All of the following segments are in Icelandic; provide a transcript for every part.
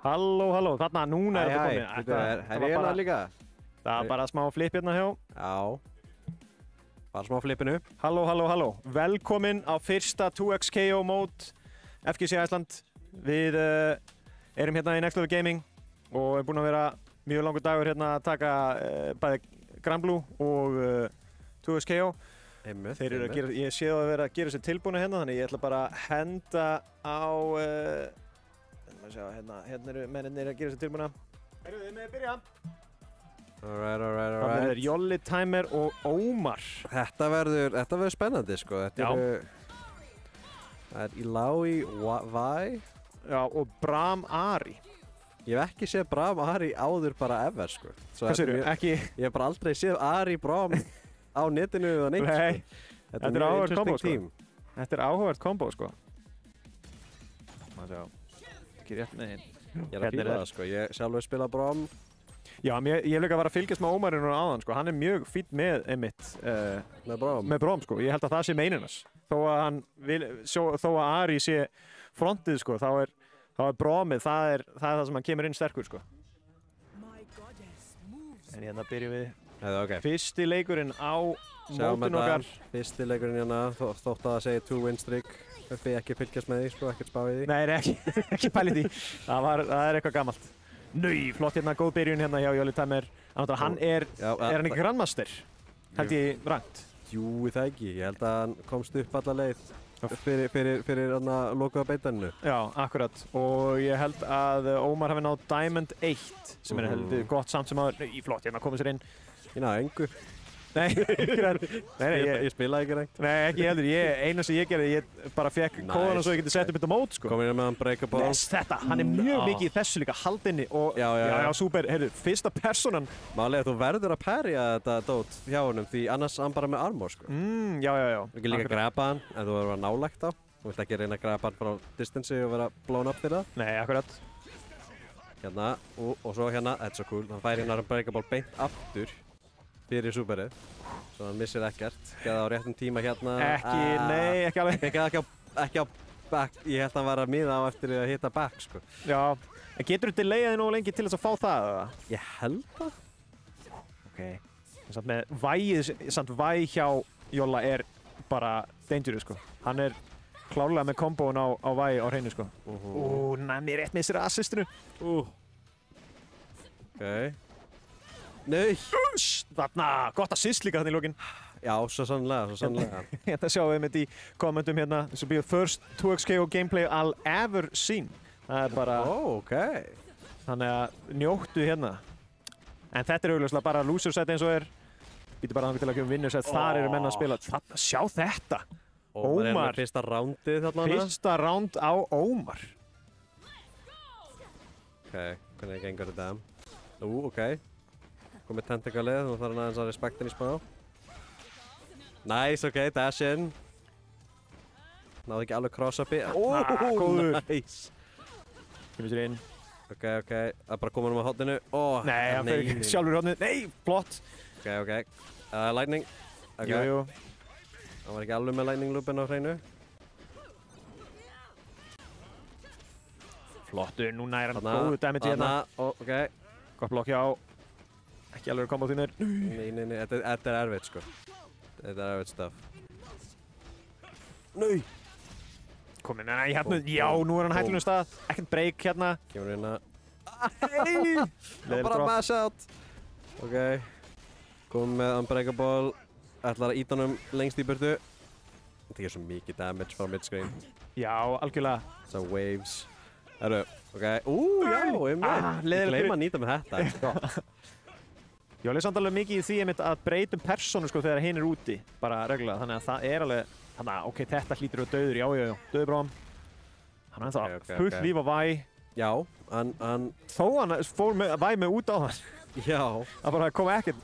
Halló, þarna, núna er þetta komið. Er ég hérna líka? Það var bara smá flip hérna hjá. Já. Bara smá flipinu. Halló. Velkomin á fyrsta 2XKO mót FGC Iceland. Við erum hérna í Next Level Gaming og erum búin að vera mjög langur dagur hérna að taka bæði Granblue og 2XKO. Þeir eru að gera, ég sé það að vera að gera sér tilbúinu hérna, þannig ég ætla bara að henda á, hérna eru mennirnir að gera sér tilbúina. Heyrðu, þið með að byrja. Alright. Það er Jolly, Timer og Ómar. Þetta verður spennandi, sko. Það er Ilaoi Vai. Já, og Bram Ari. Ég hef ekki séð Bram Ari áður bara ever, sko. Hvað séru? Ekki? Ég hef bara aldrei séð Ari Bram á netinu eða neitt. Nei, sko. Þetta er áhugavert kombo, sko. Þetta er áhugavert kombo, sko. Má sjá. Ekki rétt með hinn. Ég er að fíla það, sko. Ég sjálfur spila Bram. Já, ég hef líka að vera að fylgjast með Ómarinn og áðan, sko. Hann er mjög fínn með einmitt með Bram, sko. Ég held að það sé meininans. Þó að Ari sé frontið, sko, þá er Bramið, það er það sem hann kemur inn sterkur, sko. En hérna byrjum við. Fyrsti leikurinn á mótinu okkar. Fyrsti leikurinn hérna, þótt að það segja 2-win streak. Uppi ekki fylgjast með því, sko, ekkert spá í því. Nei, ekki pælið því. Það er eitthvað gamalt. Nau, flott hérna, góð byrjun hérna hjá Jolly Timer. Hann er hann ekki grandmaster? Held ég rangt? Jú, það ekki. Ég held að hann komst upp alla leið fyrir lokaða beitaninu. Já, akkurat. Og ég held að Ómar hafi náð Diamond 1, sem er heldur gott samt sem aður. Nau, flott hérna, komið sér inn. Ég náðu engu. Nei, ég spilaði ekki reynd. Nei, ekki heldur. Eina sem ég gerði, ég bara fekk kóðan og svo ég geti sett upp þetta mót, sko. Komið inn með hann Breakable. Þetta, hann er mjög mikið í þessu líka, haldinni og já, súper, heyrðu, fyrsta personan. Málega, þú verður að parja þetta dót hjá honum, því annars hann bara með armor, sko. Já. Þú ekki líka að grabba hann, en þú verður að nálægt á. Þú vilt ekki reyna að grabba hann frá distance og vera blown up fyrir það. Nei, akkurat. Hérna, og svo hérna, þetta er svo cool, hann fær hérna Breakable beint aftur fyrir superið, svo hann missir ekkert. Geða á réttum tíma hérna. Ekki alveg. Ekki á back, ég held að hann var að miða á eftir að hitta back, sko. Já, en getur þú delayaði nógu lengi til þess að fá það, eða? Ég held það. Ok. Samt með vægið, samt væg hjá Jolla er bara dangerous, sko. Hann er klárlega með kombóin á væg á hreinu, sko. Mér rétt missir assistinu. Ok. Nei! Þarna, gott assist líka þannig í lókin. Já, svo sannlega. Þetta sjáum við með í kommentum hérna. This will be the first 2XKO gameplay I'll ever seen. Það er bara... Ok. Þannig að njóttu hérna. En þetta er auðvitað bara loser set eins og er. Býtu bara þannig til að kemur winner set. Þar eru menn að spila. Þarna, sjá þetta! Ómar. Fyrsta roundið þarna. Fyrsta round á Ómar. Ok, hvernig gengur þetta? Ok. Komið tentakalið, þá þarf hann aðeins að respektin í smá. Nice, ok, dash in. Náðu ekki alveg cross-upi. Góður. Nice. Kemur sér inn. Ok, það bara koma hann á hotninu. Nei, hann fyrir ekki sjálfur í hotninu. Nei, flott. Ok. Lightning. Jú. Hann var ekki alveg með lightning loopin á hreinu. Flottur, núna er hann góðu damage hérna. Ok. Gott blokk hjá. Ekki alveg að koma á þínir. Nei, þetta er erfitt, sko. Þetta er erfitt stuff. Nei! Komið með hann í hérna. Já, nú er hann hættilum stað. Ekkert break hérna. Kemur hérna. Nei! Bara mash out. Ok. Komið með Unbreakable. Ætlar að íta honum lengst í burtu. Það tekir svo mikið damage frá midscreen. Já, algjörlega. Svo waves. Herru, ok. Já, ég gleyma að nýta með þetta. Gott. Ég var samt alveg mikið í því að breytum persónu, sko, þegar hinn er úti. Bara reglulega, þannig að það er alveg... Þannig að, ok, þetta hlýtur við döður. Já. Döður Bram. Hann er ennþá fullt líf á væg. Já, hann... Þó hann fór væg með út á það. Já. Það bara kom ekkert.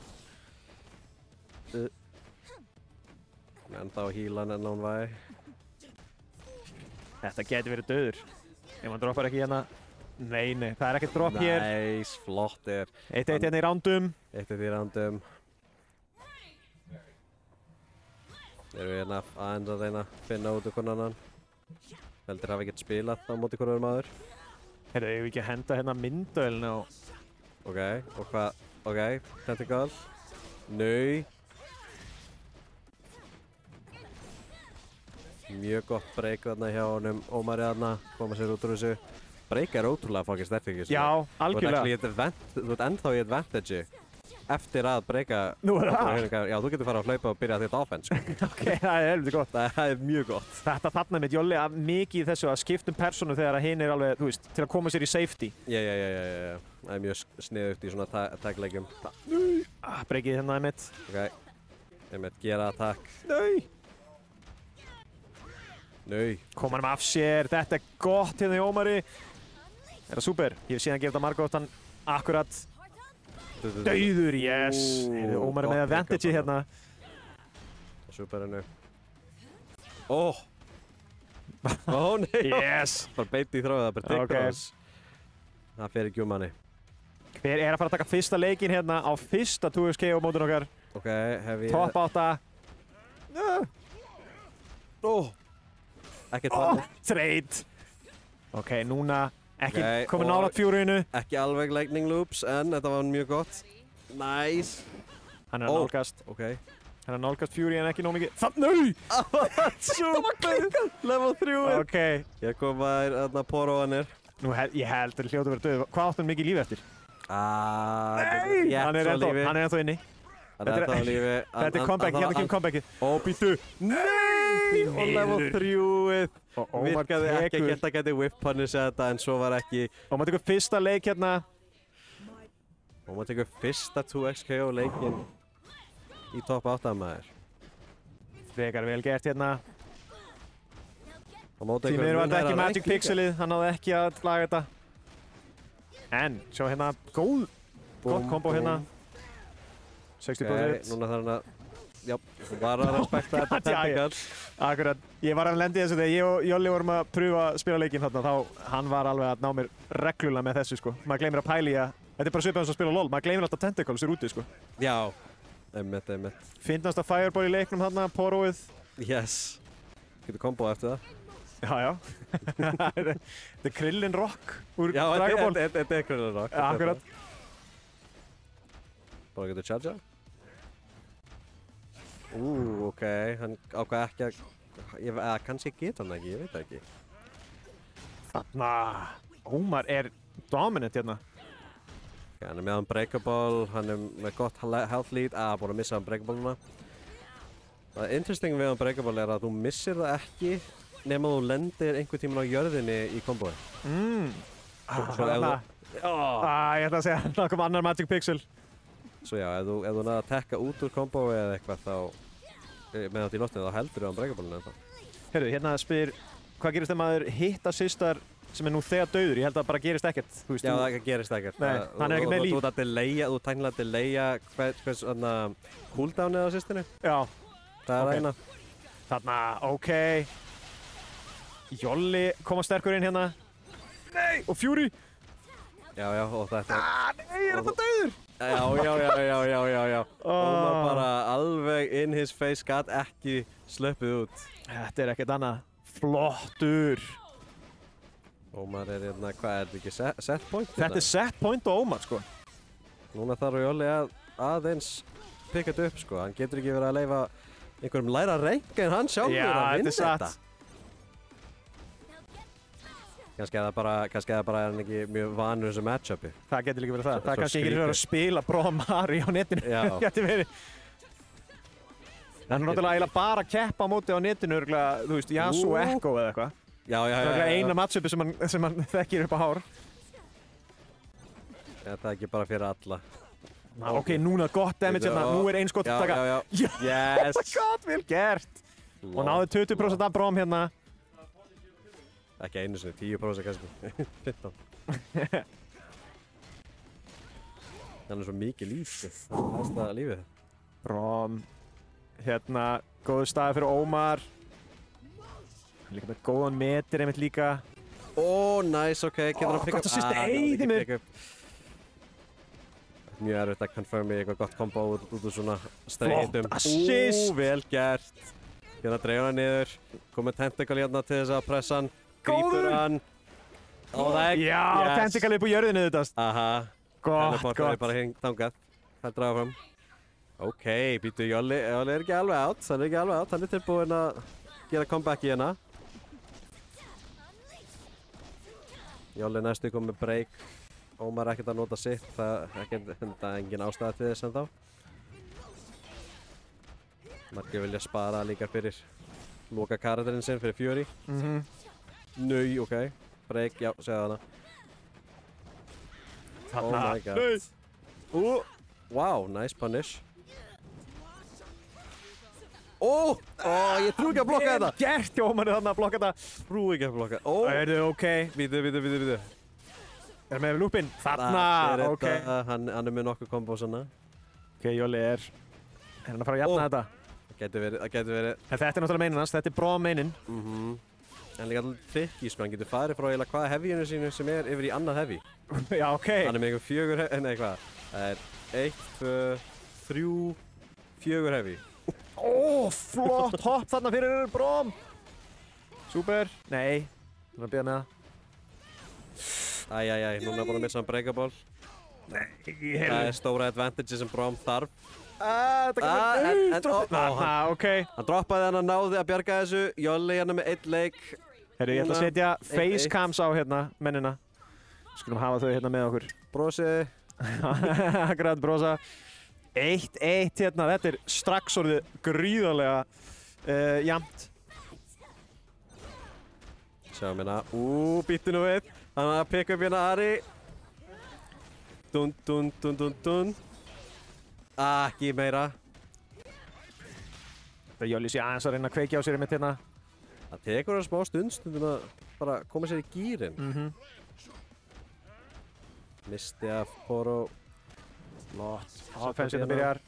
Ennþá hílan en án væg. Þetta geti verið döður. Ef hann droppar ekki hérna. Nei, það er ekkert dropp hér. Nice, flottir. 1-1 hérna í rándum. 1-1 í rándum. Erum við hérna aðeins að reyna að finna út úr hvernig annan. Heldur hafa ekkert spilað á móti hverju maður. Heyrðu, ég vil ekki henda hérna myndavélina og... Ok, og hvað? Ok, tentacle. Nau. Mjög gott break þarna hjá honum. Ómari þarna, koma sér út úr þessu. Break ótrúlega fucking sterkt ekki. Já, algjörlega. Þú ert ennþá í advantage eftir að breaka. Nú það? Já, þú getur farið að hlaupa og byrja að þetta offense. Ok, það helviti gott. Það mjög gott. Þetta þarna mitt Jolli að mikið í þessu að skiptum persónu þegar að hinn alveg, þú veist, til að koma sér í safety. Já. Það mjög sniðugt í svona tag-legjum. Breakið hérna mitt. Ok, einmitt gera attack. Nau. Koma hann af sér, þetta gott hérna í Ómari. Það super. Ég hef síðan gefið þetta margótt hann akkurat. Dauður, yes! Ómari með advantage hérna. Super hennu. Ó nei! Yes! Bara beint í þráða, bara ridiculous. Það fer ekki manni. Hver að fara að taka fyrsta leikinn hérna á fyrsta 2XKO mótun okkar? Ok, hef ég... Top 8. Ekkert farið. Trade! Ok, núna ekki komið nálægt fjúrinu. Ekki alveg lightning loops, en þetta var mjög gott. Nice! Hann að nálgast. Ok. Hann að nálgast fjúri en ekki nóg mikið. Nau! Það var klikkað! Level 3! Ok. Ég kom að þarna Poroanir. Nú, ég held að hljóta verið döð. Hvað áttu hann mikið lífi eftir? Nei! Hann er ennþá inni. Þetta er lífi. Þetta er comeback, hérna kemur comebackið. Ó, býttu! Nei! Og level 3-ið. Virkaði ekki, ég held að geti whip punisha þetta, en svo var ekki. Og maður tekur fyrsta leik hérna. Og maður tekur fyrsta 2XKO leikinn í top 8 maður. Frekar vel gert hérna. Því miður var þetta ekki Magic Pixelið, hann náði ekki að laga þetta. En, sjá hérna, gott kombo hérna. 60%. Núna þarf hann að, já, var að respekta þetta tactical. Akkurat, ég var að lendi þessu þegar ég og Jolli vorum að pröfa að spila leikinn þarna, þá hann var alveg að ná mér reglulega með þessu sko. Maður gleymir að pæla í að, þetta er bara svipað eins og að spila LOL, maður gleymir alltaf tentacles er úti sko. Já, einmitt. Fyndnasta fireball í leiknum þarna, Poroið. Yes. Getur kombo eftir það. Já. Þetta er Krillin Rock úr Dragon Ball. Já, þetta er Krillin Rock. Akkurat. Bara getur chargea. Ok, hann ákvað ekki að, kannski geta hann ekki, ég veit það ekki. Þarna, Ómar er dominant hérna. Okay, hann er með Unbreakable, hann er með gott health lead, búin að missa Unbreakable núna. Það interesting við Unbreakable er að þú missir það ekki nema þú lendir einhvern tímann á jörðinni í kombói. Þarna, ég ætla að segja, það kom annar Magic Pixel. Svo já, ef þú náðu að tekka út úr kombói eða eitthvað þá, með þetta í loftinu, þá heldur þú Unbreakable-inu ennþá. Heyrðu, hérna spyr, hvað gerist þegar maður hitta systar sem er nú þegar dauður? Ég held að það bara gerist ekkert. Já, það gerist ekkert. Nei, hann er ekkert með líf. Þú tæknilega að delaya hvers cooldownið á systinu. Já. Það er eina. Þarna, ok. Jolli koma sterkur inn hérna. Nei! Og Fury! Já, og þetta... Nei, er þetta dauður? Já. Ómar bara alveg in his face, gat ekki slöppið út. Þetta er ekkert annað. Flottur! Ómar er hérna, hvað er þetta ekki? Set point? Þetta er set point á Ómar, sko. Núna þarf Jolli aðeins pikka þetta upp, sko. Hann getur ekki verið að leyfa einhverjum læra rank en hann sjálfur að vinna þetta. Kannski er það bara hann ekki mjög vanur þessu matchupi. Það getur líka verið það. Það er kannski ekki verið að spila Bróða Mari á netinu. Já. Það getur verið. Það er náttúrulega eiginlega bara að keppa á móti á netinu, þú veist, Yasuo Echo eða eitthvað. Já. Það er eina matchupi sem hann þekkir upp á hár. Það er ekki bara fyrir alla. Ok, núna gott damage hérna. Nú er eins gott að taka. Já. Yes. Oh my god, vel gert. Og náðu 20% af Brom hérna. Ekki einu sinni, 10% kannski. 15. Hann er svo mikið líf, sko. Það er hægsta lífið. Brom. Hérna, góður staði fyrir Ómar. Líka með góðan metir einmitt líka. Nice, ok. Getur hann pick up? Gott að sýst eyðið mér. Mjög erfitt að confirma eitthvað gott kombo út úr svona straightum. Flott assist! Vel gert. Hérna dreifur hann niður. Komið tentacle hérna til þess að pressa hann. Grípur hann. Já, tentacle upp á jörðinu þetta. Aha. Gott, Teleportaði bara hing þangað. Það draga fram. Ok, býtu, Jolli er ekki alveg átt. Hann er tilbúinn að gera comeback í hérna. Jolli næstu kom með break. Ómar ekkert að nota sitt. Það er engin ástæða til þess en þá. Margir vilja spara líka fyrir loka karakterinn sinn fyrir Fury. Nau, ok. Break, já, segðu hana. Oh my god. Wow, nice punish. Ég trú ekki að blokka þetta. Vel gert hjá Ómari þarna að blokka þetta. Trú ekki að blokka. Það ok. Vítu. Er með loopinn. Þarna, ok. Hann er með nokkuð kombos hana. Ok, Jolli er hann að fara að jafna þetta. Það gæti verið. En þetta er náttúrulega meinin hans, þetta er bra meinin. En líka alltaf tricky, sko, hann getur farið frá eiginlega hvaða heavyinu sínu sem er yfir í annað heavy. Já, ok. Hann er með einhver 4 heavy, nei hvað. Það er 1, 2, 3, 4 heavy. Flott hopp þarna fyrir Brom. Súper. Nei, hann er að bíða með það. Núna er bara að missa hann breakable. Nei, Það er stóra advantage sem Brom þarf. Ok. Hann droppaði hann, hann náði að bjarga þessu. Jolli hérna með 1 leik. Herru, ég ætla að setja facecams á hérna mennina. Skulum hafa þau hérna með okkur. Brosi. Akkurat, brosa. 1-1 hérna, þetta er strax orðið gríðarlega jafnt. Sjáum hérna, býttu nú við. Hann er að pikka upp hérna Ari. Dun. Ekki meira. Það Jolli sé aðeins að reyna að kveikja á sér mitt hérna. Það tekur hann smá stundum að bara koma sér í gírinn. Misti af Poro. Flott. Offensive byrjar.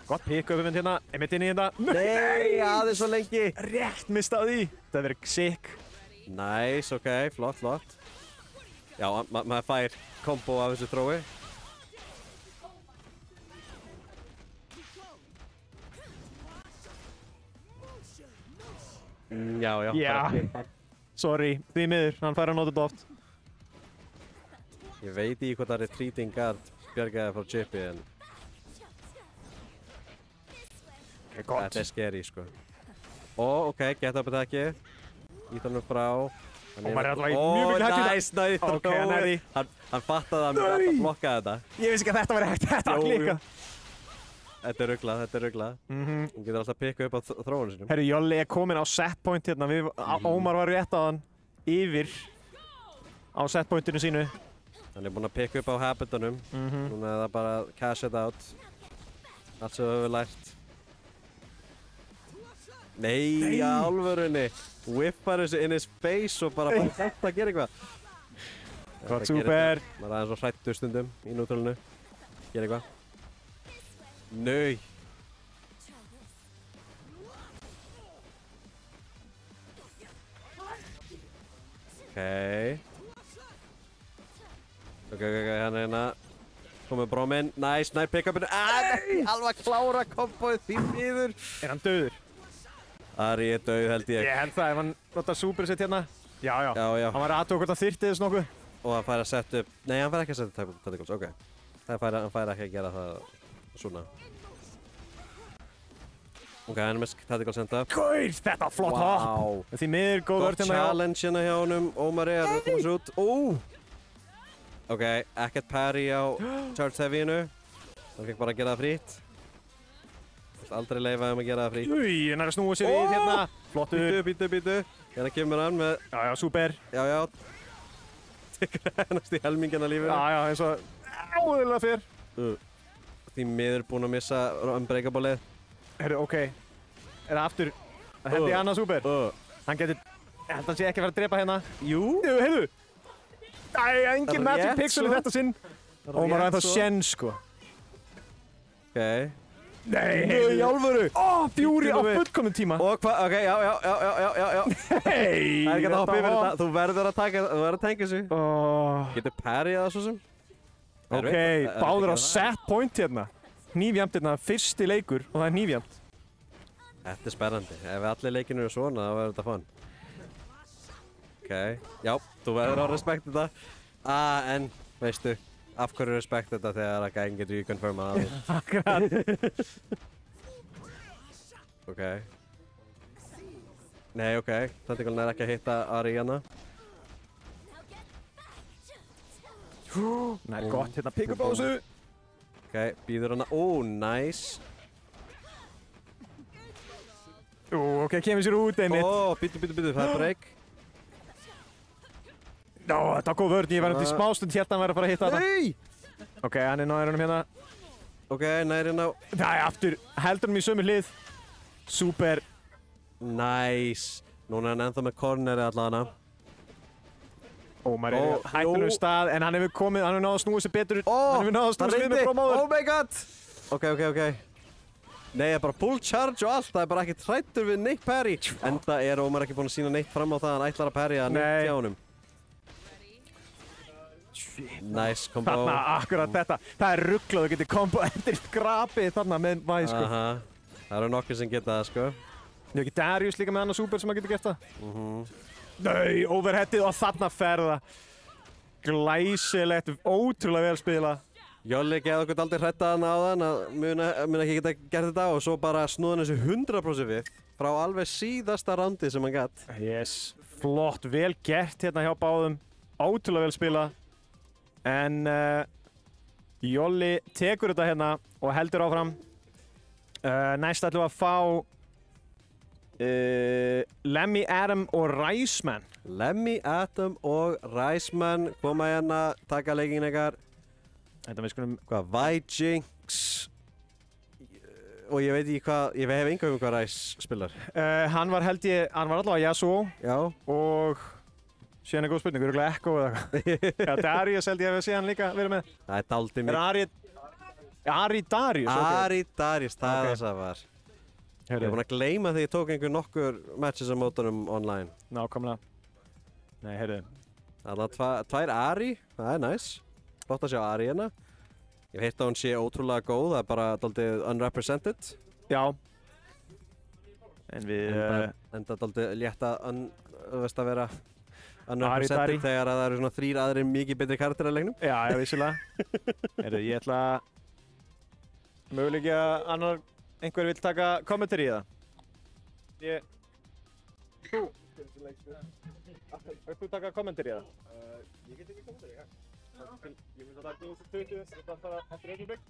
Gott pick-up hérna. Einmitt inn í hérna. Nei, aðeins svo lengi. Rétt mista á því. Það verður sick. Nice, ok, flott. Já, maður fær kombo af þessu þrói. Já. Sorry, því miður. Hann fær að nota þetta oft. Ég veit í hvað það er retreating guard bjargaði frá Chippy en þetta er scary, sko. Ok, get up attacki. Ít hann frá. Maður er alltaf í mjög mikið hættu. Nice. Ok, hann er því. Hann fattaði að mér ætti að blokka þetta. Ég vissi ekki að þetta var hægt. Þetta var líka. Þetta er ruglað. Hún getur alltaf að pikka upp á þróunum sinum. Herru, Jolli er komin á setpoint hérna. Ómar var rétt á hann yfir á setpointinu sínu. Hann er búinn að pikka upp á habitunum. Núna er það bara að cash it out. Allt sem við höfum lært. Nei, í alvörunni. Whippar þessu in his face og bara þetta að gera eitthvað. Gott, súper. Maður er aðeins svo hrættur stundum í nútölunu. Gera eitthvað. Nei. Ok, hann er hérna. Komið Brominn. Nice, nice pick-upinu. Alveg að klára komboið því miður. Er hann döður? Ari er döð, held ég. Ég held það, ef hann notar superset hérna. Já. Já. Hann var aðtöku hvort hann þyrfti þess nokkuð. Og hann fær að setja upp... Nei, hann fær ekki að setja upp tentacles, ok. Hann fær ekki að gera það svona. Ok, hann er með tentacle senda. Gaur, þetta flott hopp! Því miður góð vörð hérna hjá. Gott challenge hérna hjá honum. Ómari er að koma sér út. Ok, ekkert parry á charge heavyinu. Hann fekk bara að gera það frýtt. Aldrei leifa að gera það frýtt. Hann er að snúa sér við hérna. Flottur. Býtu. Hérna kemur hann með... Já, súper. Já. Tekur hennast í helmingina lífinu. Já, eins og áðurlega fyrr. Því miður búinn að missa unbreakable-ið. Herru, ok. Er það aftur? Það hendi annað súper. Hann getur... Ég held að hann sé ekki að fara að drepa hérna. Jú, heyrðu. Engin magic pixel í þetta sinn. Ómar var ennþá sjens, sko. Ok. Nei, í alvöru! Fury á fullkomnum tíma! Og hvað? Ok, já. Hei! Það er ekki að hoppa yfir þetta. Þú verður að tengja þessu. Getur parryð það svo sem? Ok, báður á set point hérna. Hnífjamt hérna, fyrsti leikur og það er hnífjamt. Þetta er spennandi. Ef allir leikinu eru svona, þá verður þetta fun. Ok, Já, þú verður að respekta þetta. En, veistu, af hverju respekta þetta þegar að gæðin getur confirmað það? Akkurat. Ok. Nei, ok. Tentacle er ekki að hitta Ari hérna. Nei, gott, hérna pick up á þessu. Ok, býður hana. Nice. Ok, kemur sér út einmitt. Býtu, það er break. Þetta var góð vörn, ég var um til smástund hérna að hann væri að fara að hitta þetta. Nei! Ok, hann er náður honum hérna. Ok, næri ná. Það er aftur, heldur hann í sömu hlið. Súper. Nice. Núna er hann ennþá með corneri allavega. Ómar er hættulegum stað, en hann hefur komið, hann hefur náðu að snúa sér betur. Hann hefur náðu að snúa sér með prófmáður. Oh my god! Ok. Nei, það er bara full charge og allt, það er bara ekki hrættur við Nick Perry. Enda er Ómar ekki búinn að sína neitt fram á það, hann ætlar að parrya Nick hjá honum. Nice combo. Þarna, akkurat þetta. Það er rugglað, þú getur kombo eftir grapið þarna með væð, sko. Það eru nokkur sem geta það, sko. Ég hef ekki Darius líka með hann og Super sem að getur gert það. Nei, overheadið og þarna ferða. Glæsilegt, ótrúlega vel spila. Jolli geði okkur aldrei hrættað hann á þann að muna ekki geta gert þetta og svo bara snúða þessu 100% við frá alveg síðasta rándi sem hann gætt. Yes, flott, vel gert hérna hjá báðum. Ótrúlega vel spila. En Jolli tekur þetta hérna og heldur áfram. Næst ætlum við að fá Lemmy, Adam og Riceman. Lemmy, Adam og Riceman koma hérna, taka leikinn ykkar. Þetta við skulum... Hvað, Vijinx og ég veit ekki hvað, ég hef enga hvað Rice spilar. Hann var allavega Yasuo. Já. Og síðan er góð spurning, örugglega Echo eða eitthvað. Já, Darius held ég að við séð hann líka verið með. Það er dálítið mér. Ari Darius? Ari Darius, það er það sem var. Ég er búinn að gleyma því ég tók nokkur matches á mótunum online. Nákvæmlega. Nei, heyrðu. Þannig að tvær Ari, það er nice. Flott að sjá Ari hérna. Ég hef heyrt að hún sé ótrúlega góð, það er bara dálítið unrepresented. Já. En við... Enda dálítið létt að vera unrepresented þegar það eru svona 3 aðrir mikið betri karakterar í leiknum. Já, vissulega. Heyrðu, ég ætla að... Möguleiki að einhver vill taka kommentari í það. Þú taka kommentari í það? Ég get ekki kommentari, já. Ég myndi að það er 2020, þetta er bara eftir augnablik.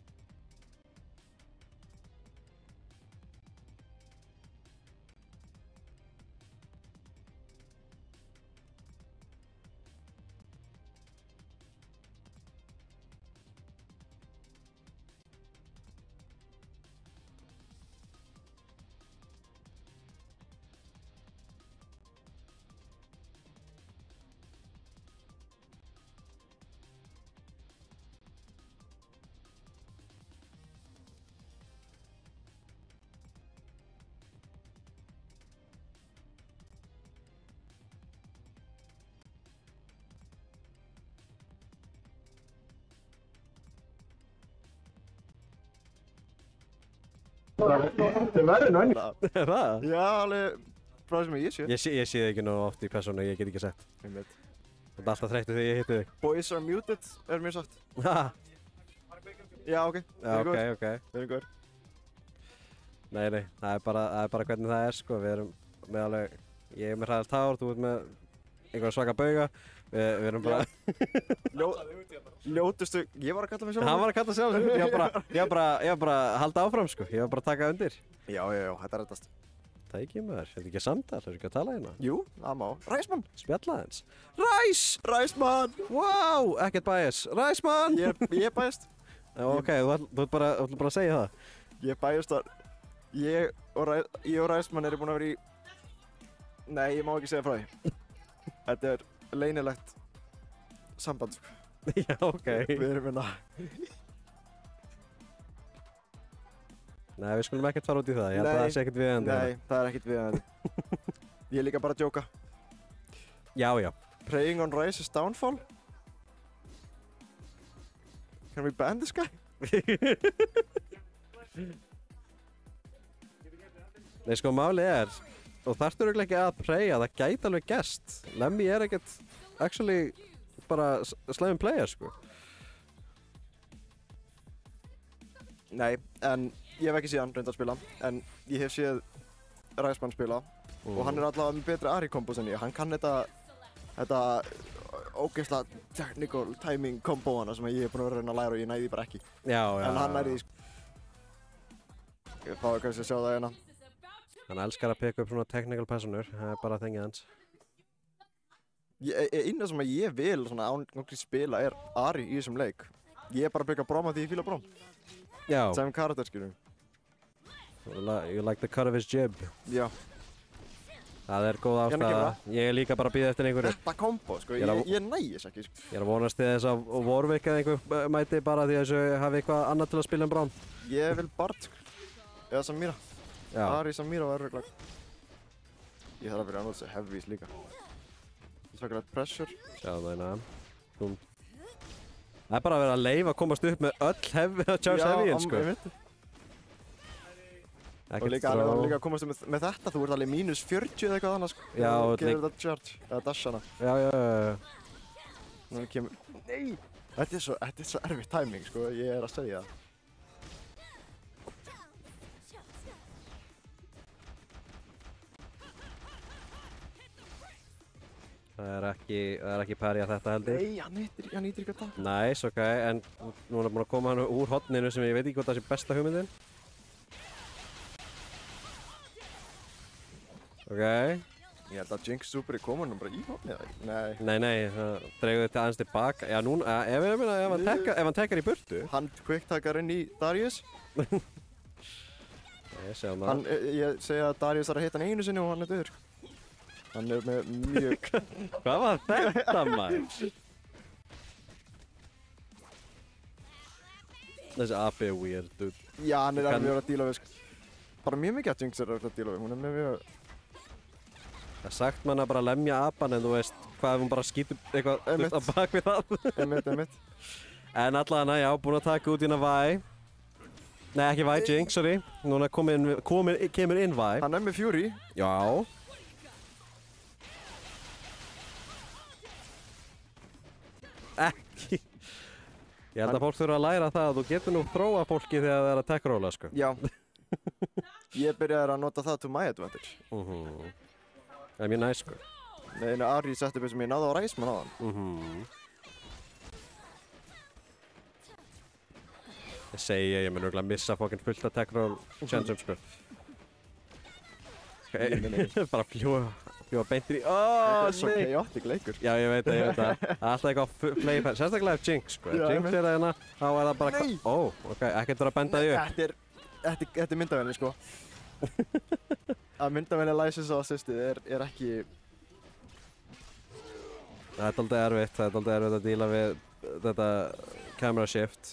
Það er verið nönn. Er það? Já, alveg frá það sem ég sé. Ég sé þig ekki nógu oft í persónu, ég get ekki sett. Þú ert alltaf þreyttur þegar ég hitti þig. Boys are muted, er mér sagt. Já, ok. Ok. Very good. Nei, það er bara hvernig það er, sko. Við erum með alveg, ég er með hræðast hár, þú ert með einhverja svaka bauga. Við erum bara... Ljótustu, ég var að kalla mig sjálf. Hann var að kalla sjálf, ég var bara að halda áfram, sko. Ég var bara að taka undir. Já, þetta er reddast. Það er ekki maður, þetta er ekki samtal, það er ekki að tala hérna. Jú, það má. Riceman! Spjalla eins. Riceman! Wow, ekkert bias. Riceman! Ég er biased. Ok, þú ert bara að segja það. Ég er biased að ég og Riceman eru búin að vera í... Nei, ég má ekki segja frá því. Þetta er leynilegt samband, sko. Já, ok. Við erum hérna. Nei, við skulum ekkert fara út í það. Ég held að það sé ekkert viðeigandi. Nei, það er ekkert viðeigandi. Ég er líka bara að djóka. Já. Preying on Rice's downfall? Can we ban this guy? Nei, sko, málið er, og þarftu örugglega ekki að preyja, það gæti alveg gerst. Lemmy er ekkert actually bara slæmur player, sko. Nei, en ég hef ekki séð hann reynda að spila, en ég hef séð Ræsmann spila og hann er allavega með betri Ari-kombos en ég. Hann kann þetta ógeðslega technical timing kombóana sem ég hef búinn að vera að reyna að læra og ég næði bara ekki. Já. En hann næri því, Ég fáið kannski að sjá það hérna. Hann elskar að peka upp svona technical personur, það er bara þengið hans. Eina sem að ég vil svona ángríns spila er Ari í þessum leik. Ég er bara að byggja Brom af því ég fíla Brom. Já. Sem karakter, skilur. You like the cut of his jib. Já. Það er góð ástæða. Ég er líka bara að bíða eftir einhverju. Þetta kombo, sko, ég næði þess ekki, sko. Ég er að vonast til þess að Warwick eða einhver mæti bara því að þessu hafi eitthvað annað til að spila en Brom. Ég vil Bard, sko. Eða Samira. Já. Ari Samira var örugglega. Ég þarf að byrja að nota þessi heavies líka. Svakalega pressure. Sjáðu það hérna. Það er bara að vera að leyfa að komast upp með öll charge heavy, sko. Já, ég veit. Og líka að komast upp með þetta, þú ert alveg mínus 40 eða eitthvað annað, sko. Já, og gerir þetta charge, eða dash hana. Já. Núna kemur... Nei! Þetta er svo erfitt timing, sko, ég er að segja það. Það er ekki parry að þetta heldur. Nei, hann nýtir ekki að taka. Nice, ok, en nú er búinn að koma hann úr horninu sem ég veit ekki hvort það sé besta hugmyndin. Ok. Ég held að Jinx Super í komunum bara í hornið, eða ekki? Nei, það dregur þetta aðeins tilbaka. Já, núna, ef hann tekkar í burtu. Hann quick-takkar inn í Darius. Ég sé hann það. Ég segi að Darius þarf að hitta hann einu sinni og hann er döður. Hann er með mjög... Hvað var þetta, maður? Þessi AP er weird, dude. Já, hann er alveg að díla við, bara mjög mikið að Jinx er að díla við. Hún er með mjög... Það er sagt manna bara að lemja apan en þú veist, hvað ef hún bara skýtur eitthvað á bak við það? Einmitt. En allavega, já, búinn að taka út hérna Vi. Nei, ekki Vi, Jinx, sorry. Núna kemur inn Vi. Hann er með Fury. Já. Ekki. Ég held að fólk þurfa að læra það að þú getur nú þróa fólki þegar það er að tech-róla, sko. Já. Ég byrjaði að nota það to my advantage. Það er mjög næst, sko. Með einu Ari setupi sem ég náði á Ræsmann á hann. Ég segi ég mun örugglega missa fucking fullt af tech-roll chansum, sko. Bara fljúa beintir í... Þetta er svo chaotic leikur. Já, ég veit það. Það er alltaf eitthvað play-pen, sérstaklega ef Jinx, sko. Ef Jinx er það hérna, þá er það bara... Nei! Ok, ekkert vera að benda því upp. Þetta er myndavenni, sko. Að myndavenni license og assistið er ekki... Það er dálítið erfitt að díla við þetta camera shift.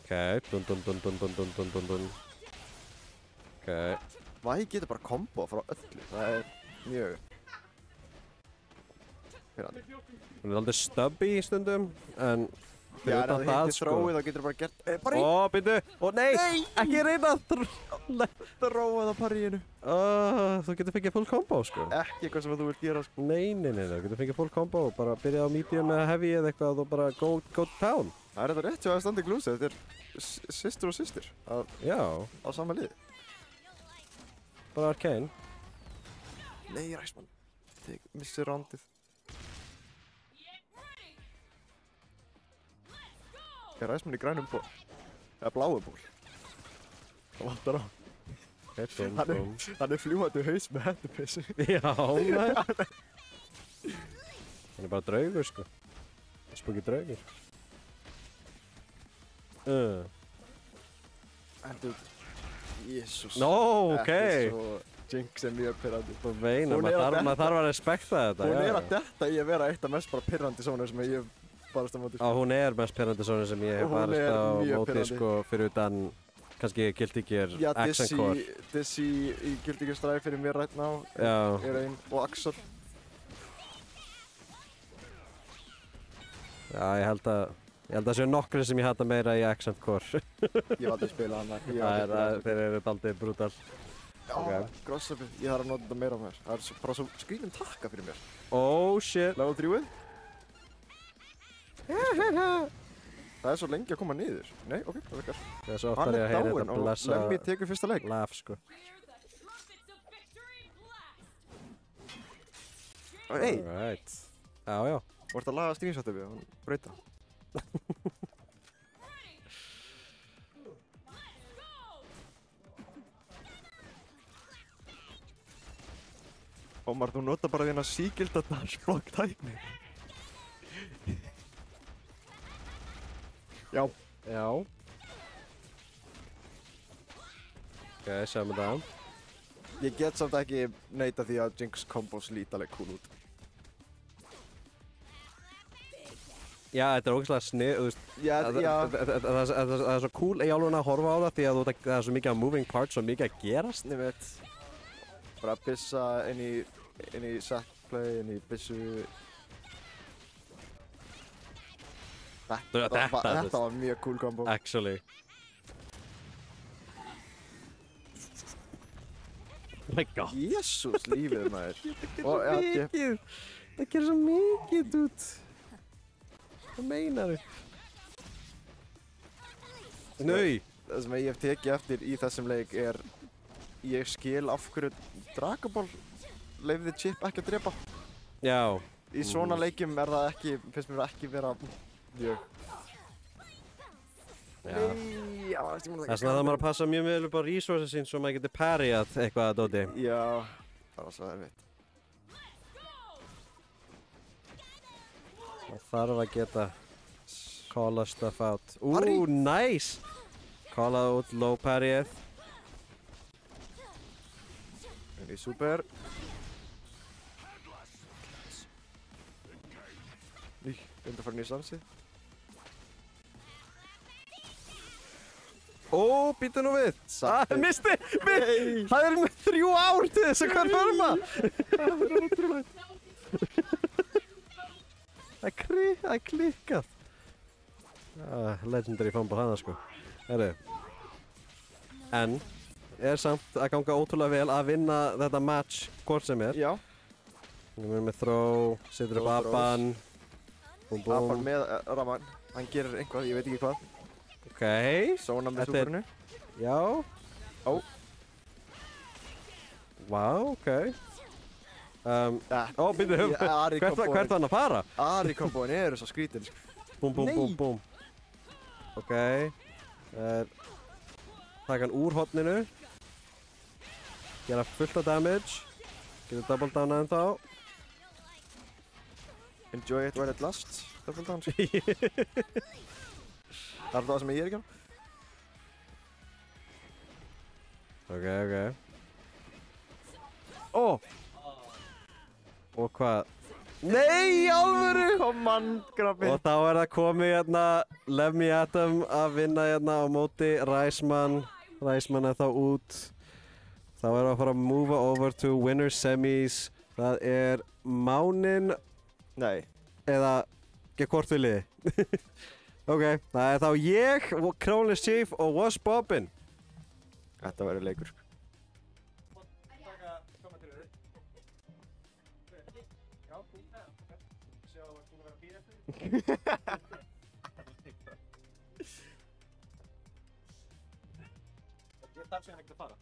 Ok, dun. Ok. Vi getur bara kombo frá öllu, það er mjög... Hún er aldrei stubby í stundum, en Já, ef það hittir þróið þá getur það bara gert... Ó, byrju! Ó, nei! Ekki reyna að þróa það paríinu. Þú getur fengið full combo, sko. Ekki eitthvað sem þú vilt gera, sko. Nei, þú getur fengið full combo. Bara byrja á medium eða heavy eða eitthvað og bara go to town. Það er þetta rétt hjá að standa í glúsi. Þetta er systur og systir á sama lið. Bara Arcane. Nei, Ræsmann. Missir rándið. Er Ræsmann í grænum ból? Eða bláu ból? Það vantar á. Hann er fljúandi haus með hendupeysu. Já, maður. Hann er bara draugur, sko. Spooky draugur. Endur. Jésús. Nó, ok. Þetta er svo... Jinx er mjög pirrandi. Þú veina, maður þarf að respekta þetta. Hún er að detta í að vera eitt af mest bara pirrandi svona sem ég barast á móti. Já, hún er mest pirrandi svona sem ég hef barast á móti, sko, fyrir utan kannski Guilty Gear, Accent Core. Já, Dizzy í Guilty Gear Strive fyrir mér right now er einn og Axel. Já, ég held að Ég held að það séu nokkri sem ég hata meira í Accent Core. Ég hef aldrei spilað hann. Þeir eru daldið brútal. Já, Grossabi. Ég þarf að nota þetta meira á mér. Það er bara svo skrýnin takka fyrir mér. Oh shit. Level 3. Það er svo lengi að koma niður. Nei, ok, það virkar. Það er svo oftar ég að heyra þetta blessa Lemmy tekur fyrsta leik. laugh, sko. Hey, Alright. Já, já. þú ert að laga streamshotið við, hann breyta. Ómar, þú nota bara þína sígilda dashblock tækni. Já. Já. Ok, sjáum við það. Ég get samt ekki neita því að Jinx combos líta alveg cool út. Já, þetta er ógeðslega snið, þú veist. Já, já. Það er svo cool í álun að horfa á það því að það er svo mikið af moving parts og mikið að gerast. Ég veit. Bara byssa inn í setplay, inn í byssu. Þetta var mjög cool combo. Actually. Oh my god. Jésús, lífið maður. Það gerir svo mikið, dude. Hvað meinaru? Nei. Það sem ég hef tekið eftir í þessum leik er ég skil af hverju Dragon Ball leyfði Chip ekki að drepa. Já. Í svona leikjum er það ekki, finnst mér ekki vera mjög. Já. Þess vegna það maður að passa mjög vel upp á resources sín svo maður getur parryað eitthvað að dóti. Já, það var svo erfitt. Það þarf að geta calla stuff out. Parry. Nice! Callað út low parryið. Inn í super. Reynda að fara inn í stansið. Ó, býta nú við! Misti! Það er með 3 ár til þess að hverfa! Það er klikkað. Legendary fumble hana sko. Herru. En er samt að ganga ótrúlega vel að vinna þetta match hvort sem er. Já. Við erum með throw, setur upp Apan. Búm búm. Apan með Raman. Hann gerir einhvað, ég veit ekki hvað. Ok. Sóna með superinu. Já. Ó. Vá, ok. Ó, býttu, hvert var hann að fara? Ari-kombóin eru svo skrítin. Búm, búm, búm, búm. Ok. Taka hann úr hotninu. Gera fullt af damage. Getur double down ennþá. Enjoy it while it lasts. Double down. Það er það sem ég er ekki á. Ok, ok. Ó! Og hvað? Nei, alvöru! Command grabbi. Og þá er það komið hérna Lemmy Atom að vinna hérna á móti Reisman. Reisman er þá út. Þá erum við að fara að move over to winner semis. Það er Mánin Nei. eða hvort viljið þið? Ok, það er þá ég, Krónis Chief og Was Bobbin. Þetta verður leikur. Ég þarf síðan ekkert að fara.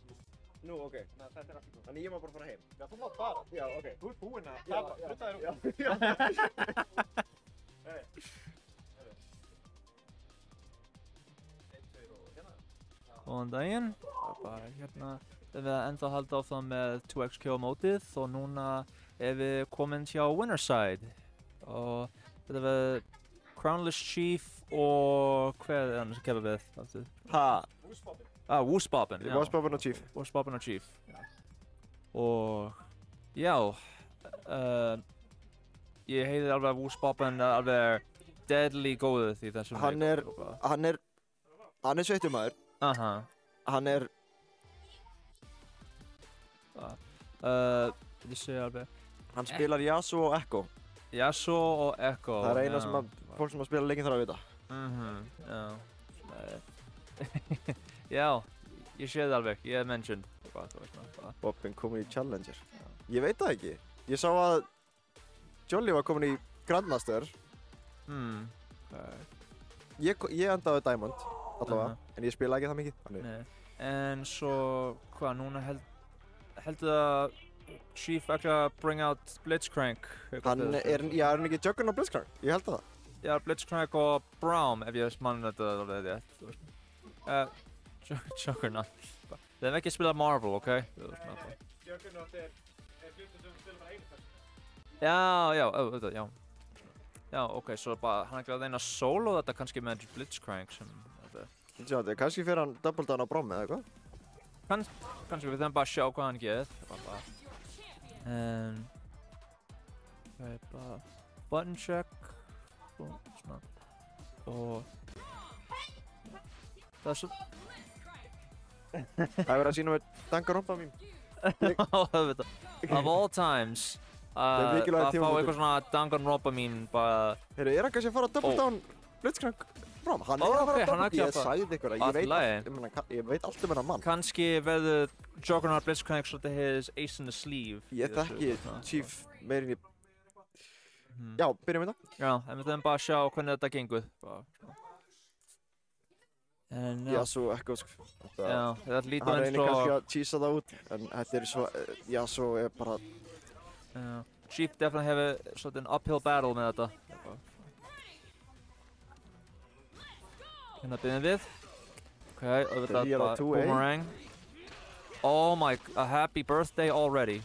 Nú, ok. Þetta er allt í góð. Þannig ég má bara fara heim. Já, þú mátt fara. Já, ok. Þú ert búinn að Já, tapa. já. Hlustaðu Já. Góðan daginn, bara hérna við enda að halda áfram með 2XK mótið og núna er við komin hjá Winnerside og þetta er Crownless Chief og hvað er hann sem kemur við? Ha? Woosbobbin. Woosbobbin, já. Woosbobbin og Chief. Woosbobbin og Chief. Og já, ég heiði alveg að Woosbobbin er alveg deadly góður í þessum leik. Hann er sveittur maður. Aha. Hann er... Ég sé alveg. Hann spilar Yasuo og Ekko. Yasuo og Ekko. Það er eina sem að fólk sem að spila leikinn þarf að vita. Já. Já, ég sé það alveg, ég mentioned. Bobbin komið í Challenger. Ég veit það ekki. Ég sá að Jolly var komin í Grandmaster. Ég endaði Diamond, allavega. En ég spila ekki það mikið. Nei. En svo, hvað, núna heldur það Chief ekki að bring out Blitzcrank? Hann er ekki Juggernaut á Blitzcrank? Ég held það. Já, Blitzcrank og Braum, ef ég mann þetta alveg rétt. Juggernaut. Við hefum ekki spilað Marvel, ok? Juggernaut er hlutur sem við spilum bara einu fyrst. Já. Já, ok, svo bara hann ekki að reyna að solo þetta kannski með Blitzcrank sem þetta. Kannski fyrir hann double down á Braum eða eitthvað? Kannski við þurfum bara að sjá hvað hann gerir. Bara button check og það er svo Það er verið að sína með Danganronpa mín. Of all times að fá eitthvað svona Danganronpa mín bara Heyrðu, er hann kannski að fara að double down Blitzcrank Braum? Hann er að fara að double down. Ég sagði ykkur að ég veit allt þennan mann. Kannski verður Juggernaut Blitzcrank svolítið his ace in the sleeve. Ég þekki Chief meirinn í... Já, byrjum við það. Já, en við þurfum bara að sjá hvernig þetta gengur. En já. Yasuo Echo, sko. Já, þetta lítur Hann eins reynir og... kannski að cheesa það út, en þetta er svo... Yasuo er bara... Chief definitely hefur svolítið en uphill battle með þetta. Hérna byrjum við. Ok, auðvitað bara boomerang. Oh my, a happy birthday already.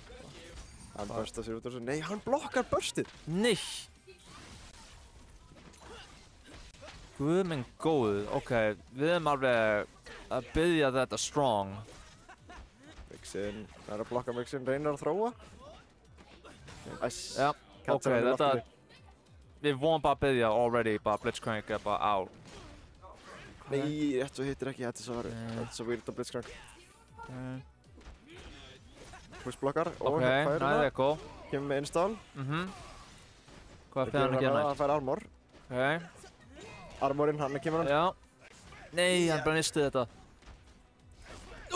Hann bursta sér út úr þessu. Nei, hann blokkar burstið! Nei! Guð minn góð, ok, við erum alveg að byrja þetta strong. Vixen, það er að blokka Vixen, reynir að þróa. Já, ok, þetta... Við vorum bara að byrja already, bara Blitzcrank er bara out. Nei, rétt svo hittir ekki, þetta er svo weird á Blitzcrank. Pushblokkar og færir það. Kemur með install. Hvað er fyrir hann að gera næst? Það fær armor. Ok. Armorinn, hann kemur hann. Já. Nei, hann bara nisti þetta.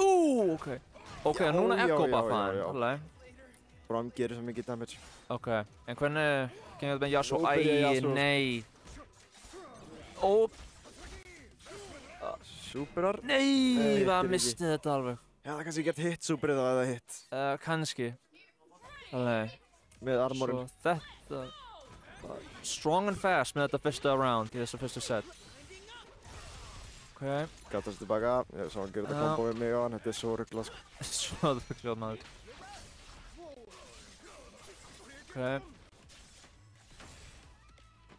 Ok. Ok, núna Echo bara fann. Braum gerir svo mikið damage. Ok, en hvernig gengur þetta með Yasuo? Nei. Superar. Nei, það misti þetta alveg. Já, það kannski gert hit superið þá eða hit. Kannski. Alveg. Með armorinn. Svo þetta... Strong and fast með þetta fyrsta round í þessu fyrsta set. Ok. Gátt þessu tilbaka. Ég sá hann gera þetta kombo við mig á hann. Þetta er svo rugglað, sko. Svo rugglað, maður. Ok.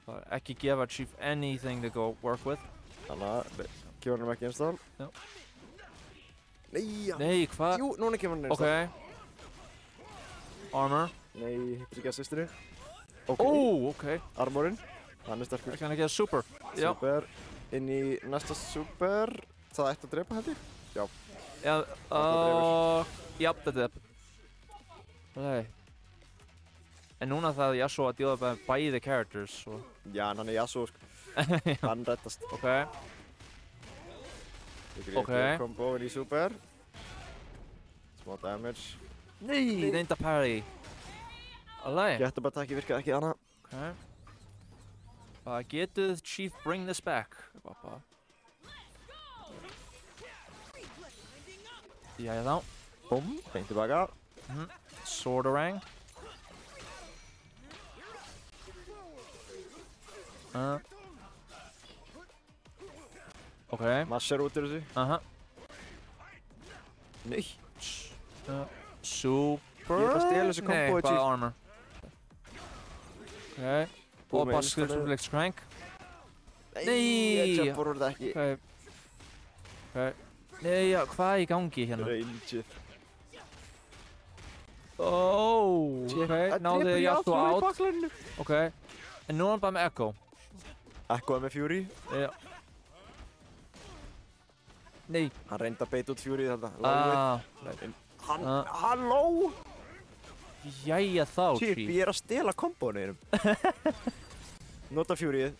Bara ekki gefa Chief anything to go work with. Þannig að kemur hann ekki install. Já. Nei, hvað? Jú, núna kemur hann install. Ok. Armor. Nei, hittir ekki að systri. Ok. Armorinn. Hann er sterkur. Kann ekki að super. Já. Super. Inn í næsta super. Það ætti að drepa hætti? Já. Já, já, þetta er. Ok. En núna það er Yasuo að díla með bæði characters, svo... Já, en hann er Yasuo, sko. Hann reddast. Ok. Ok. Kombo inn í super. Smá damage. Nei, reynda parry. Alveg. Getur bara takki virkað ekki hana. Ok. Getur Chief bring this back? Jæja þá. Búm, beint tilbaka. Swordarang. Ok. Masser út úr þessu. Nei. Super. Ég ætla að stela þessu komboði, Chief. Nei, bara armor. Ok. Og bara skilur Blitzcrank. Nei! Ég jumpar úr þetta ekki. Ok. Nei, já, hvað er í gangi hérna? Rangið. Ok, náðu Yasuo out. Ok. En nú er hann bara með Echo. Echo er með Fury. Já. Nei. Hann reyndi að beita út Fury þetta. Halló! Jæja þá, Chief. Ég er að stela kombónu einum. Nota Furyið.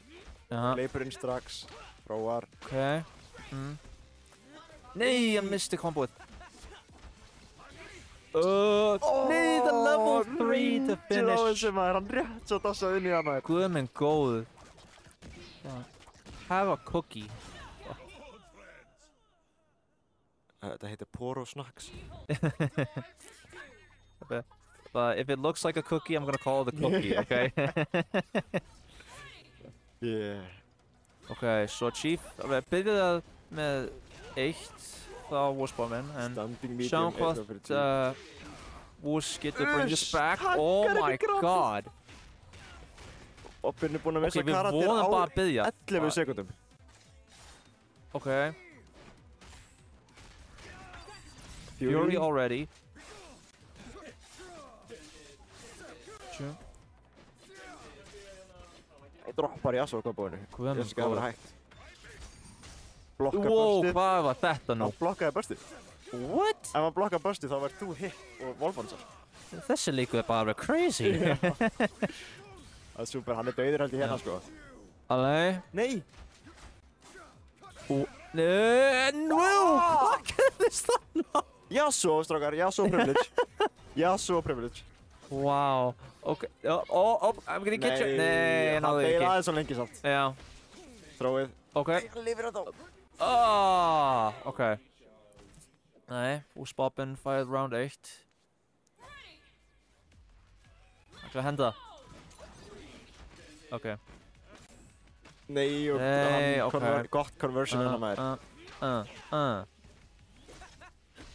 Leipur inn strax, fróar. Ok. Nei, hann misti komboið. Nei, the level 3 to finish. Sem hann rétt svo dassaði inn í það maður. Guð minn góður. Have a cookie. Þetta heitir Poro Snacks. But if it looks like a cookie, I'm gonna call it a cookie, okay? Yeah. Ok, svo Chief, við byrjuðum með 1 þá Wusbominn, en Standing medium, sjáum hvort Wus getur bring this back. Oh my god. Oppin búinn að missa Ok, við karakter vonum bara á að byrja. 11 sekundum. Ok. Fury already. Sure. Ég droppar Yasuo kombóinu. Guð minn Ég skal góður. vera hægt. Blokkar Wow, bustið. hvað var þetta nú? Hann blokkaði bustið. What? Ef hann blokkar bustið þá verður þú hit og wallbounsar. Þessi líku er bara crazy. Það er super, hann er dauður held ég hérna sko. Alveg. Nei! No! Hvað gerðist þarna? Yasuo, strákar, Yasuo privilege. Yasuo privilege. Wow. Ok. Oh, I'm gonna get you. Nei, ég hann náði beið ekki. aðeins svo lengi samt. Já. Þróið. Ok. Hann lifir á þá. Ok. Nei, Wusbobbin fæði round 1. Ætla að henda. Ok. Nei, og Nei, hann ok. gott conversion hérna maður.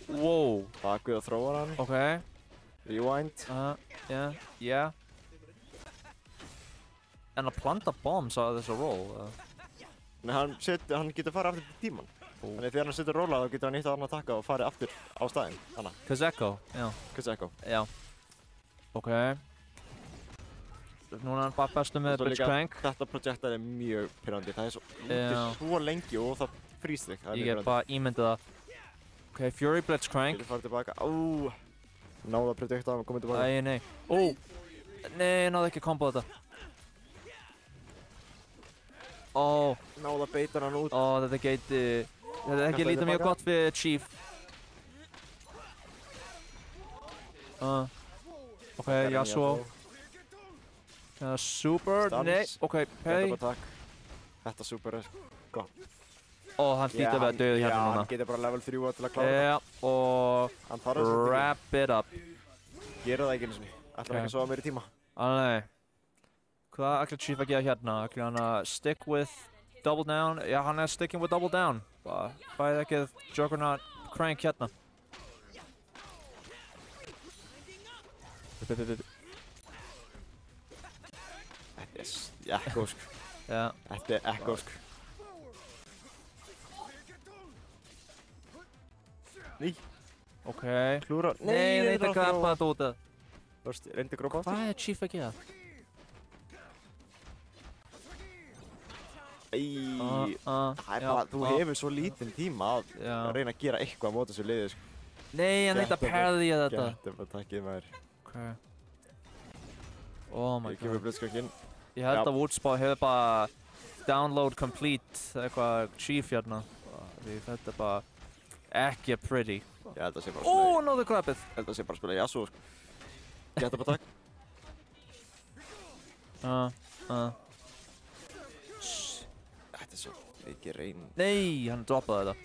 Wow. Bakvið og þróar hann. Ok. Rewind. Yeah. En að planta bombs á þessu roll. Nei, hann getur farið aftur til tíman. Þannig þegar hann setur róla þá getur hann hitt á hann að taka og farið aftur á staðinn. Hanna. Kazeko, já. Kazeko. Já. Ok. Núna er hann bara bestu með Blitzcrank. Þetta projektar er mjög pirrandi. Það er svo Já. úti svo lengi og það frýst þig. Ég get bara ímyndið það. Ok, Fury Blitzcrank. Getur farið tilbaka. Náða að projekta hann og komið tilbaka. Æ, nei. Nei, ég náði ekki að kombo þetta. Náða að beita hann út. Þetta geti... Þetta er ekki lítið mjög gott fyrir Chief. Ok, Yasuo. Super, Stans. nei, ok, Perry. Þetta super er gott. Hann hlýtur að vera döður hérna núna. Hann getur bara level 3 til að klára þetta. Já, og Hann þarf þess að wrap it up. gera það ekki einu sinni. Ætlar ekki að sofa meiri tíma. Nei. Hvað ætlar Chief að gera hérna? Ætlar hann að stick with double down? Já, hann er sticking with double down. Bæði ekki Juggernaut Crank hérna. Þetta er ekkosk. Já. Þetta er ekkosk. Ný. Ok. Klúra. Nei, þetta grabba þetta út. Reyndi að grópa aftur. Hvað er Chief að gera? Það er bara, þú hefur svo lítinn tíma að reyna að gera eitthvað á móti þessu liði, sko. Nei, hann eitthvað parðið þetta. Gæti bara takkið maður. Ok. Oh my Ég kemur god. blitzcrankinn. Ég held að Wusbob hefur bara download complete eitthvað Chief hérna. Því þetta er bara ekki pretty. Ég held að sé bara að spila Náðu klappið. Ég held að sé bara að spila Yasuo, sko. Gæti bara takk. Þetta er svo mikið reyn. Nei, hann droppaði þetta.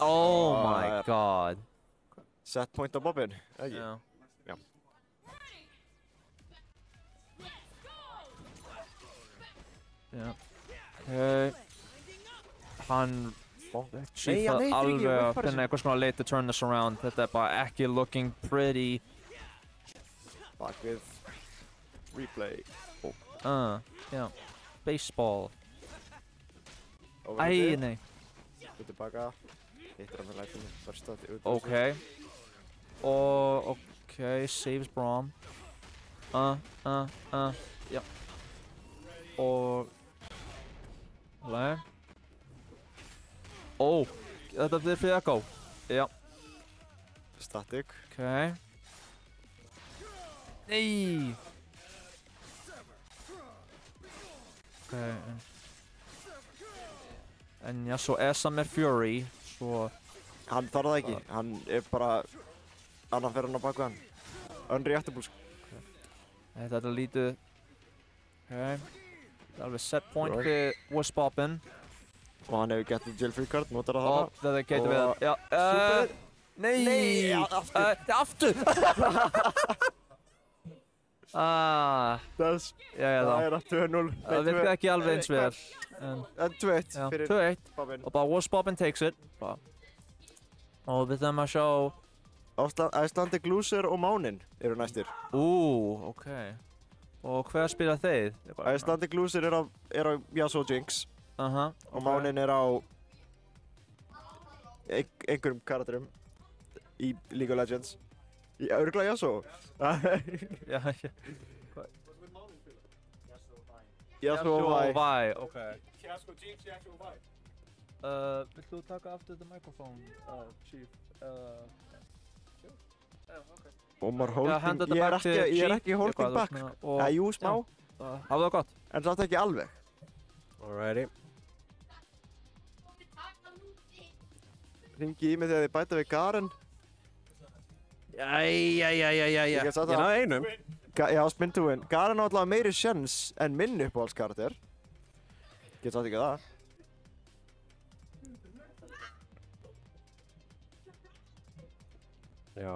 Oh my god. Set point á bobbin, ekki? Já. Já. Já. Ok. Hann... Chief Nei, hann að heitir ekki, alveg að Wildfire finna eitthvað svona leið to turn this around. Þetta er bara ekki looking pretty. Bakvið. Replay. Já. Baseball. Over Æ, the nei. Svo tilbaka. Hittir hann með lætinu. Förstað út. Ok. Og, ok, saves Braum. Já. Og... Alveg. Þetta er fyrir Echo. Já. Static. Ok. Nei! Ok. En já, svo Esamir Fury, svo... Hann þarf það ekki, hann er bara annan fer hann á baku hann. Unreactable sko. Þetta lítið... Ok. Það er alveg set point Right. við Wisp-Boppin. Og hann hefur gett jail free card, notar það Og þarna. það gæti við... Já, Super. Nei! Nei, ja, aftur. Aftur! Það Já, þá. er að 2-0. Það virkaði ekki alveg eins vel. En 2-1 já, fyrir 2-1. Bobbin. Og bara Wisp-Boppin takes it. Bara. Og við þurfum að sjá... Icelandic Loser og Mánin eru næstir. Ok. Og hver spila þeir? Icelandic Loser er á Yasuo Jinx og Mánin er á einhverjum karakterum í League of Legends. Örugglega Yasuo. Já. Yasuo og Vi. Ok. Yasuo Jinx, Yasuo Vi. Vill þú taka aftur the microphone, Chief? Omar Já, holding. henda þetta Ég er back til ekki Chief. holding Eitthvað, back. þú veist, og- Jú, smá. Hafðu það gott. En samt ekki alveg. Alrighty. Hringi í mig þegar þið bæta við Garen. Jæja. Ég get sagt Ég það. náði einum. Já, spin to win. Garen á allavega meiri sjens en minn uppáhaldskarakter. Get satt ekki það. Já.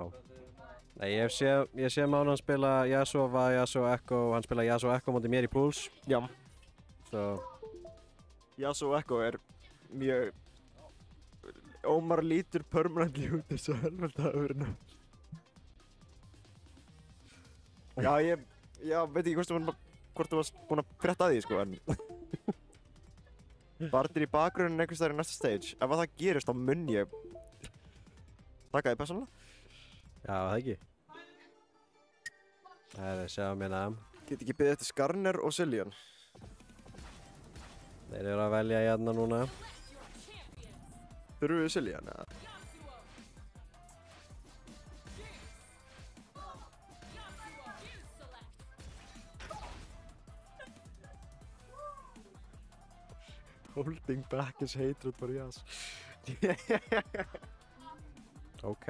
Nei, ég sé Mánan spila Yasuo, Vi, Yasuo Echo, hann spila Yasuo Echo móti mér í pools. Já. So, Yasuo Echo er mjög... Ómar lítur permanently út þessu helvöldaðurinn. Já, veit ekki hvort þú varst búinn að frétta að því, sko, en... Barnir í bakgrunnin einhvers staðar í næsta stage. Ef að það gerist, þá mun ég... taka því persónulega. já, það ekki. Það er sjáum hérna. Get ekki beðið eftir Skarner og Cillian. Þeir eru að velja hérna núna. Þurfum við Cillian, eða? Holding back is hatred for Yas. Ok.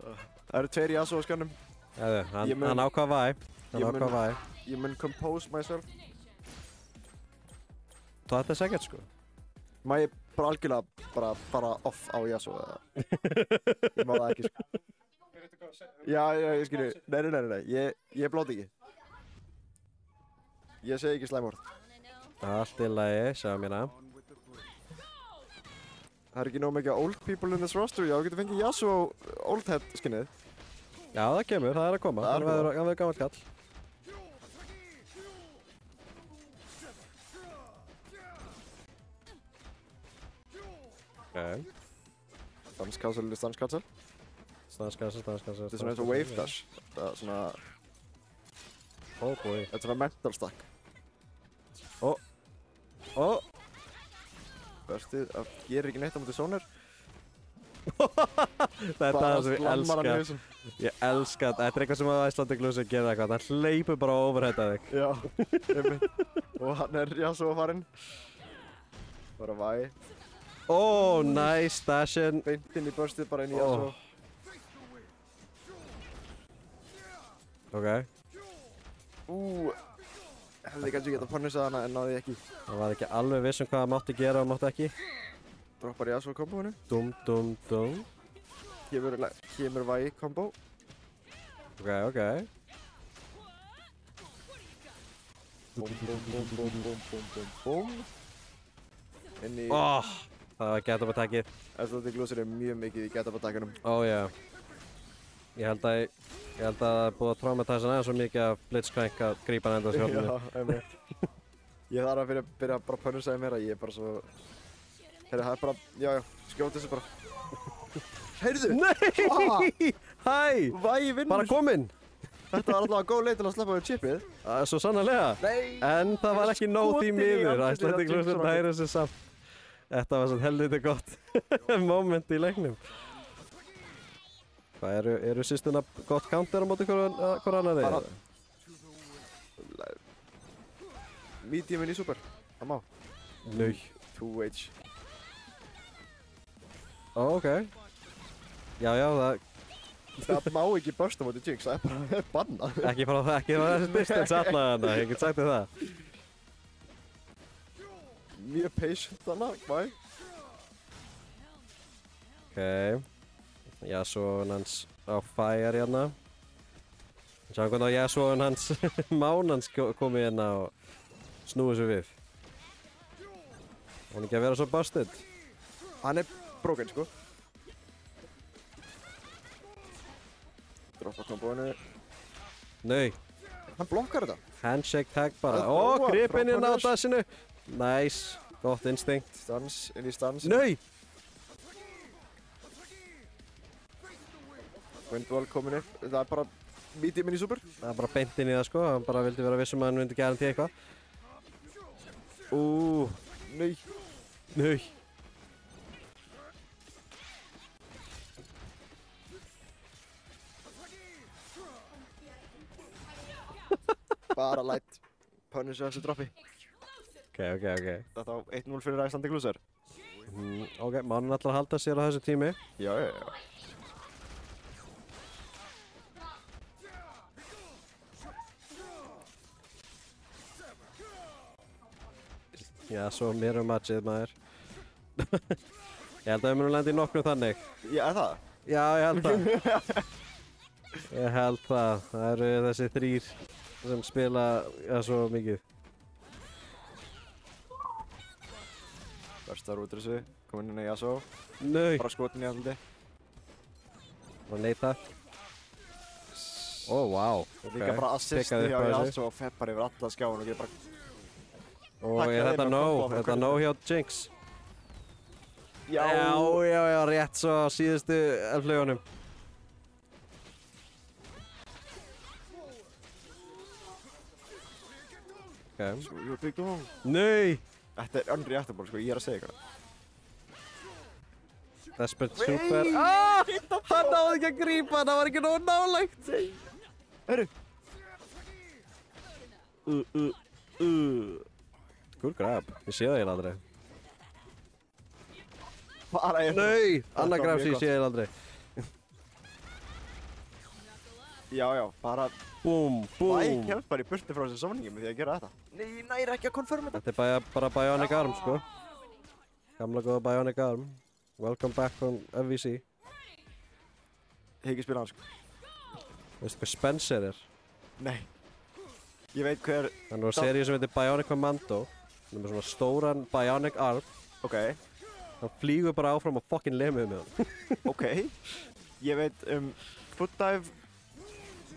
Það eru tveir Yasuo á skjánum. Jæðu, Ég mun- hann ákvað Vi. Hann ég mun- ákvað Vi. Ég mun compose myself. Þú ætti þess ekkert sko. Má ég bara algjörlega bara fara off á Yasuo eða? Ég má það ekki sko. Já, ég skilji. Nei. Ég blóti ekki. Ég segi ekki slæmorð. Allt í lagi, sjáum hérna. Það er ekki nóg mikið old people in this roster. Já, þú getur fengið Yasuo old head skinnið. Já, það kemur, það er að koma. Það er að koma. Hann verður gamall kall. Ok. Stanskassel. Stanskassel. Þetta er svona eins og wave dash. Það er svona, Oh boy. þetta er svona mental stack. Oh! Bestið að gera ekki neitt á mútið Sonar. Þetta er það sem ég slammar hann í elska. hausinn. Ég elska þetta. Þetta er eitthvað sem að Icelandic Loser gerir eitthvað. Hann hleypur bara að overheada þig. Já, einmitt. Og hann er Yasuo farinn. Bara Vi. Oh, nice stashin. Beint inn í burstið, bara inn í Oh. Yasuo. Ok. Hefði kannski getað punishað hana en náði ekki. Það var ekki alveg viss hvað það mátti gera og mátti ekki. Droppar Yasuo komboinu. Dum. Kemur Vi kombo. Ok. Búm. Inn í... Oh, það var get up attackið. Icelandic Loser er mjög mikið í get up attackunum. Oh yeah. Ég held að það er búið að traumatisa hann svo mikið að Blitzcrank að grípa hann enda á skjólinu. Já, einmitt. Ég þarf að byrja bara að punisha þig meira. Ég er bara svo... Heyrðu, það er bara... Já, skjóta þessu bara. Heyrðu! Nei! Hæ! Vi vinnur! Bara kominn! Þetta var allavega góð leið til að sleppa við chipið. Það er svo sannarlega. Nei! En það var ekki nóg því Skotin í miður. andlitið Icelandic á Loser Jameson næri þessu samt. Þetta var svona helviti gott moment í leiknum. Hvað eru systurna gott counter á móti hver annarri? Bara- medium inn í super. Það má. Nau. 2H. Ó, ok. Já, það... Það má ekki bursta móti Jinx, það er bara bannað. Ekki fara þessi distance allavega hana, ég get sagt þér það. Mjög patient hana, bæ. Ok. Yasuo'n hans á fire hérna. Sjáum hvernig á Yasuo'n hans Mán hans komið hérna og snúið sér við. Hann ekki að vera svo busted. Hann er broken, sko. Droppa kombóinu. Nei. Hann blokkar þetta. Handshake tag bara. Það Ó, þróa, gripinn inn á frábæris. dassinu. Nice. Gott instinct. Stans, inn í stans. Nei! Windwall komin upp. Það er bara medium inn í super. Það er bara beint inn í það sko. Hann bara vildi vera vissum að hann myndi garanti eitthvað. Nei. Nei. Bara light. Punish þessu droppi. Ok. Þetta á 1-0 fyrir Icelandic Loser. Ok, Mánun ætlar að halda sér á þessu tími. Já. Já, svo mér matchið maður. Ég held að við munum lenda í nokkrum þannig. Já, er það? Já, ég held það. Ég held það. Það eru þessi þrýr sem spila svo mikið. Verstar út úr þessu. Komin inn í Yasuo. Nei. Bara skotin í andliti. Bara neita. Ó, wow. Líka bara assist Pikkaði hjá upp á þessu. Yasuo og feppar yfir alla skjáin og getur bara... Og Takkaði er þetta með nóg? kombo á Er þetta hvernig- nóg hjá Jinx? Já. Já, rétt svo á síðustu elflaugunum. Ok. Jú, big dong. Nei! Þetta er unreactable, sko, ég er að segja ykkur. Desperate Super. Hann náði ekki að grípa, það var ekki nógu nálægt. Hörru. Good grab. Ég sé það eiginlega aldrei. Bara ég... Nei! Annar var grab mjög sem ég gott. sé eiginlega aldrei. Já, bara... Búm, Bæ búm. hjálpar í burti frá þessu samningum með því að gera þetta. Nei, næri ekki að konfirma þetta. Þetta er bara Bionic Arm, sko. Gamla góða Bionic Arm. Welcome back from FVC. Ég hef ekki spilað hann, sko. Veistu hvað Spencer er? Nei. Ég veit hver... Það er nú seríu sem heitir Bionic Commando. Hann er með svona stóran Bionic Arm. Ok, Hann flýgur bara áfram og fucking lemur með hann. ok. Ég veit Foot Dive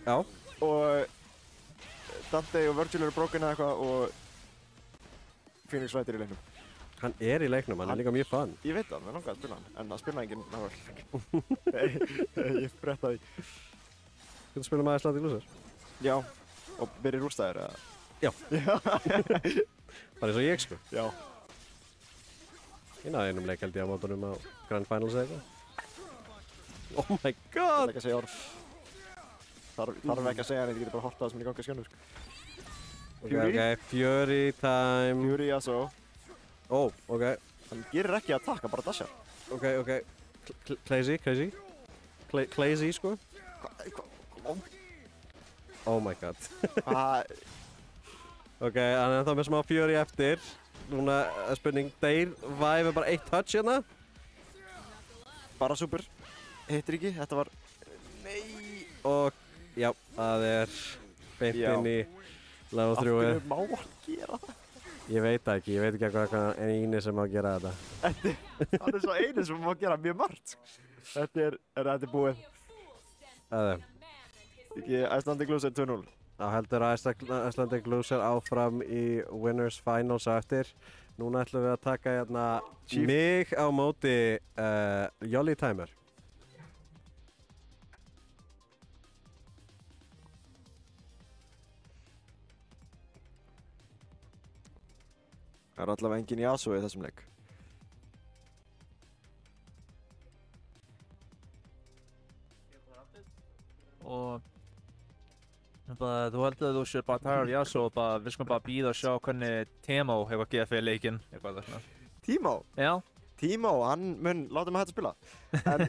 Já. og Dante og Virgil eru broken eða eitthvað og Phoenix Wright er í leiknum. Hann er í leiknum, hann er líka mjög fun. Ég veit það, mér langaði að spila hann, en það spila enginn náttúrulega. Ég bretta því. Getur spila með Icelandic Loser? Já, og byrja rústæðir eða? Já. Bara eins og ég, sko. Já. Ég náði einum leik held ég á mótunum á Grand Finals eða eitthvað. Oh my Það god! er ekki að segja orð. Þarf ekki að segja hann, ég geti bara hortað það sem er í gangi að skjönnu, sko. Ok, Fury time. Fury, Yasuo. Ó, ok. Hann gerir ekki að taka, bara dashar. Ok. Crazy. Crazy, sko. Oh my god. Hvað? Ok, hann er ennþá með smá Fury eftir. Núna er spurning, deyr Vive bara eitt touch hérna. Bara super. Hittir ekki, þetta var... Nei! Og já, það er beint Já. inn í level Af 3. hverju má hann gera það? Ég veit það ekki, ég veit ekki hvað eini sem má gera þetta. Hann er svo eini sem má gera mjög margt. Þetta er búið. Það er. Ekki Icelandic Loser 2-0. Þá heldur Icelandic Loser áfram í Winners Finals á eftir. Núna ætlum við að taka hérna Chief. mig á móti Jolly Timer. Það er allavega engin Yasuo í þessum leik. Og Bara, þú heldur að þú sér bara tæra af Yasuo og bara, við skulum bara bíða og sjá hvernig Teemo hefur að gefa fyrir leikinn, eitthvað svona. Teemo? Já. Teemo, hann mun láta mig hægt að spila. En,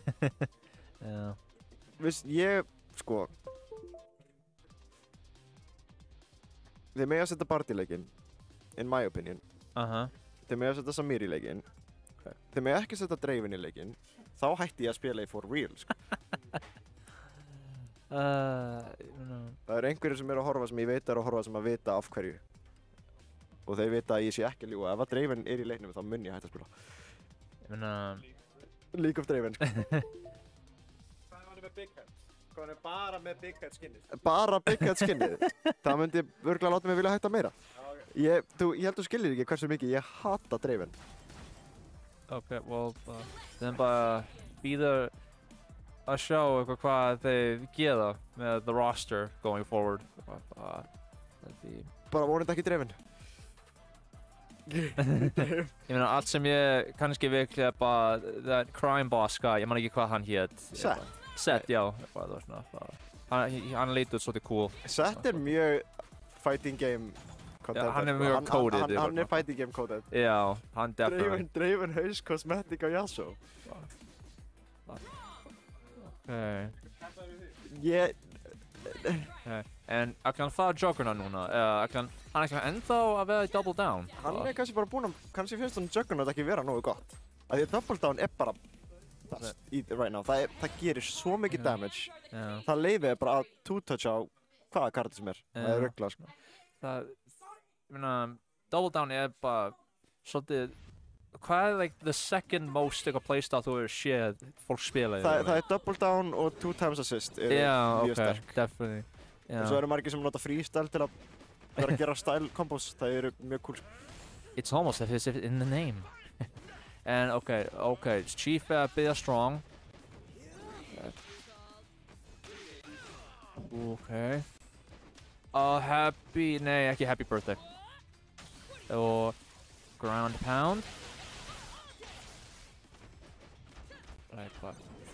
Já. Veist, ég, sko, þið mega að setja Bard í leikinn, in my opinion. Þið mega að setja Samir í leikinn. Þið mega ekki setja Draven í leikinn. Þá hætti ég að spila í for real, sko. Það eru einhverjir sem eru að horfa sem ég veit eru að horfa sem að vita af hverju. Og þeir vita að ég sé ekki að ljúga. Ef að Draven er í leiknum þá mun ég hætta að spila. Ég meina... League of Draven, sko. Hvað var hann með Big Head? Hvað var hann bara með Big Head skinnið? Bara Big Head skinnið? Það myndi örugglega láta mig vilja hætta meira. Ég held þú skilir ekki hversu mikið ég hata Draven. Ok, well, then bara bíða að sjá eitthvað hvað þeir gera með the roster going forward. Bara vonandi ekki Draven. Ég meina, allt sem ég kannski virklega bara, that crime boss guy, ég man ekki hvað hann hét. Sett, já. Eitthvað svona, hann leit út svolítið cool. Sett er mjög fighting game content. Já, hann er mjög coded. Hann er fighting game coded. Já, hann definitely. Draven haus cosmetic á Yasuo. Okay. En ætli hann fara Juggernaut núna? Hann ætli ennþá að vera í Double Down? Hann er kannski bara búinn að, kannski finnst hann Juggernaut ekki vera nógu gott. Af því að Double Down er bara best right now. Það gerir svo mikið damage. Það leyfir bara að two-toucha á hvaða karakter sem er. Það er ruggla, sko. Ég meina, Double Down er bara svolítið... Hvað er like the second most playstyle þú hefur séð fólk spila í? Það er Double Down og 2 times assist eru mjög sterk. Definitely. Og svo eru margir sem nota freestyle til að vera að gera style combos. Það eru mjög cool. It's almost as if it's in the name. En okay, Chief er að byrja strong. Okay. Ekki happy birthday. Og ground pound.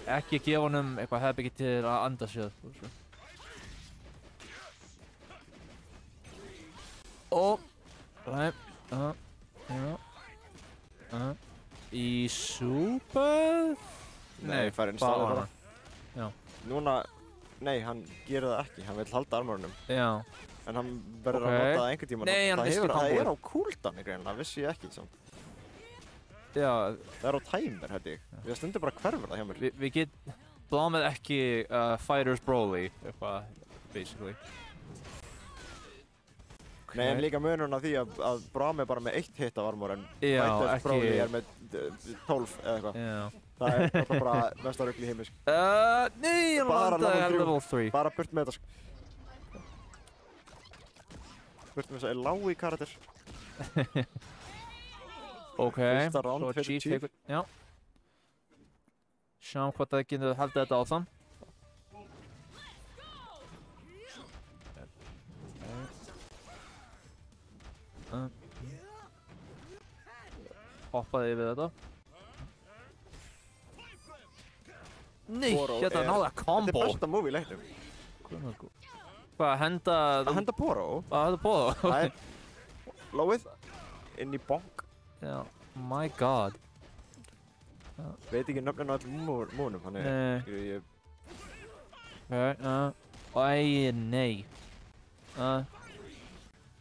Ekki gefa honum eitthvað herbyggi til að anda sér. Í super? Nei, fær installa bara. Já. Núna, nei, hann gerir það ekki. Hann vill halda armorunum. Já. En hann verður að nota það einhvern tíma. Nei, hann vissi ekki það er á cooldown greinilega, það vissi ég ekki samt. Já. Það er á timer, held ég. Við stundum bara hverfur það hjá mér. Við get blámið ekki Fighters Broly, eitthvað, basically. Nei, en líka munurinn af því að Braum er bara með 1 hit af armor en Fighters Broly er með 12 eða eitthvað. Já. Það er bara mesta rugl í heimi, sko. Nei, hann vandaði level 3. Bara burt með þetta, sko. Burt með þess að er lág í karakter. Ok, svo Chief tekur, já. Sjáum hvort það getur haldið þetta áfram. Hoppaði yfir þetta. Nei, hérna náði að combo. Þetta er besta move í leiknum. Hvað, að henda... Að henda Poro? Að henda Poro? Það er lowið, inn í bonk. Já, my god. Veit ekki nöfninu á öllum múnum, hann er... Nei.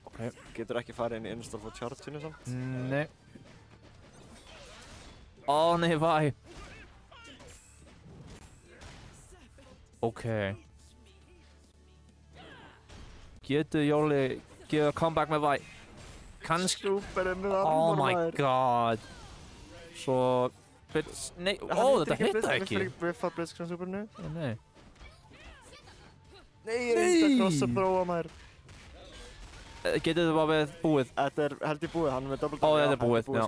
Ok. Getur ekki farið inn í install for charge-inu samt? Nei. Ó nei, væ. Ok. Getur Jóli gefa comeback með væ? Kannski... Superinn með armor, oh my god. Svo... Nei, þetta hitta ekki. Við fara Blitzcrank superinu? Nei. Nei, ég reyndi að crossa throwa maður. Getur þið bara við búið? Þetta er held í búið, hann er með double down. Þetta er búið, já.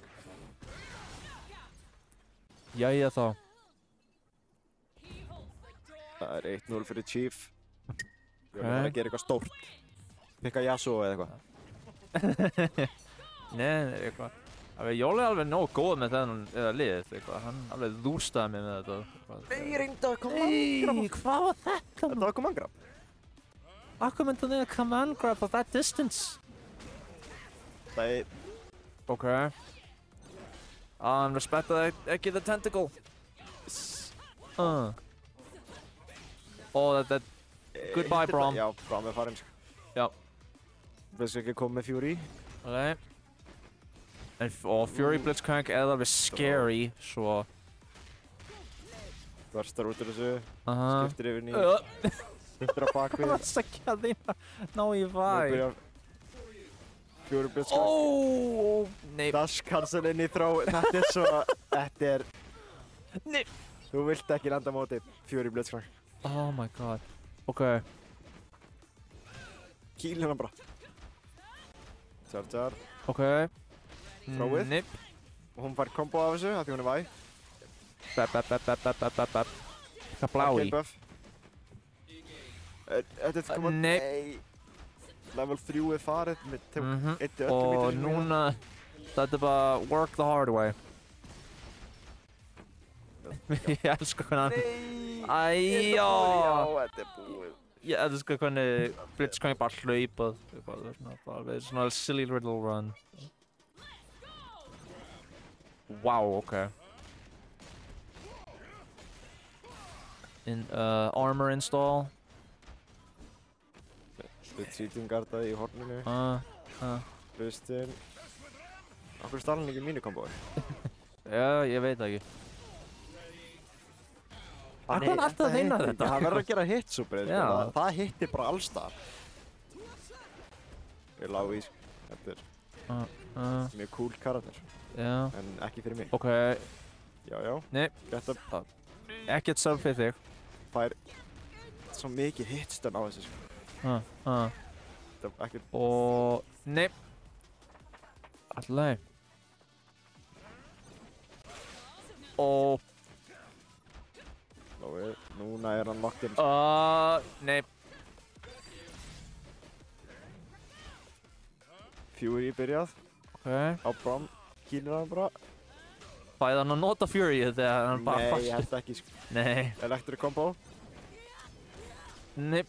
Jæja þá. Það er 1-0 fyrir Chief. Við erum að gera eitthvað stórt. Pikka Yasuo eða eitthvað. Nei, eitthvað. Jóli er alveg nóg góð með þennan lið, eitthvað. Hann alveg þúrstaði mig með þetta. Nei, ég reyndi að koma mangraf. Nei, hvað var þetta? Þetta var koma mangraf. Akkur myndi hann command grab at that distance? Það er... Okay. Hann respektaði ekki the tentacle. Oh, that goodbye, Braum. Já, Braum farinn, sko. Já. Blitzcrank ekki komið með Fury. Okay. Og Fury Blitzcrank er alveg scary, svo... Verstar út úr þessu, skiptir yfir ný, skiptir á bakvið. Það varst ekki að þína ná í væ. Nú byrjar Fury Blitzcrank. Oh, nei. Dash cancel inn í throw, þetta er svo, þetta er... Nei. Þú vilt ekki landa á móti Fury Blitzcrank. Oh my god. Okay. Kýl hérna bara. Charger. Okay. Throwið. Nip. Og hún fær combo af þessu, af því hún er væ. Bap. Hvað blái? Buff. Þetta er komað... Nei. Level 3 er farið, tegur eittu öllu Og mítið núna, þetta er bara work the hard way. Ég elskar hvernig hann... Æjá! Þetta er búið. Ég elskar hvernig Blitzcrank bara hlaupað. Bara svona silly little run. Wow, okay. Armor install. Cheating guardaði í horninu. Hlustinn. Akkur stál hann ekki mínu kombói? Já, ég veit ekki. Akkur hann alltaf að vinna þetta? Hann verður að gera hit-superið, Já. sko. Það hittir bara allstar. Ég lág í, sko. Þetta er mjög cool karakter. Já. En ekki fyrir mig. Ok. Já. Nei. Þetta Ekkert sub fyrir þig. fær svo mikið hitstun á þessu, sko. Þetta er ekkert... Og... Nei. Alltaf. Og... Núna er hann locked in. Nei. Fury byrjað. Ok. Á Braum. Kýlir hann bara. Fæði hann að nota Fury þegar hann bara Nei, ég held ekki, sko. Nei. Electric combo. Nei.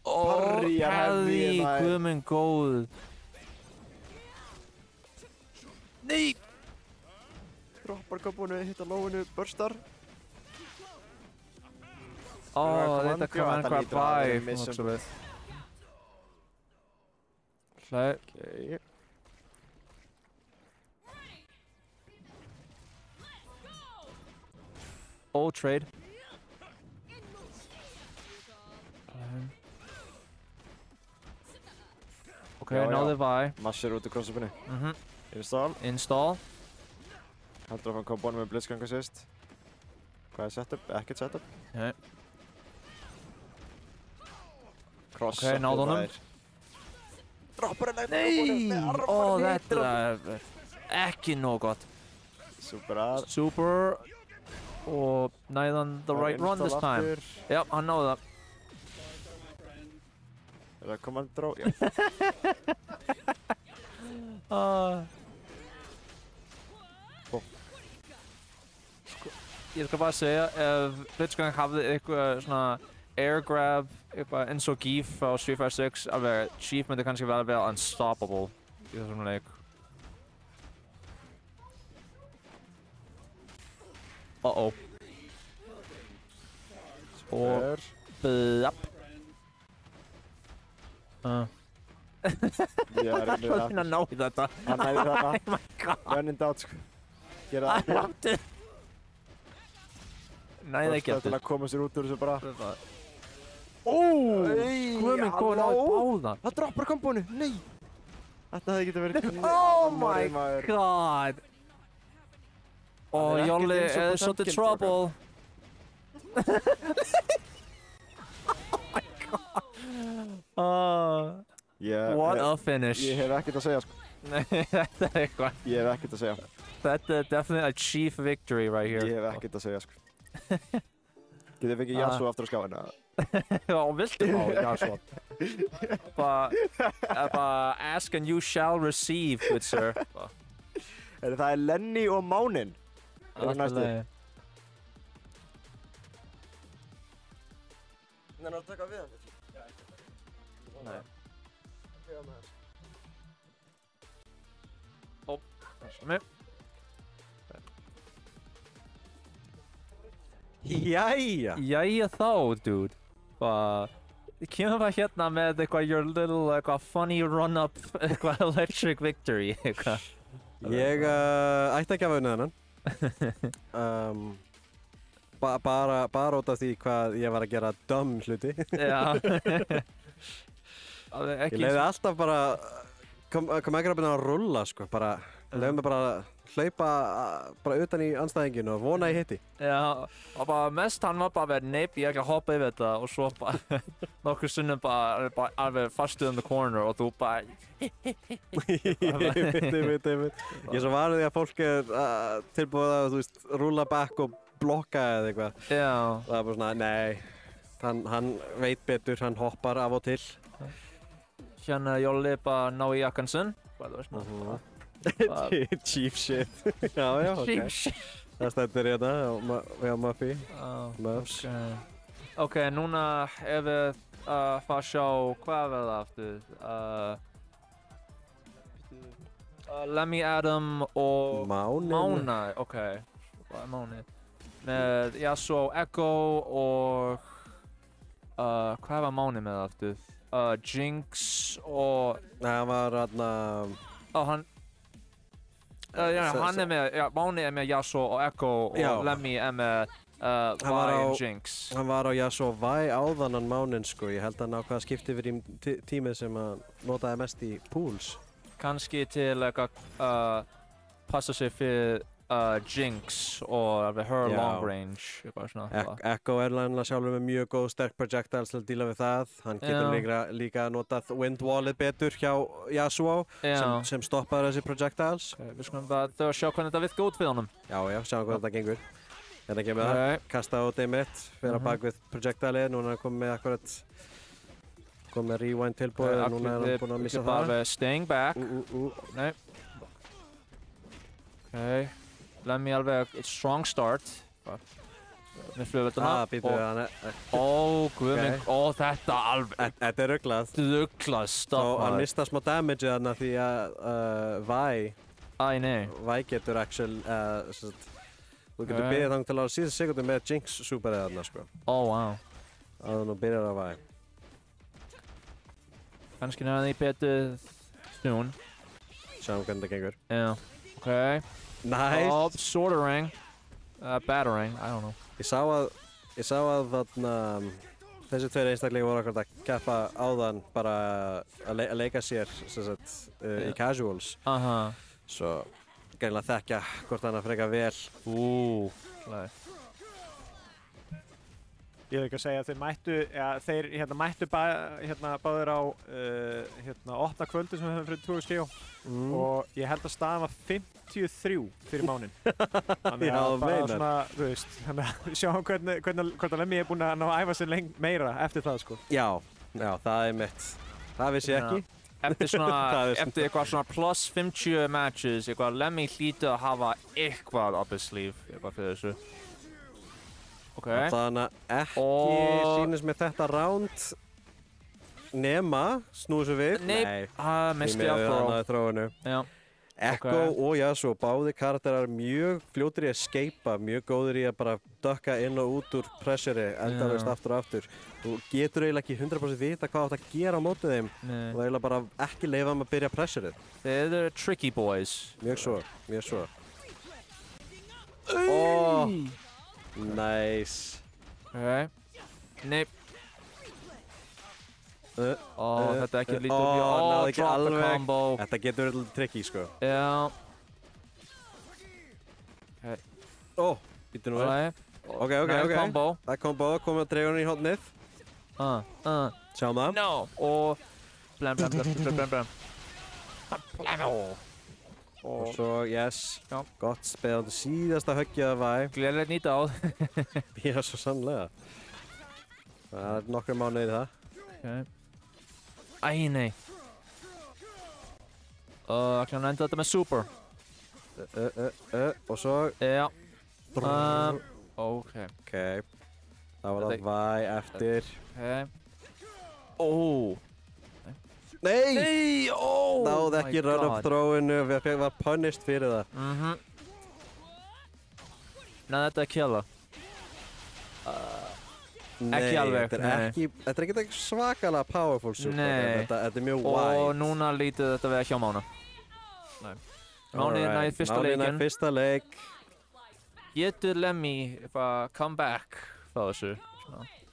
Parry er hefði Parry, hérna. guð minn góð. Nei. Droppar kombónu, hitta lóinu, burstar. Þetta command grab by. Missum. Hlæ. Okay. Trade. Ok, Já, náðu já. væ. Massir út í crossupinu. Install. Install. Heldur áfram kombónu með Blitzcrank assist. Hvað er setup? Ekkert setup. Nei. Cross. Ok, náðu honum. Droppar hann Nei! Þetta er ekki nóg gott. Super að. Super. Og næðan the right run this time. Já, hann náði það. Er það command draw? Já. Ég skal bara segja, ef Blitzcrank hafði eitthvað svona air grab, eitthvað eins og Geef á Street Fighter 6, alveg Chief myndi kannski vera unstoppable í þessum leik. Og blapp. Ég er Það er að ná í þetta. Hann næði þarna. Oh my god. When in doubt, sko. Gera það. Láttu. Næði ekki Til eftir. að koma sér út úr þessu bara. Guð minn góður á báða. Það droppar kombónu, nei! Þetta hefði getið verið... Oh my god. Og Jolli er svolítið trouble. Oh my god. What a finish. Ég hef ekkert að segja, sko. Nei, þetta er eitthvað. Ég hef ekkert að segja. Þetta er definitely a chief victory right here. Ég hef ekkert að segja, sko. Getið fengið Yasuo aftur á skáinu? Já, viltu fá Yasuo? Bara ask and you shall receive, good sir. Það er Lenny og Mánin. Það er næstu. Nennar að taka við hann? Nei. Ó, það er mig. Jæja! Jæja þá, dude. Kemur bara hérna með eitthvað your little eitthvað funny run-up eitthvað electric victory eitthvað. Ég ætti ekki að hafa unnið hennan. Bara út af því hvað ég var að gera dumb hluti. Já. Ég leiði alltaf bara, kom ekki að byrja að rulla sko, bara leiði mig bara að hlaupa bara utan í andstæðinginu og vona ég hitti. Já, og bara mest hann var bara verið neip, ég ekki að hoppa yfir þetta og svo bara nokkur sinnum bara alveg fastuð in the corner og þú bara Ég veit. Ég er svo vanur því að fólk er tilbúið að, þú veist, rúlla back og blokka eða eitthvað. Já. Það er bara svona, nei, hann veit betur, hann hoppar af og til. Hérna Jolli bara ná í jakkan sinn. Bara þú veist svona. Cheap shit. Já, ok. Cheap shit. Það stendur hérna á Muffy. Muffs. Ok, núna ef við fara að sjá hvað er það aftur. Lemmy Adam og Máni. Ok, hvað er Máni? Með Yasuo Echo og hvað var Máni með aftur? Jinx og... Nei, hann var hérna... hann er með, Máni er með Yasuo og Echo og Lemmy er með Vi og Jinx. Hann var á Yasuo og Vi áðan hann Mánin sko, ég held að hann ákvað að skipta yfir í tímið sem hann notaði mest í pools. Kanski til að passa sig fyrir Jinx og her long range, eitthvað svona. Echo er alveg sjálfur með mjög góð sterk projectiles til að díla við það. Hann getur líka notað windwallið betur hjá Yasuo sem stoppar þessi projectiles. Við skulum bara þau að sjá hvernig þetta virka út fyrir honum. Já, sjáum hvernig þetta gengur. Hérna kemur það, kasta á D-mitt, fyrir að bak við projectilið. Núna er hann komið með rewind tilbúið, núna er hann búinn að missa það. Bara staying back. Nei. Ok. Lemmy alveg strong start. Með flugvelduna. Guð minn, þetta alveg. Þetta er rugglað. Rugglað stopp. Og hann mista smá damage þarna því að Vi getur actually, þú getur byrjað þang til á síðan sekundum með Jinx superið þarna sko. Wow. Að þú byrjar á Vi. Kannski nefnir því betur soon. Sjáum hvernig það gengur. Já, ok. Nice. Sortering. Battering, I don't know. Ég sá að þarna þessi tveir einstaklega voru akkurat að keppa áðan bara að leika sér í casuals. Svo greinlega þekkja hvort hann að freka vel. Ég hef ekki að segja að þeir mættu báðir á opna kvöldu sem við höfum fyrir 2 skjó og ég held að staðan var 53 fyrir Mánin. Þannig að bara svona, þú veist, sjáum hvort að Lemmy er búinn að ná að æfa sér meira eftir það sko. Já, það er mitt. Það vissi ég ekki. Eftir eitthvað svona plus 50 matches, eitthvað Lemmy hlýtur að hafa eitthvað up his sleeve, eitthvað fyrir þessu. Okay. Þannig að ekki sýnist mér þetta round nema snúið svo við. Nei, misti á þróinu. Echo og Yasuo, báði karakterar mjög fljótir í að escapea, mjög góðir í að bara dökka inn og út úr pressuri, endalaust aftur og aftur. Þú getur eiginlega ekki 100% vita hvað átt að gera á mótið þeim og eiginlega bara ekki leyfa þeim að byrja pressurið. Þeir eru tricky boys. Mjög svo. Nice. Nei. Þetta ekki lítið upp í drop the combo. Þetta getur verið tricky sko. Já. Býttu nú við. Ok. Það er combo, komið að dreifuna í hotnið. Sjáum það. No. Og blem. Og svo, gott spilandi síðasta höggið af Vi. Gleðilegt nýta á. Já, svo sannlega. Það er nokkru mánuði í það. Nei. Ætla hann að enda þetta með super. Og svo... Já. Ok. Það var það væ eftir. Ó. Nei! Nei, oh Náði ekki run up throwinu, við var punished fyrir það. Nei, þetta er killa. Ekki alveg, Þetta er ekki svakalega powerful super. Nei. Þetta er mjög wide. Og núna lítið þetta við hjá Mána. Nei. Máni nær fyrsta leikinn. Máni nær fyrsta leik. Getur Lemmy comeback frá þessu?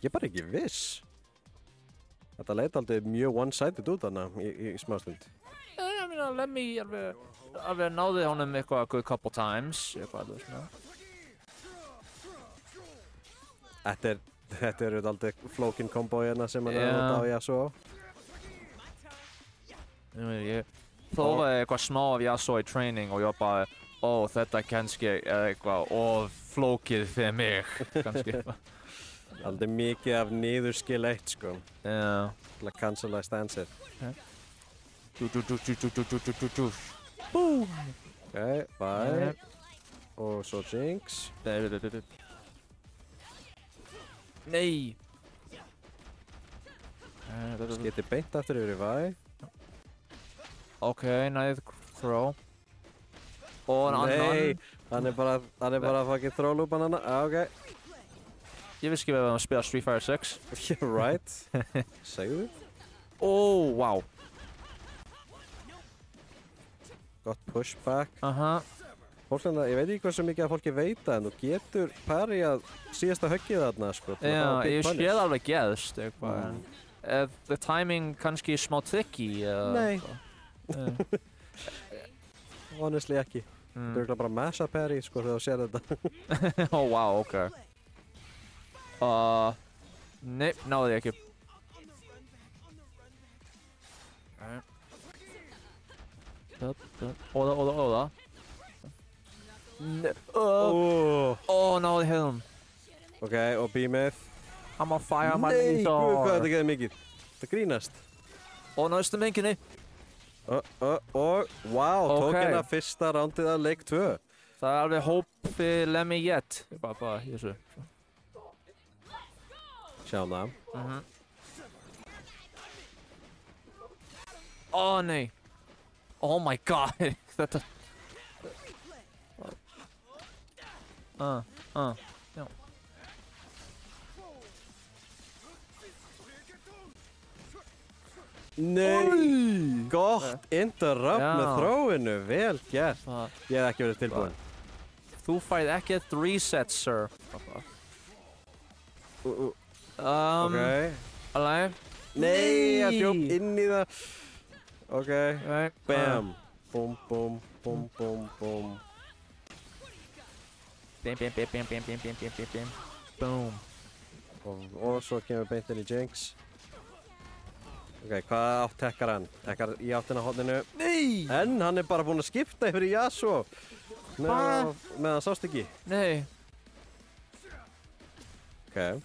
Ég er bara ekki viss. Þetta leit aldrei mjög one-sided út þarna í smástund. Ég meina, Lemmy alveg náði honum eitthvað good couple times, eitthvað svona. Þetta eru aldrei flókin kombo hérna sem hann er að nota á Yasuo. Ég prófaði eitthvað smá af Yasuo í training og ég bara, þetta kannski er eitthvað of flókið fyrir mig, kannski. Aldrei mikið af niðurskill 1, sko. Já. Til að cancela stansið. Boom! Ok, bye. Og svo Jinx. Nei! Skiti beint aftur yfir í Vi. Ok, næðið throw. Og en annan. Nei! Hann er bara fucking throw loopan hana. Ok. Ég vissi ekki að við varum að spila Street Fighter 6. Yeah, right. Segðu þið? Wow. Gott pushback. Fólk, ég veit ekki hversu mikið að fólki veita en þú getur parið síðasta höggið þarna, sko. Já, ég skil alveg geðst eitthvað, en the timing kannski smá tricky, Nei. Honestly ekki. Þú eru bara massa parið, sko, þegar þú sér þetta. Wow, ok. Nei, náði ég ekki. Óða. Náði hefðum. Ok, og beamið. I'm on fire, my Nei, knees guð, hvað are. þetta geði mikið. Það grínast. Náðustu menginni. Og, wow, tók hérna fyrsta rándið af leik 2. Það er alveg hope fyrir Lemmy yet. Bara í þessu. Sjáum það. Nei. Oh my god. Þetta. Já. Nei! Gott interrupt með throwinu. Vel gert. Ég hef ekki verið tilbúinn. Þú færð ekkert reset, sir. Ok. Alveg. Nei, ég hljóp inn í það. Ok. Bam. Búm. Bam. Boom. Og svo kemur beint inn í Jinx. Ok, hvað átt tekkar hann? Tekkar í áttina horninu. Nei! En hann er bara búinn að skipta yfir í Yasuo. Meðan sást ekki. Nei.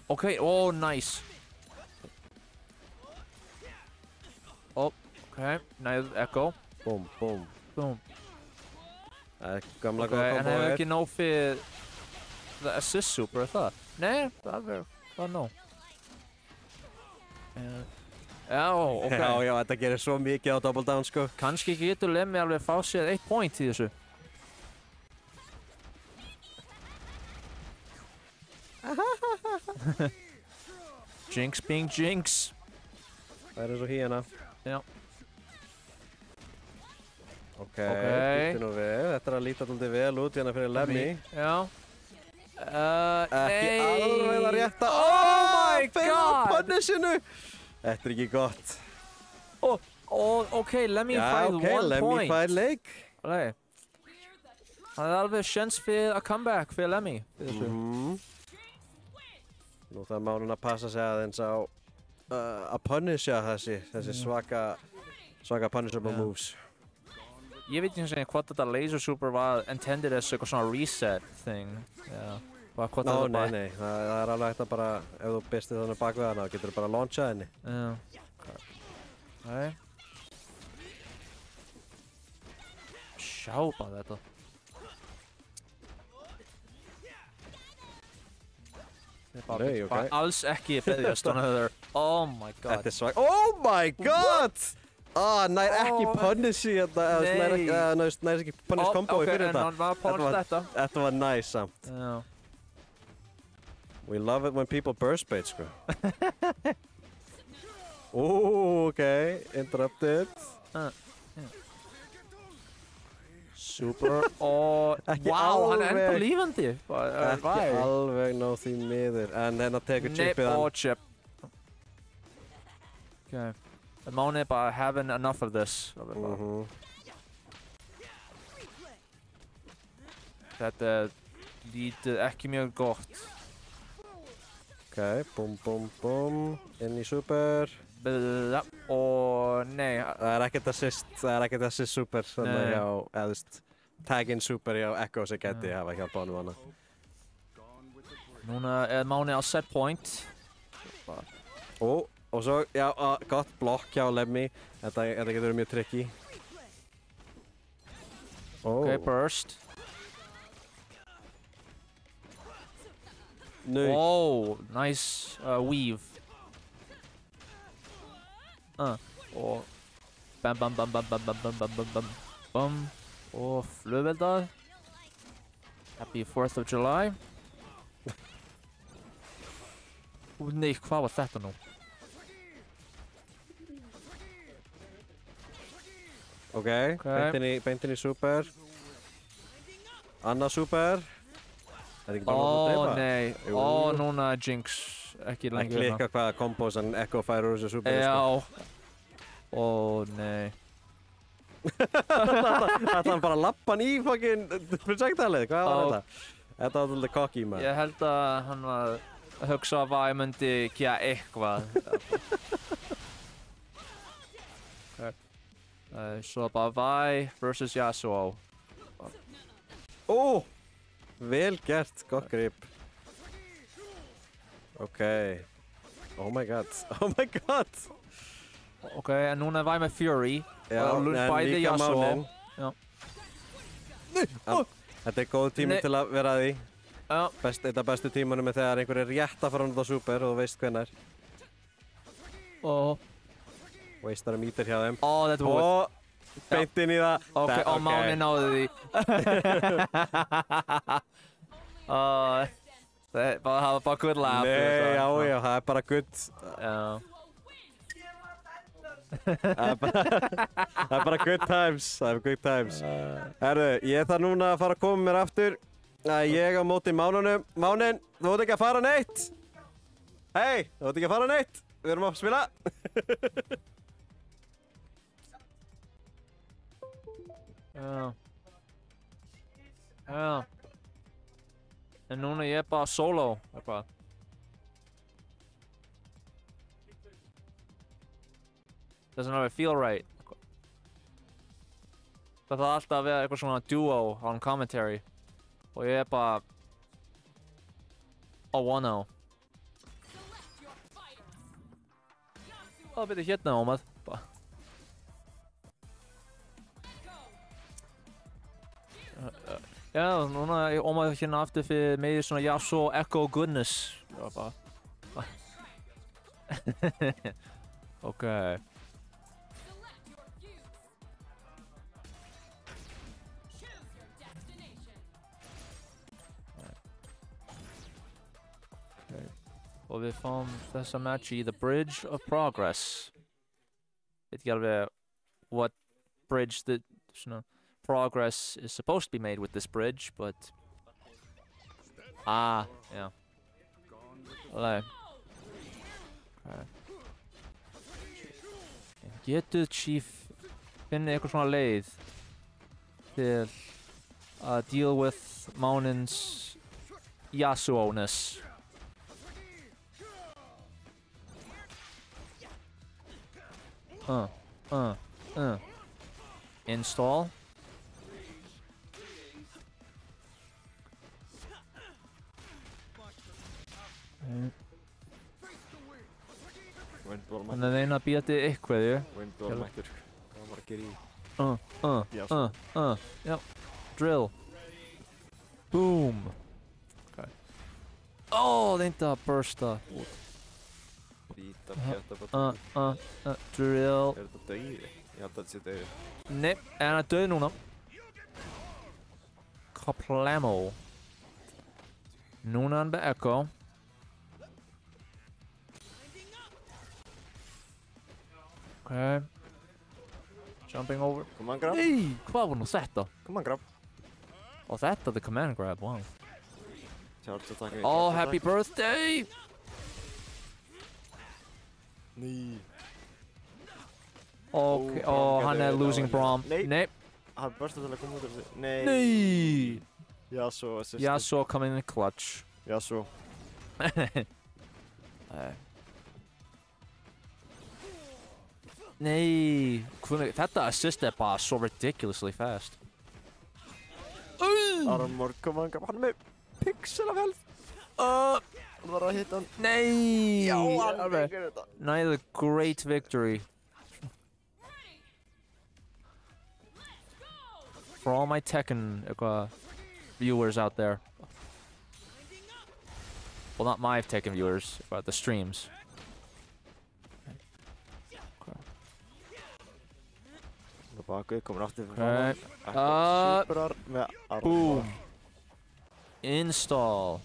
Ok, nice. Ok, næð Echo. Búm. Það er gamla góða En hefur komboið. ekki nóg fyrir the assist super, er það? Nei, það er nóg. Já, ok. Já, þetta gerir svo mikið á double down, sko. Kannski getur Lemmy alveg fá sér 1 point í þessu. Jinx being Jinx. Það er eins og híjana. Já. Ok, býttu nú við. Þetta er að líta alltaf vel út hérna fyrir Lemmy. Já. Ekki alveg að rétta. Oh my Fyrir god! punishinu! Þetta er ekki gott. Ok, Lemmy fær 1 point. Lemmy fær leik. Það er alveg sjens fyrir að comeback fyrir Lemmy. Nú þarf Mánin að passa sig aðeins á að punisha þessi svaka punishable moves. Ég veit ekki hvort þetta laser super var intended as eitthvað svona reset thing. Nei, það er alveg hægt að bara, ef þú bistið þannig bak við hana, þá getur þú bara launchað henni. Sjá bara þetta. Nei, ok. Bara alls ekki beðjast on her. Oh my god. Þetta svag. Oh my god! Nær ekki punishi þetta, nær ekki punish komboi fyrir þetta. Ok, en hann var þetta. Þetta var nice samt. Já. We love it when people burst bait, sko. Okay, interrupted. Super, og wow, hann er enda lífandi. Ekki alveg ná því miður, en hérna tekur chipið hann. Chip. Okay. Máni er bara having enough of this. Þetta lítið ekki mjög gott. Ok, búm, inn í super. Og nei. Það er ekkert assist super, svona hjá, eða þú veist, tag in super hjá Echo sem geti hafa hjálpað honum hana. Núna er Máni á set point. Og svo, já, gott blokk hjá Lemmy. Þetta getur verið mjög tricky. Ok, burst. Nú. Oh, nice weave. Og bam. Og flugveldað. Happy 4th of July. Nei, hvað var þetta nú? Ok, beintin í super. Annað super. Er ekki bara að dreipa? Nei, núna Jinx. Ekki lengur. Það klikka hvaða kombos en Echo fær úr þessu super. Já. Nei. Ætla hann bara að lappa hann í fucking projectilið, hvað var þetta? Þetta var svolítið cocky, maður. Ég held að hann var að hugsa að ég myndi gera eitthvað. Svo bara Vi versus Yasuo. Vel gert, gott grip. Ok. Oh my god. Ok, en núna er Vi með Fury. Já, en líka Mánin. Já. Þetta er góð tími til að vera að því. Já. Þetta bestu tímanum er þegar einhver er rétt að fara hann á super og þú veist hvenær. Wastear meter hjá þeim. Þetta var Og beint inn í það. Ok, og Máni náði því. Það var bara good laugh. Nei, já, það er bara good. Já. Það er bara good times. Herru, ég þarf núna að fara að koma mér aftur. Ég á móti Mánunum. Mánin, þú ert ekki að fara neitt. Hei, þú ert ekki að fara neitt. Við erum að spila. Já. En núna ég er bara solo. Doesn't alveg feel right. Það þarf alltaf að vera eitthvað svona duo on commentary. Og ég er bara á one-o. Það byrja hérna Ómað. Já, núna er Ómað hérna aftur fyrir meiri svona Yasuo Echo goodness. Ok. Og við fáum þessa match í The Bridge of Progress. Veit ekki alveg what bridge the progress is supposed to be made with this bridge, but yeah. Alright. Getur Chief finnið eitthvað svona leið til að deal with Mánins Yasuo-ness? Install. Þannig að reyna að býja til eitthvað, Windball mættur, hvað var að gera í? Já, drill. Boom. Okay. Reyndi að bursta út. Bít af kjötabátum. Drill. Er þetta dauði? Ég held að þetta sé dauði. Nei, en hann er döð núna. Kaplamo. Núna er hann með Echo. Okay. Jumping over. Come on, grab. Nei, hvað var nú þetta? Come on, grab. Og þetta er the command grab, wow. Charge attack. Oh, happy birthday! Ný. Okay, hann er losing Braum. Nei. Hann bursta til að koma út af þessu. Nei. Nei! Yasuo assisted. Yasuo coming in clutch. Yasuo. Nei, þetta assist er bara so ridiculously fast. Armor, come on, hann er með pixel af health. Hann var að hitta hann. Nei! Já, hann fengur þetta. Another great victory. For all my Tekken viewers out there. Well, not my Tekken viewers, but the streams. Baku, komur aftur Okay. Superar með armor. Boom. Install.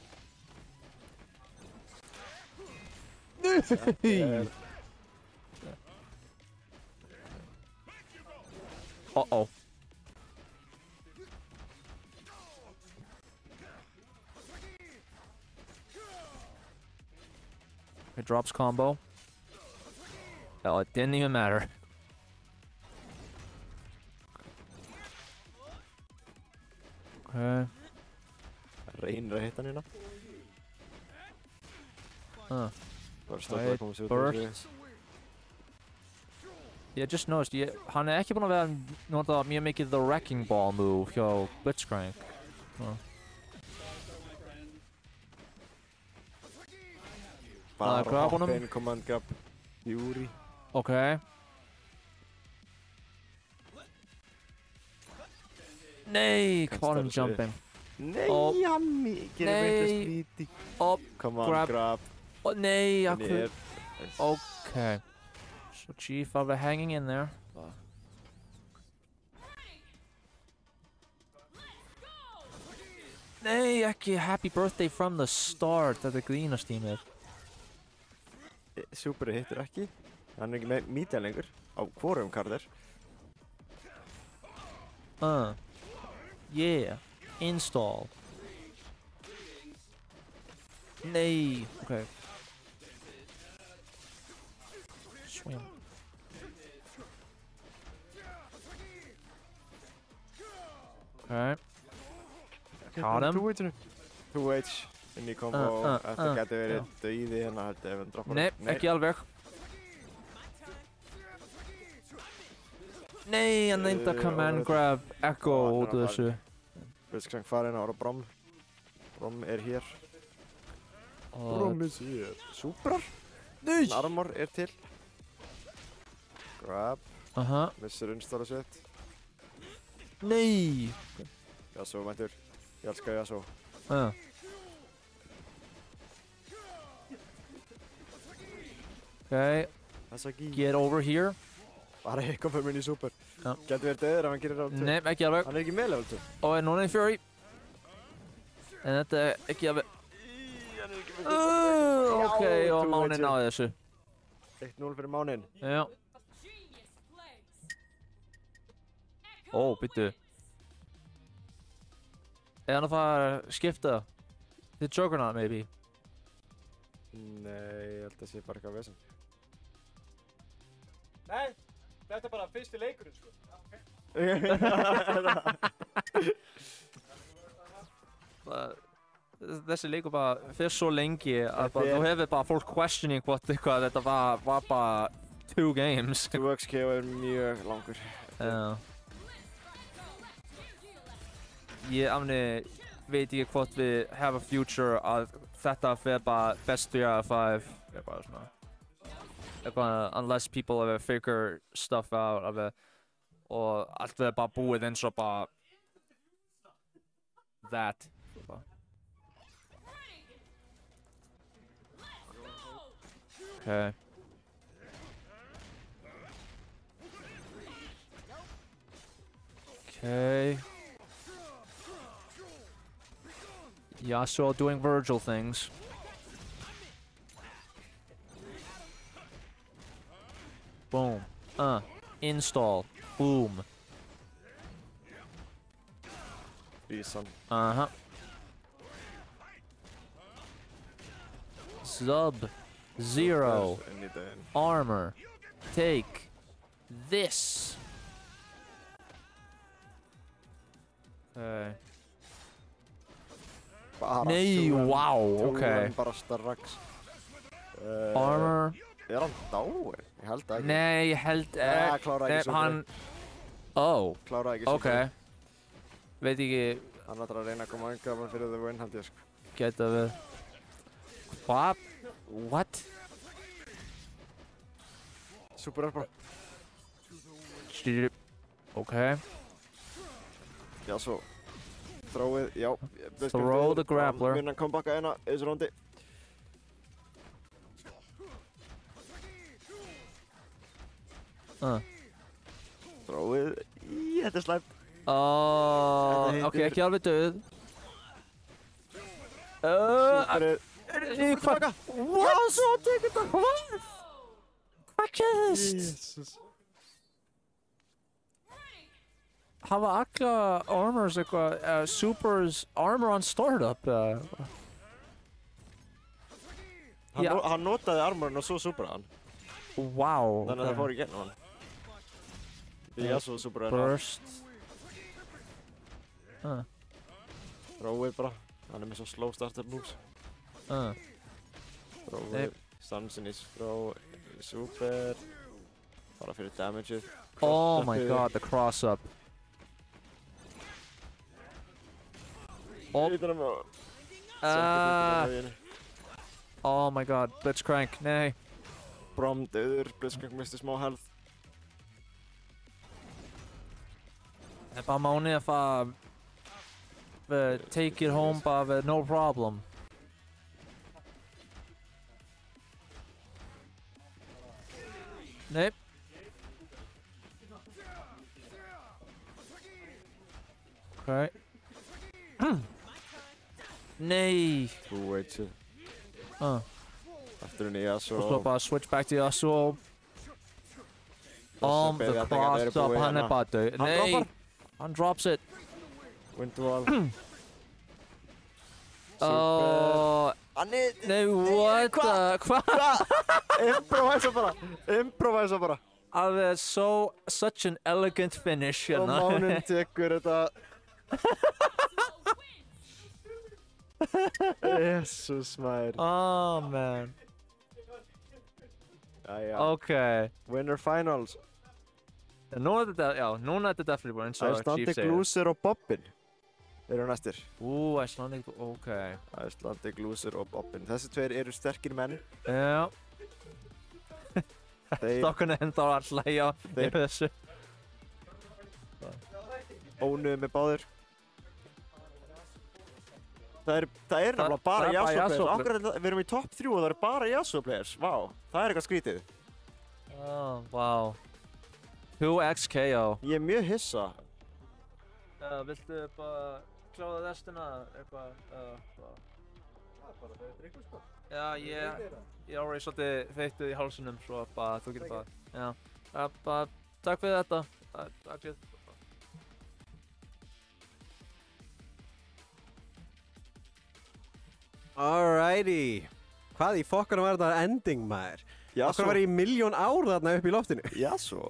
Uh-oh. It drops combo. Oh, it didn't even matter. Okay. Reynir að hitta hann hérna. Bara stoppa að koma sér út af þessu. Yeah, just noticed, hann er ekki búinn að vera nota mjög mikið the wrecking ball move hjá Blitzcrank. Bara grab honum. hoppa inn, command grab. Yuri. Okay. Nei, caught him jumping. Nei, hann gerir Nei. veiklust víti. Up, Come on, grab. grab. Nei, Hann er... Okay. So Chief of hanging in there. Nei, ekki happy birthday from the start þetta er grínast tímið. Super hittir ekki. Hann er ekki með mítja lengur á hvorum kardir. Yeah. Install. Nei. Okay. Swim. Okay. Caught him. 2H inn í kombo. Þetta getur verið dauði hérna held ég ef hann droppar. Nei, ekki alveg. Nei, hann reyndi að command grab Echo út af þessu. Blitzcrank farinn ára Braum. Braum er hér. Braum er hér. Superar. Nei! Armor er til. Grab. Missir installa sitt. Nei! Yasuo mættur. Ég elska Yasuo. Okay, get over here. Bara eitthvað fyrir minni í super. Já. Getur verið döður ef hann gerir rátt. Nei, ekki alveg. Hann er ekki með level 2. Og er núna í Fury. En þetta er ekki alveg. Hann er ekki með super. Ok, og Mánin náði þessu. 1-0 fyrir Mánin. Já. Ó, byttu. Er hann að fara að skipta? Til Juggernaut, maybe? Nei, ég held að það sé bara eitthvað vesen. Nei, þetta er bara fyrsti leikurinn, sko. Þessi leikur bara fyrst svo lengi að þú hefur bara fólk questioning hvort eitthvað þetta var bara 2 games. 2XK er mjög langur. Já. Ég veit ekki hvort við have a future að þetta fer bara best 3 out of 5. Ég bara svona. Unless people ever figure stuff out of it. Og allt verður bara búið eins og bara that. Okay. Okay. Yasuo doing Virgil things. Boom. Install. Boom. Decent. Uh-huh. Sub Zero armor. Take this. Okay. Bara Nei, túran- wow, túran okay. bara strax. Armor. Er hann dáinn? Ég held það ekki. Nei, ég held Nei, kláraði ekki hann... Oh, Kláraði ekki okay. Veit ekki, Hann ætlar að reyna að koma yngar fyrir the win held ég sko. geta við. Hvað? What? Super er bara. Okay. Já, svo. Throwið, já. Throw the grappler. Mun hann kom baka eina í þessu róndi. Throwið, þetta er slæmt. Þetta Ok, heitir- ekki alveg döð. Super er... Hvað? What? Svo tekur þetta. Hvað? Hvað gerðist? Jesus. Hafa alla armors eitthvað, supers, armor on startup. Já. Hann notaði armorinn og svo superaði hann. Wow. Þannig að það fór í gegnum hann. Já, svo superaði hann. Burst. Throwið bara. Hann er með svo slow startup moves. Throwið. Stansinis throw. Super. Bara fyrir damageið. Oh my god, the cross up. Hýtur hann með... Oh my god, Blitzcrank, nei. Brom döður. Blitzcrank misti smá health. Det er bare måneder for take it home, bare no problem. Nej. Okay. Nej. Two-way til. Aftur henni, já, Så slår svo... bare switch back til Yasuo. Om the cross up, han er bare død. Han Nej. dropper. Han drops it. Windwall. Åh. Hann er... Nej, what the... Hvað? Improvisa bara. Improvisa bara. Það er such an elegant finish Og hérna. Mánin tekur þetta. Jesus maður. Oh man. Jæja. Okay. Winner finals. Núna er þetta, já, núna er þetta definitely búin eins og Chief Icelandic segir. Loser og Bobbin eru næstir. Icelandic, okay. Icelandic Loser og Bobbin. Þessi tveir eru sterkir menn. Já. Þeir Stokkunni enda á að hlæja yfir þessu. ónuðu með báðir. Það er nefnilega bara það er bara Yasuo Yasuo players. Akkur við erum í top 3 og það eru bara Yasuo players. Vá, það er eitthvað skrítið. Oh, wow. 2XKO. Ég er mjög hissa. Viltu bara kláða restina eitthvað? Bara þau drikku sko? Já, ég alveg svolítið þeyttuð í hálsunum svo bara þú getur bara, já. Bara takk fyrir þetta. Takk fyrir. Alrighty. Hvað í fokkanum var þetta ending, maður? Okkur var ég í 1.000.000 ár þarna upp í loftinu. Yasuo.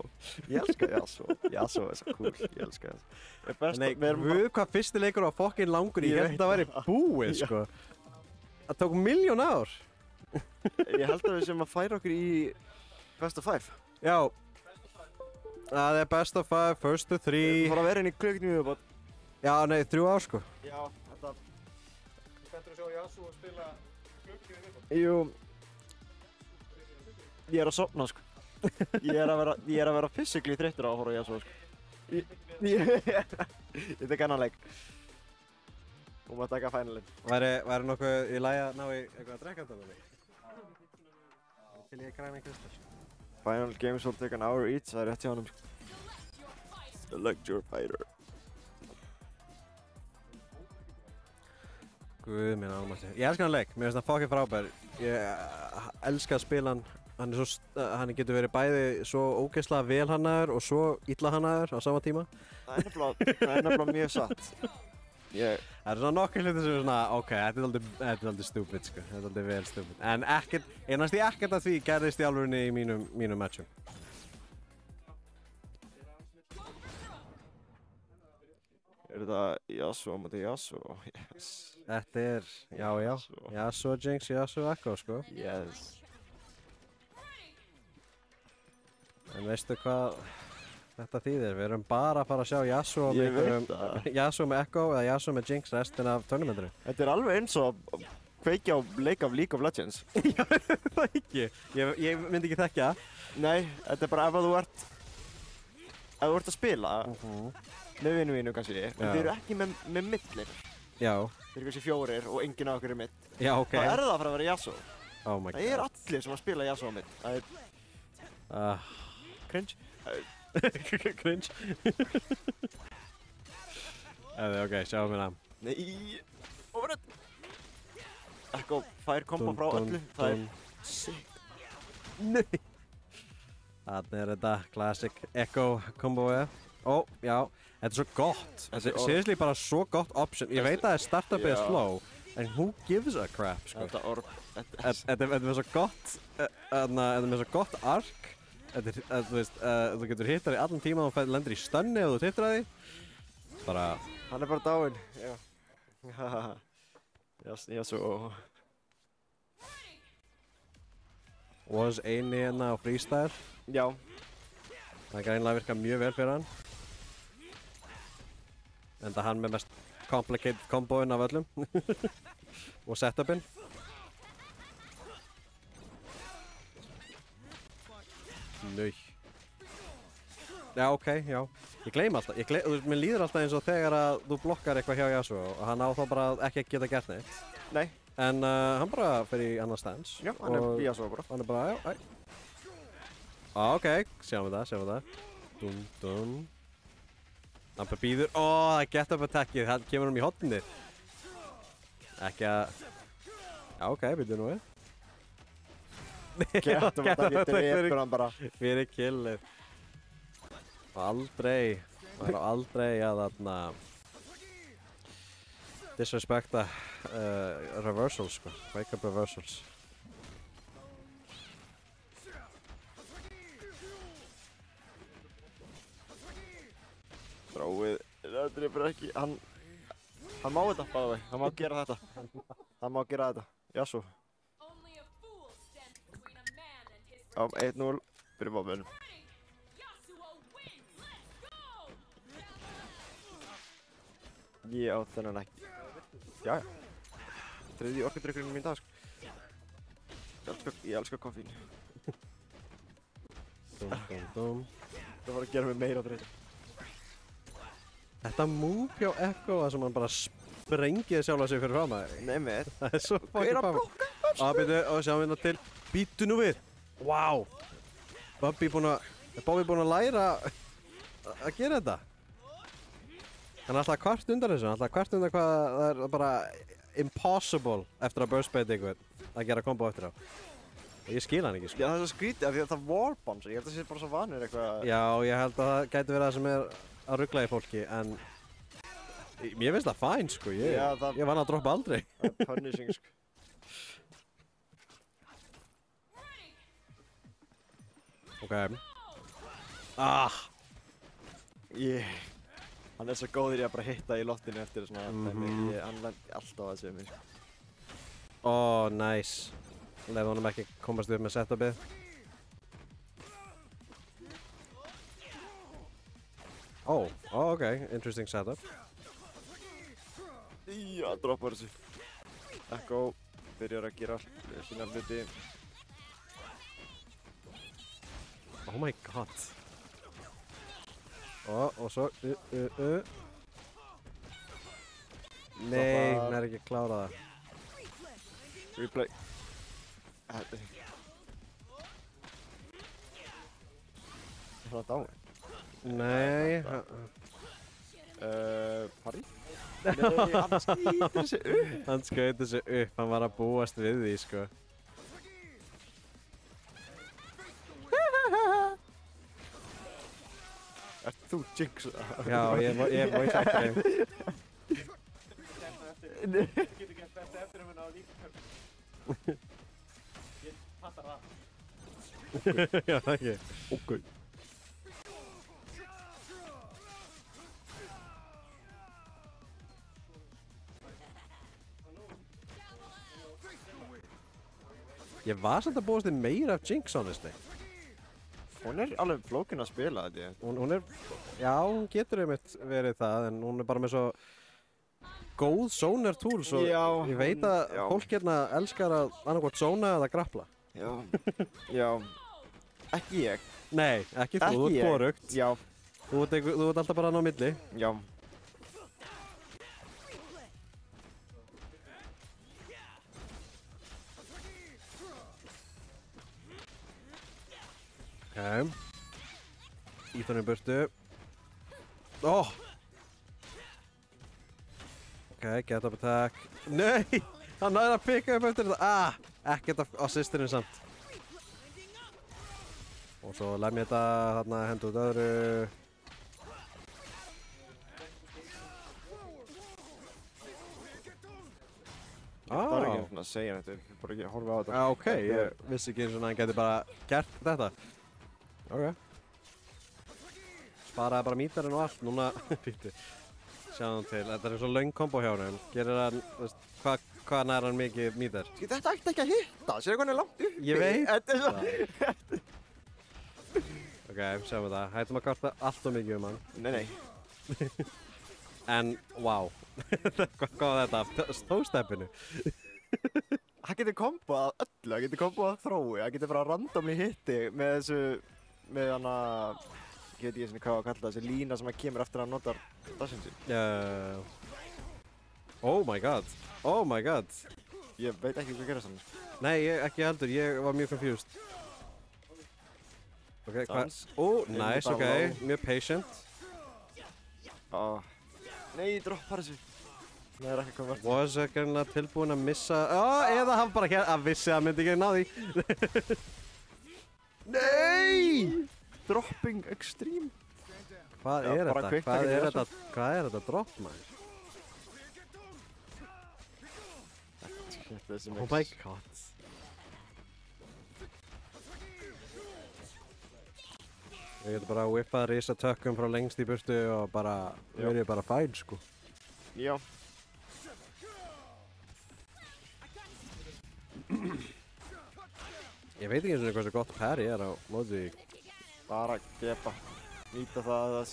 Ég elska Yasuo. Yasuo er svo cool. Ég elska það. Nei, guð, hvað fyrsti leikur var fokkin langur. Ég held að það væri búið, sko. Það tók 1.000.000 ár. Ég held að við sem að færa okkur í best of 5. Já. Það er best of 5, first to 3. Við fórum að vera inn í klukknum við bát. Já, nei, 3 ár, sko. Já, þetta... Spenntur að sjá Yasuo spila klukkið við viðbót. Jú. Ég er að sofna, sko. Ég er að vera physically þreyttur á að horfa á Yasuo, sko. Ég tek annan leik. Og maður taka finalinn. Væri nokkuð í lagi að ná í eitthvað að drekka þetta með mig? til ég græna kristal. Final games will take an hour each, það rétt hjá honum. Select your fighter. Guð minn almáttugur. Ég elska hann leik, mér finnst hann fucking frábær. Ég elska að spila hann. Hann getur verið bæði svo ógeðslega vel hannaður og svo illa hannaður á sama tíma. Það er nefnilega mjög satt. Það eru svona nokkur hluti sem er svona, ok, þetta er aldrei stupid sko, þetta er aldrei vel stupid. En ekkert, einast í ekkert af því gerðist í alvörunni í mínum matchum. Þetta Yasuo móti Yasuo? Yes. Þetta er, já, Yasuo Jinx, Yasuo Echo sko. Yes. En veistu hvað þetta þýðir? Við erum bara að fara að sjá Yasuo með Yasuo með Echo eða Yasuo með Jinx restin af tournamentinu. Þetta er alveg eins og kveikja á leik af League of Legends. Já, það ekki. Ég myndi ekki þekkja. Nei, þetta er bara ef þú ert að spila með vinnu kannski, en þið eru ekki með millir. Já. Þeir eru kannski 4 og enginn af okkur er mitt. Já, ok. Þá er það að fara að vera Yasuo. Oh my god. Það er allir sem að spila Yasuo mitt. Það er cringe. Cringe. Ok, sjáum við það. Nei, overhead. Echo fær kombo frá öllu. Það er sick. Nei. Þarna er þetta classic Echo komboið. Ó, já. Þetta er svo gott. Þetta er seriously bara svo gott option. Ég veit að startupið er slow, en who gives a crap, sko. Þetta er með svo gott, þetta er með svo gott arc. Þú veist, þú getur hittar í allan tíma og lendir í stunni ef þú hittir að því. Bara... Hann er bara dáinn, já. Yasuo. Was eini hérna á freestyle. Já. Það greinlega virkar mjög vel fyrir hann. Enda hann með mest complicated komboinn af öllum. Og setupinn. Nau. Já, ok, já. Ég gleym alltaf, mér líður alltaf eins og þegar að þú blokkar eitthvað hjá Yasuo og hann á þá bara ekki að geta gert neitt. Nei. En hann bara fer í annar stance. Já, hann er Yasuo bara. Hann er bara, já, ok, sjáum við það. Dum. Hann bara býður, það get up attackið, það kemur í hotnið. Ekki að... Já, ok, byrju nú við. Get up attackið, drepur hann bara. Fyrir killið. Aldrei að þarna... disrespekta reversals, sko. Wake up reversals. Þráið, það drefur ekki, hann má þetta, bæði, hann má gera þetta. Hann má gera þetta, Yasuo. Já, 1-0 fyrir bóbunum. Ég á þennan ekki. Jæja. Þriðji orkudrykkurinn mín dag, sko. Ég elska koffín. Dum. Það var að gera mig meira þreytur. Þetta move hjá Echo að sem hann bara sprengið sjálf sig fyrir fram að þig. Nei með. Það er svo fucking fram. Bíddu, og sjáum við hérna til. Bíddu nú við. Wow. Bobby búinn að læra að gera þetta. Hann er alltaf kvart undan þessu, hann er alltaf kvart undan hvað það er bara impossible eftir að burstbait einhvern að gera kombo eftir á. Og ég skil hann ekki, sko. Já, það er svo skrítið af því að það warbomb, ég held að það sé bara svo vanur eitthvað. Já, ég held að það gæti verið það sem er að ruggla í fólki, en mér finnst það fæn, sko. Ég vann að droppa aldrei. Það er punishing, sko. Ok. Hann er svo góður í að bara hitta í loftinu eftir svona dæmi. Hann lendi alltaf að segja mig, sko. Nice. Leði honum ekki komast upp með setupið. Ok. Interesting setup. Já, droppar þessu. Echo byrjar að gera sína hluti. Oh my god. Og svo... Nei, hún er ekki klárað það. Replay. svona dáin? Nei. Parry? Nei, hann skýtur þessu upp. Hann skaut þessu upp, hann var að búast við því, sko. Ert þú Jinx? Já, ég voice actor þeim. Þú getur gert besta eftirumina á líka. Ég fattar það. Já, ekki. Ok. Ég var samt að búast þig meira af Jinx, honestly. Hún alveg flókin að spila þetta, ég. Hún já, hún getur einmitt verið það, en hún bara með svo góð zoner tools og Já, ég veit að já. fólk hérna elskar að annarkvort zona eða grappla. Já. Já. Ekki ég. Nei, ekki þú, þú Ekki ert ég. hvorugt. Já. Þú ert alltaf bara hann á milli. Já. Ok. Ít hann í burtu. Oh! Ok, get up attack. Nei! Hann næði að picka upp eftir þetta. Ekkert af assistirinn samt. Og svo lemja þetta, þarna hendur út öðru. Það er ekki svona að segja þetta, ég bara ekki að horfa á þetta. Já, ok, ég vissi ekki eins og hann geti bara gert þetta. Ok. Sparaði bara mítarinn og allt, núna, býttu. Sjáum til, þetta er svo löng kombo hjá hann. Gerir hann, þú veist, hvað nær hann mikið mítar? Þetta ætti ekki að hitta, sér hvernig langt uppi. Ég veit Þetta er svo... Ok, sjáum við það. Hættum að kvarta allt og mikið hann. Nei. En, wow. Hvað var þetta? Stóðsteppinu? Það getur komboað öllu, það getur komboað þrói, það getur bara randomly hitti með þessu, með hana, ég veit ekki eins og hvað að kalla þessi lína sem að kemur eftir að hann notar dashin sín. Oh my god. Oh my god. Ég veit ekki hvað gerast hann. Nei, ekki heldur. Ég var mjög confused. Ok, hvað? Dans. Nice, bara ok. low. Mjög patient. Nei, droppar þessu. Það er ekki komið verið. Was greinlega tilbúinn að missa... eða hann bara hér að vissi að hann myndi ekki ná því. Nei! Dropping extreme. Hvað Já, er bara þetta? kvikt Hvað ekki er þessu. þetta? Hvað er þetta drop, maður? Shit, þessi Oh my god. Ég geti bara whippað risa tökkum frá lengst í burtu og bara verið bara fæn, sko. Já. Ég veit ekki eins og hversu gott parry er á móti. Bara gepa. Nýta það að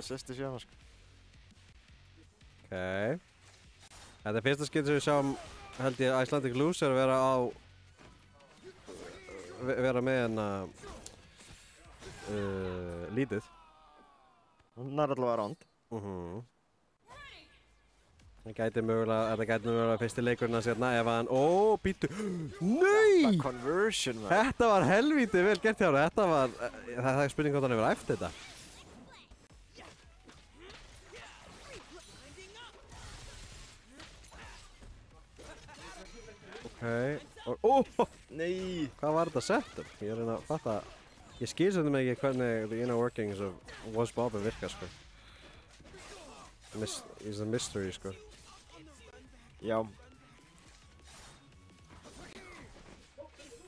sýsti sjöma, sko. Ok. Þetta er fyrsta skipti sem við sjáum, held ég, Icelandic Loser vera með hérna lítið. Hún er allavega ránd. Þetta gæti mögulega fyrsti leikurinn að sérna ef hann... Býttu! Nei! Conversion, man. Þetta var helvítið vel gert hjá hann. Þetta var... Það er spurning hvort hann hefur æft þetta. Ok. Nei! Hvað var þetta setup? Ég er að reyna að fatta... Ég skil svolítið mig ekki hvernig the inner workings of Was Bobbin virka, sko. It's a mystery, sko. Já.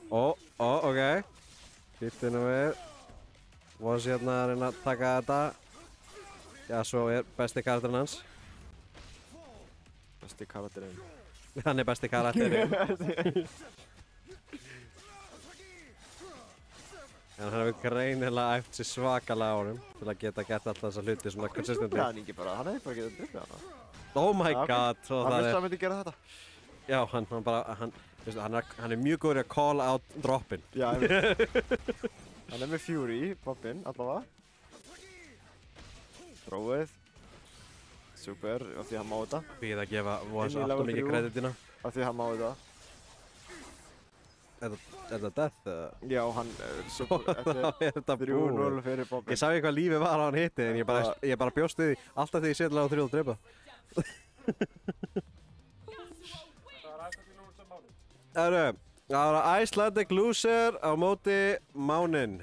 Ok. Býttu nú við. Was hérna að reyna að taka þetta. Já, svo er besti karakterinn hans. Besti karakterinn. Hann er besti karakterinn. En hann hefur greinilega æft sér svakalega á honum til að geta gert alltaf þessa hluti svona consistently. Hann ekki bara, hann hefði bara getað drullið hana. Oh my Ok. god, svo Hann það vissi er... að hann myndi gera þetta. Já, hann er mjög góður að call out droppin. Já, ég veit. Hann er með Fury, Bobbin, allavega. Þróið. Super, af því hann má þetta. Býð að gefa Was Inn í alltaf level mikið 3. kreditina. Af því hann má þetta. Er það death eða? Já, hann Þá er þetta 3-0 fyrir Bobby. Ég sá ekki hvað lífið var á hann hitti en ég bara bjóst við því alltaf þegar ég setja á 3 og drepa. Það var Icelandic Loser á móti Mánin.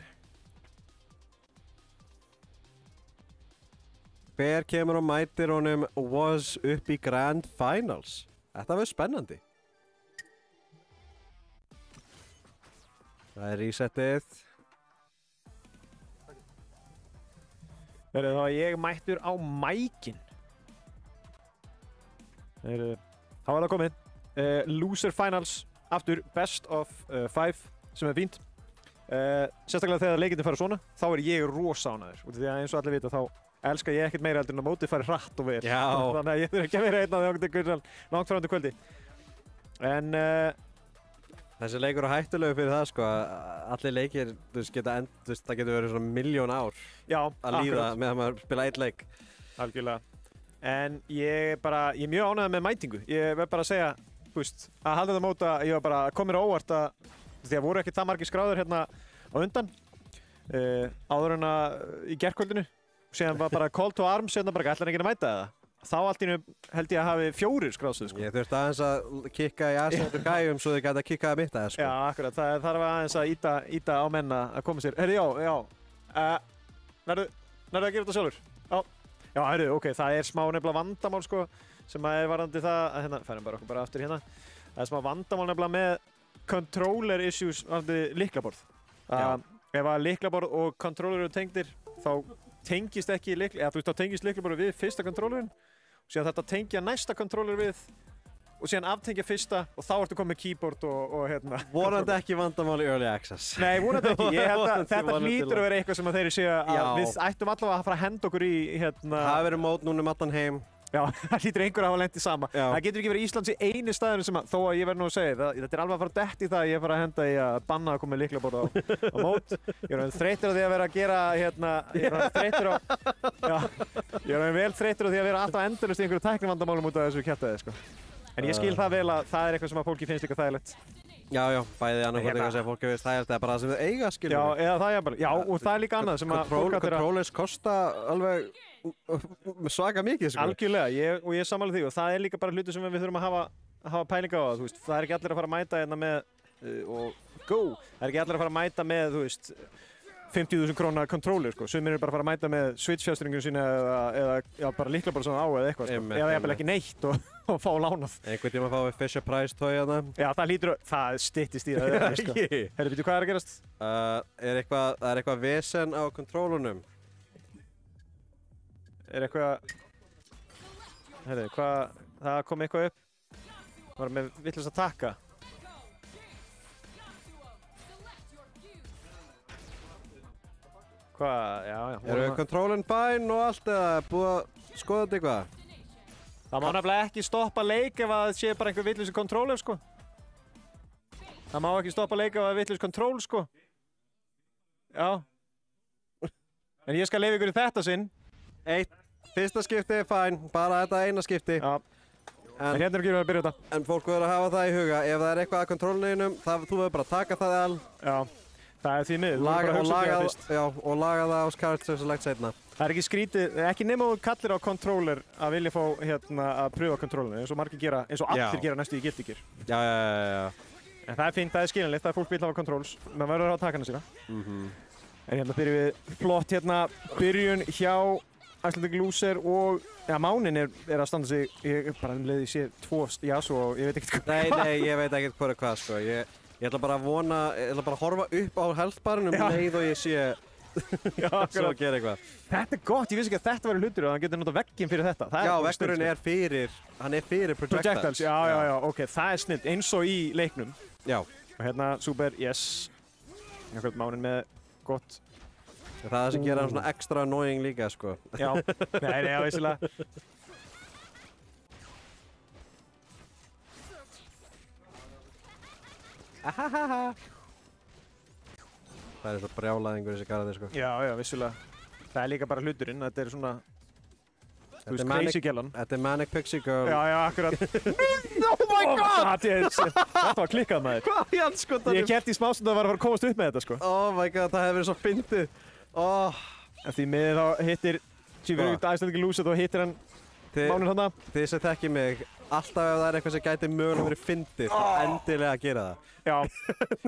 Hver kemur og mætir honum was upp í Grand Finals? Þetta verður spennandi. Það er resettið. Verður þá ég mættur á mækin. Þá er það komið. Loser Finals, aftur best of 5, sem er fínt. Sérstaklega þegar leikindin fara svona, þá er ég rosa ánægður. Því að eins og allir vita þá elska ég ekkert meira heldur en að mótið fari hratt og vel. Já. Þannig að ég þurfi ekki að vera einn af því langt fram til kvöldi. En þessi leikur er hættulegu fyrir það sko, allir leikir, það getur verið svona 1.000.000 ár já, að líða meðan maður spila einn leik. Algjörlega. En ég er mjög ánægður með mætingu. Ég verð bara að segja, að halda þetta móta, ég var bara komið á óvart að því að voru ekki það margir skráður hérna á undan, áður en að í gærkvöldinu. Síðan var bara call to arms, síðan bara ætlar enginn að mæta það. Þá allt í einu held ég að hafi 4 skráðstöð sko. Ég þurfti aðeins að kikka í aðsættu gæjum svo þið gæti að kikka að mitt aðeins sko. Já, akkurat. Það þarf aðeins að íta á menna að koma sér. Herri, já. Nærðu að gera þetta sjálfur? Já, herri, ok. Það er smá nefnilega vandamál sko, sem er varandi það, hérna, færum bara okkur bara aftur hérna. Það er smá vandamál nefnilega með controller issues varandi lyklaborð. Ef að lyklaborð og controller eru tengdir, þá tengist ekki þá tengist lyklaborð við fyrsta controllerinn. Síðan þetta tengja næsta controller við og síðan aftengja fyrsta og þá ertu komið keyboard og hérna. Vonandi ekki vandamál í Early Access. Nei, vonandi ekki. Ég held að þetta hlýtur að vera eitthvað sem að þeir séu að við ættum allavega að fara að henda okkur í hérna. Það verður mót núna allan heim. Já, það hlýtur einhver að hafa lent í sama. Já. Það getur ekki verið Íslands í einu staðinu sem að, þó að ég verð nú að segja það, þetta er alveg að fara dett í það að ég fara að henda í að banna að koma með lyklaborð á mót. Ég er þreyttur á því að vera að gera hérna, ég er vel þreyttur á því að vera alltaf endalaust í einhverju tæknivandamálum út af þessu kjaftæði sko. En ég skil það vel að það er eitthvað sem að fólki finnst líka þægilegt. Já, bæði annarkvæmt eitthvað sem fólki finnst þægilegt eða bara það sem þau eiga skilur. Já, eða það jafnvel. Já, og það er líka annað sem að fólk Controllers kosta alveg svaka mikið sko. Algjörlega, og ég sammála því og það er líka bara hluti sem við þurfum að hafa pælinga á það, það er ekki allir að fara að mæta hérna með það er ekki allir að fara að mæta með, 50.000 krónar controller sko, sumir eru bara að fara að mæta með Switch-fjárstringinu sína eða bara lyklaborð svona á eða eitthvað sko, eða jafnvel ekki neitt og fá lánað. Einhvern tíma fáum við Fisher Price tói hérna. Já, það styttist í það sko. Herru, veitu hvað er að gerast? Það er eitthvað vesen á controllunum. Er eitthvað... Herru, það kom eitthvað upp. Það var með vitlaust að taka. Hvað, já. Eru controllin fine og allt eða búið að skoða þetta eitthvað? Það má nefnilega ekki stoppa leik ef það sé bara einhver vitlaus controller sko. Það má ekki stoppa leik ef það er vitlaus control sko. Já. En ég skal leyfa ykkur í þetta sinn. Fyrsta skipti er fine, bara þetta eina skipti. Já. En hérna er ekki að byrja þetta. En fólk verður að hafa það í huga, ef það er eitthvað að kontrollinum, þú verður bara að taka það all. Já. Það er því miður, og laga það á Character Select seinna. Það er ekki skrítið, ekki nema þú kallir á controller að vilja fá hérna að pröfa controllerinu eins og margir gera, eins og allir gera næstu í Guilty Gear. Já. En það er fínt, það er skiljanlegt, það er fólk vill hafa controls, maður verður að taka hana sína. En hérna byrjum við flott byrjun hjá Icelandic Loser og Mánin er að standa sig, ég bara leiði sé 2 Yasuo og ég veit ekkert hvað. Nei, ég veit ekkert hvað er hvað sko. Ég ætla bara að horfa upp á health-barnum leið og ég sé svo að gera eitthvað. Þetta er gott, ég vissi ekki að þetta væri hlutur og hann getur notað vegginn fyrir þetta. Já, veggurinn er fyrir projectiles. Já, ok, það er snill, eins og í leiknum. Já. Og hérna, super, yes. Mánin með gott. Það er það sem gera hann svona extra annoying líka, sko. Já, nei, vissilega. Það er svo brjálaðingur þessi karate sko. Já, vissulega. Það er líka bara hluturinn, þetta er svona Þú veist, crazy gellan. Þetta Manic Pixie Girl. Já, akkurat. Oh my god! Þetta var klikkað, maður. Hvað í andskotanum? Ég held í smásund að var að fara að komast upp með þetta, sko. Oh my god, það hefur verið svo fyndið. En því miðið þá hittir Tvífur út Icelandic Loser og hittir hann mánur þarna. Þið sem þekki mig, alltaf ef það er eitthvað sem gæti mögulega verið fyndið, þá endilega að gera það. Já,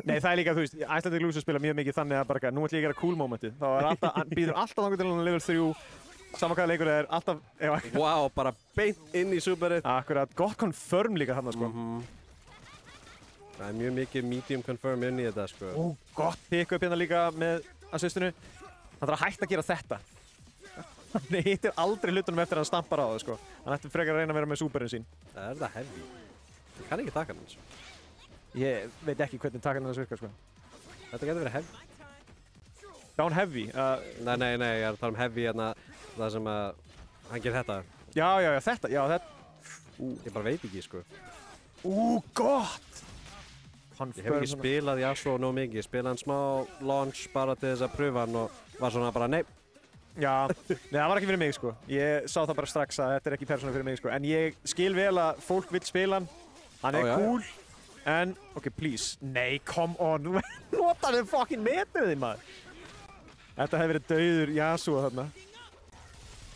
nei það er líka, þú veist, Icelandic Loser spila mjög mikið þannig að bara, nú ætlum ég að gera cool momentið. Þá er alltaf, hann býður alltaf þangur til hann level 3, saman hvaða leikur það er, alltaf, Wow, bara beint inn í superið. Akkurat, gott confirm líka þarna, sko. Það er mjög mikið medium confirm inn í þetta, sko. Gott pick-up hérna líka með assistinu. Hann þarf að hætta að gera þetta. Hann hittir aldrei hlutunum eftir að hann stampar á það, sko. Hann ætti frekar að reyna að vera með superinn sín. Það er það heavy. Ég kann ekki taka hann eins. Ég veit ekki hvernig takan þess virkar, sko. Þetta getur verið heavy. Down heavy? Nei, ég er að tala um heavy hérna, það sem að hann gerir þetta. Já, þetta. Ég bara veit ekki, sko. Gott! Ég hef ekki spilað Yasuo nóg mikið. Ég spilaði hann smá launch bara til þess að pröfa hann og var svona bara nei. Já, nei það var ekki fyrir mig, sko. Ég sá það bara strax að þetta er ekki persóna fyrir mig, sko. En ég skil vel að fólk vill spila hann. Hann er cool. En, ok, please. Nei, come on. Þú notar þið fucking metið þið, maður. Þetta hefði verið dauður Yasuo þarna.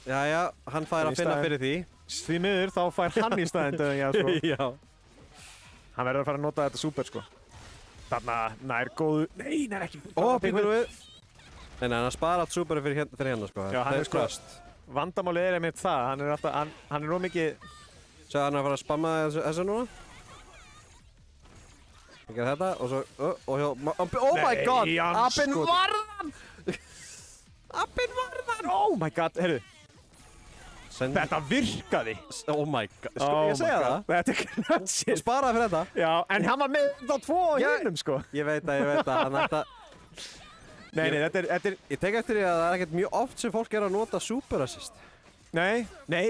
Jæja, hann fær að finna fyrir því. Því miður þá fær hann í staðinn dauðan Yasuo. Já. Hann verður að fara að nota þetta super, sko. Þarna, nær góðu... Nei, nær ekki. Píkur við. Nei, hann spara allt superið fyrir hérna, sko. Já, hann er sko... Vandamálið er einmitt það. Hann er alltaf... Hann er nóg mikið... Svo hann er að fara að spamma þessu núna. Ég ger þetta og svo... Oh my god! Appinn varðan! Appinn varðan! Oh my god, heyrðu. Þetta virkaði! Oh my god, sko ég segja það? Þetta er knötsið! Þú sparaði fyrir þetta? Já, en hann var með þá 2 á hinnum, sko! Ég veit það, þetta... Nei, þetta er... Ég tek eftir því að það er ekkert mjög oft sem fólk er að nota super assist. Nei,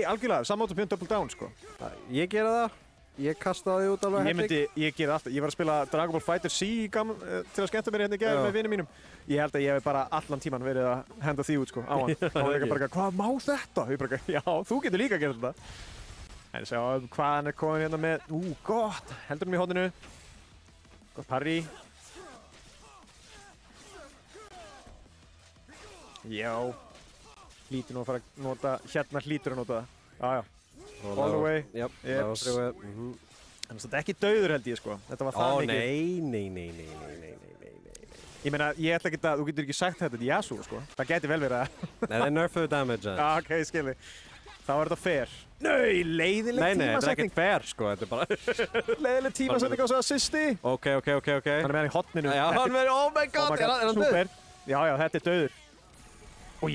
algjörlega, samátt og björn double down, sko. Ég gera það, ég kasta það út alveg helling. Ég gera alltaf, ég var að spila Dragon Ball Fighter C til að skemmta mér hérna í gær með vinum mínum. Ég held að ég hef bara allan tíman verið að henda því út, sko, á hann. Þá var ég bara, hvað má þetta? Ég bara, já, þú getur líka að gera þetta. En sjá, hvað hann er komin hérna með, gott, heldur hann í hóðinu. Gott parry. Já, hlýtur nú að fara að nota, hérna hlýtur að nota það. All the way. Jáp, Jeps. En þetta er ekki dauður held ég, sko. Þetta var það mikið. Nei. Ég meina, ég ætla ekki að, þú getur ekki sagt þetta til Yasuo, sko. Það gæti vel verið að... Nei, það er nerfuðu damage. Ok, skilji. Þá er þetta fair. Nei, leiðileg tímasetning. Nei, þetta er ekkert fair, sko. Þetta er bara... Leiðileg tímasetning á svo assisti. Ok. Hann er með hann í hotninu. Já, hann verður, oh my god, er hann döður? Já, þetta er dauður. Og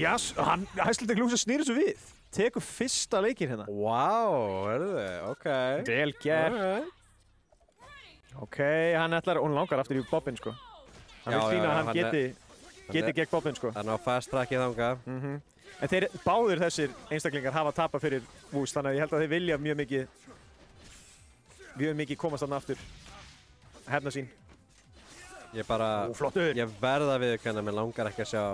hann Icelandic Loser snýr þessu við. Tekur fyrsta leikinn hérna. Wow, ok. Vel gert. Ok, hann ætlar, og hann langar aftur í bobbin, sko. Hann vil sína að hann geti gegn bobbin, sko. Hann á fast trackið þanga. En báðir þessir einstaklingar hafa tapað fyrir Woost, þannig að ég held að þeir vilja mjög mikið komast þarna aftur. Hérna sín. Ég bara, ég verða að viðurkenna, mér langar ekki að sjá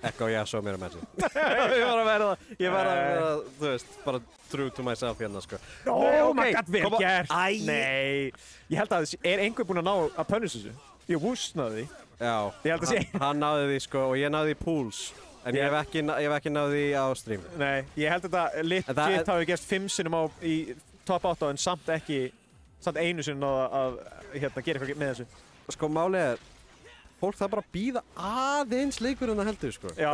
Ekko Yasuo mér að matchi. Ég var að vera, þú veist, bara true to myself hérna, sko. Oh my god, vel gert! Nei! Ég held að einhver búinn að ná að punish þessu? Ég Woost náði því. Já, ég held að sé. Hann náði því, sko, og ég náði því pools. En ég hef ekki náði því á stream. Nei, ég held að þetta legit hafi gerst 5 sinnum í top 8 en samt einu sinni náða að gera eitthvað með þessu. Sko, málið er, fólk það bara að bíða aðeins leikur en það heldur, sko. Já.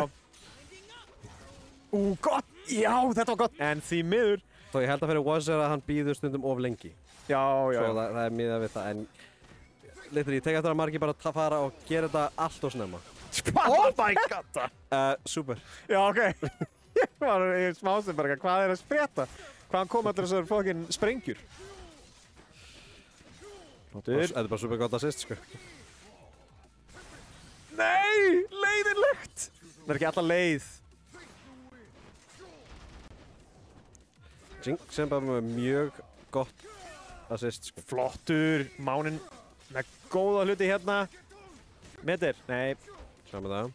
Gott! Já, þetta var gott! En því miður... Þó ég held að fyrir Wazzer að hann bíður stundum of lengi. Já. Svo það er miðað við það, en... Literally, ég tek eftir að margir bara að fara og gera þetta allt og snemma. Oh my god! Super. Já, ok. Ég var í smástum bara, hvað er að spreta? Hvaðan kom allir þessar fokkin sprengjur? Þetta er bara super gott assist, sko. Nei! Leiðinlegt! Það er ekki alla leið. Jing sem bara með mjög gott assist, sko. Flottur, Mánin með góða hluti hérna. Metir? Nei. Sjá með það.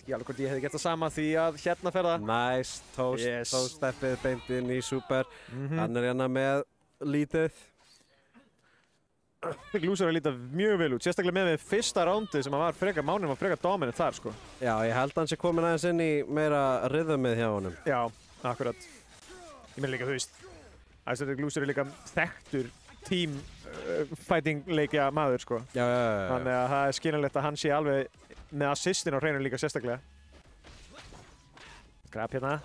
ekki alveg hvort ég hefði gert það sama því að hérna fer það. Nice, toast, Yes. toast-steppið beint inn í super. Mhm. Hann er hérna með lítið. Glúsar að líta mjög vel út, sérstaklega með fyrsta rándið sem var frekar, Mánin var frekar dominant þar sko. Já, ég held hann sé komin aðeins inn í meira rhythmið hjá honum. Já, akkurat. Ég meina líka, þú veist, Icelandic Glúsar er líka þekktur fighting leikja maður sko. Já. Þannig að það er skiljanlegt að hann sé alveg með assistin á hreinu líka sérstaklega. Grab hérna.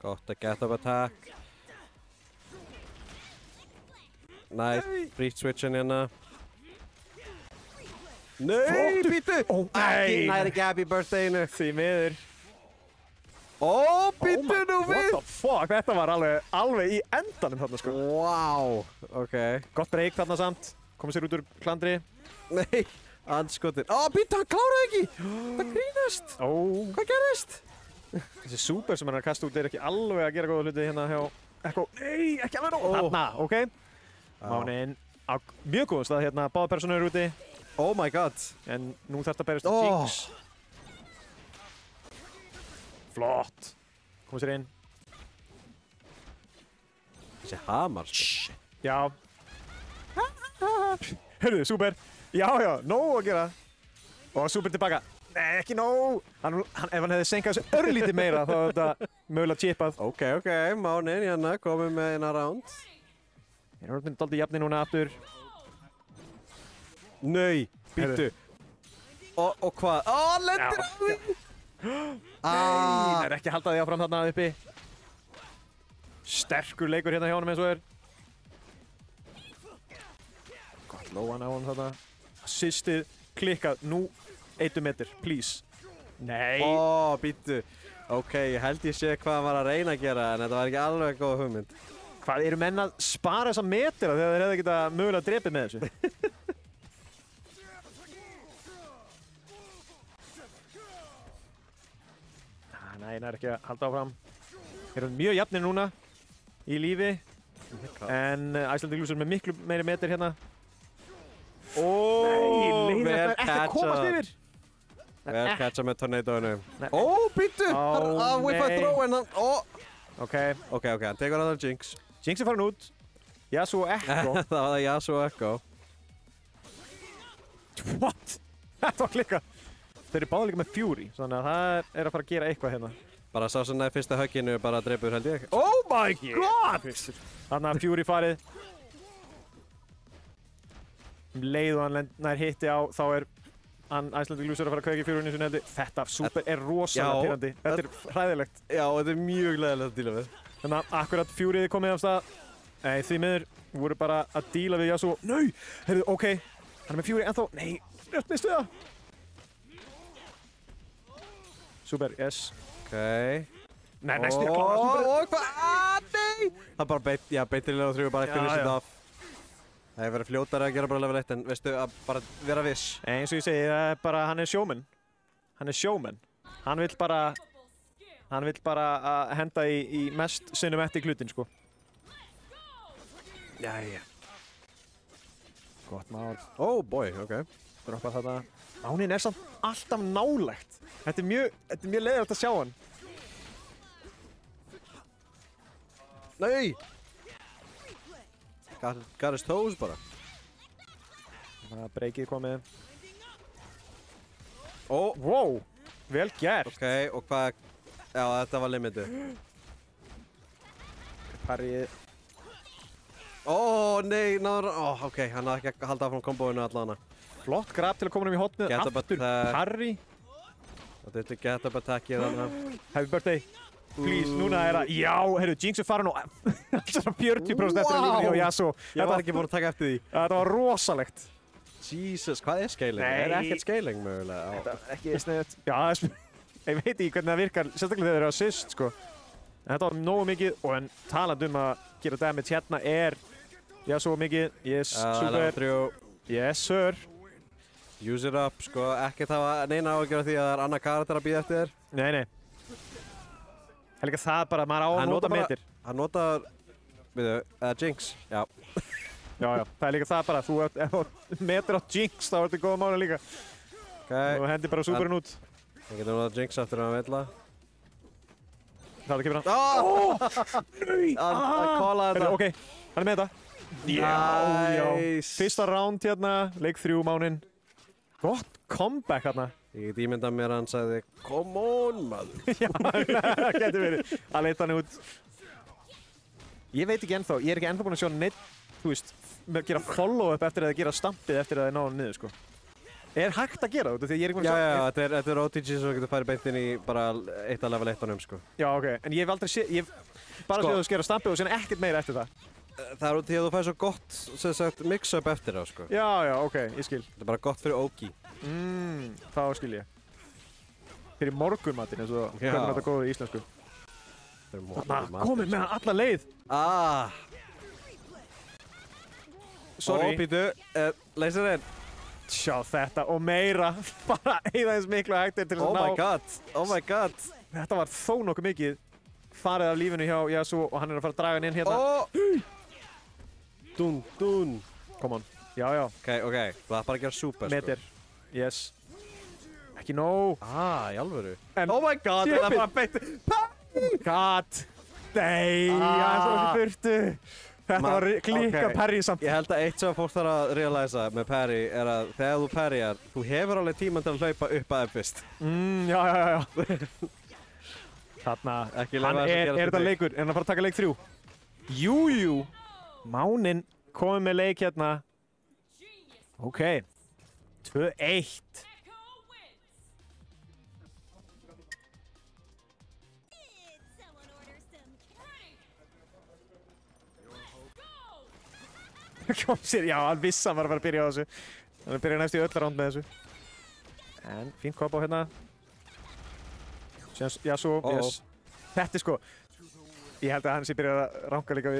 Gott að get up attack. Nice, free switchin hérna. Nei, býttu! Ó, Ekki, næri ekki happy birthdayinu. Því miður. Ó, býttu nú What við! the fuck, þetta var alveg í endanum þarna sko. Wow, ok. Gott break þarna samt, komið sér út úr klandri. Nei, andskotin. Ó, býttu, hann kláraði ekki! Það grínast! Ó, Hvað gerist? þessi super sem hann er að kasta út er ekki alveg að gera góða hluti hérna hjá Ekko. Nei, ekki alveg nóg. Ó. Þarna, ok. Mánin á mjög góðum stað hérna, báða personur eru úti. Oh my god. En nú þarf þetta að berast Ó. Jinx. Flott. Komið sér inn. Þessi hamar, sko. Já. Hörruðu, super. Já, nóg að gera. Og super tilbaka. Nei, ekki nóg. Ef hann hefði senkað þessu örlítið meira þá hefði þetta mögulega chipað. Ok, Mánin hérna, komið með eina round. Ég er orðin dálítið jafni núna aftur. Nei, býttu. Og hvað? Ó, hann lendir á því! Nei, það er ekki að halda því áfram þarna uppi. Sterkur leikur hérna hjá honum eins og er. Gott lóan á honum þarna. Assistið klikkað. Nú, 1 meter, please. Nei. Ó, býttu. Ok, ég held ég sé hvað hann var að reyna að gera, en þetta var ekki alveg góð hugmynd. Hvað, eru menn að spara þessa metera þegar þeir hefði getað mögulega drepið með þessu? Nei, það er ekki að halda áfram. Þeir eru mjög jafnir núna í lífi, en Icelandic Glúsar með miklu meiri meter hérna. Ó, vel þetta er ekki að komast catchað. yfir. Vel catcha með tornadoinu. Nei. Ó, býttu! Hann whippaði nei. throw en hann... Ó! Ok, Ok, hann tekur hann að Jinx. Jinx er farin út. Yasuo Ekko. Það var það Yasuo Ekko. What? Þetta var klikka. Þeir eru báða líka með Fury, þannig að það er að fara að gera eitthvað hérna. Bara sá sem næði fyrsta högginu bara dreipur held ég. Oh my god! Þannig að Fury farið. Leið og hann nær hitti á, þá er Icelandic Glúsar að fara að kveikja í Furyinu sinni heldur. Þetta super er rosalega Já. pyrrandi. Þetta er hræðilegt. Já, þetta er mjög glæðilegt að díla við. Þannig að akkurat Furyð er komið af stað. Nei, því miður voru bara að díla við Yasuo. Nei! Heyrðu, ok. Hann er með Fury ennþá. Nei, rétt mistu það. Super, yes. Ok. Nei, næstu ég að klára super. Ó, hvað? Nei! Það bara beitir í level 3 og bara Já, finish it já. off. Það hefur verið fljótari að gera bara level 1 en veistu að bara vera viss. Eins og ég segi, það er bara, hann er showman. Hann er showman. Hann vill bara að henda í mest cinematic hlutin, sko. Jæja. Gott mál. Oh boy, ok. Droppa þetta. Mánin er samt alltaf nálægt. Þetta er mjög leiðilegt að sjá hann. Nei! Got his toes bara. Það er breykið komið. Ó, Wow, vel gert. ok, og hvað... Já, þetta var limitið. Parrið. Ó, nei, náður... Ó, ok, hann hafði ekki að halda áfram kombóinu allan. Flott grab til að koma hann í hotnið. Get up Aftur attack. parry. Þetta er get up attackið þannig. Happy birthday. Please, núna er það, já, heyrðu, Jinx er farin og alltaf 40% eftir að lífni og Yasuo. Ég var ekki búin að taka eftir því. Þetta var rosalegt. Jesus, hvað er scaling? Nei. Er ekkert scaling mögulega? Þetta er ekki sniðut. Já, ég veit ekki hvernig það virkar, sérstaklega þegar þeir eru assist, sko. En þetta var nógu mikið og en talandi að gera damage hérna er Yasuo mikið. Yes, super. 3. Yes, sir. Use it up, sko, ekkert hafa neina ágjör því að það er annar karakter að býða eftir þér. Nei, nei. Það er líka það bara, maður á að nota metir. Hann notar, Jinx, já. Já, það er líka það bara, ef þú metir á Jinx þá er þetta góða máli líka. Ok. Og hendi bara superinn út. Það getur nú að jinx aftur að veitla. Það kemur hann. Að kóla þetta. Ok, hann er með þetta. Nice. Fyrsta round hérna, leik 3 Mánin. Gott comeback hérna. Ég get ímyndað mér að hann sagði, come on, maður. Já, það getur verið. Að leita hann út. Ég veit ekki ennþá, ég er ekki ennþá búinn að sjá neitt, þú veist, gera follow-up eftir að gera stampið eftir að þið ná hann niður, sko. Er hægt að gera þetta? Því ég er ekki búinn að sjá... Já, þetta er OTG sem þú getur farið beint inn í bara eitt að level 1 ánum, sko. Já, ok, en ég hef aldrei séð, ég hef bara séð þú skera stampið og síðan ekkert meira eftir það. Það er út því að þú fær svo gott, sem sagt, mix-up eftir það, sko. Já, ok, ég skil. Þetta er bara gott fyrir Oki. Þá skil ég. Fyrir morgunmatinn eins og hvernig þetta góður í íslensku. Komið með hann alla leið! Sorry. Býtu, laserinn. Sjá þetta og meira. Bara eyða eins miklu hægtir til að ná. Oh my god. Þetta var þó nokkuð mikið farið af lífinu hjá Yasuo og hann er að fara að draga hann inn hérna. Dún. Come on. Já. Ok. Það er bara að gera super, sko. Meter. Yes. Ekki nóg. Í alvöru. Oh my god, það er bara beint. God. Nei, það er svo ekki burtu. Þetta var klíka parry samt. Ég held að eitt sem fólk þarf að realisa með parry er að þegar þú parryar, þú hefur alveg tímann til að hlaupa upp að fyrst. Já. Þarna, er þetta leikur? Er hann að fara að taka leik 3? Jú. Mánin komið með leik hérna. Ok. 2-1. Kom sér, já, hann vissi að hann var að fara að byrja á þessu. Hann er að byrja næst í öllar ránd með þessu. En fín kombo hérna. Síðan Yasuo, yes. Þetta er sko, ég held að hann sé byrja að ranka líka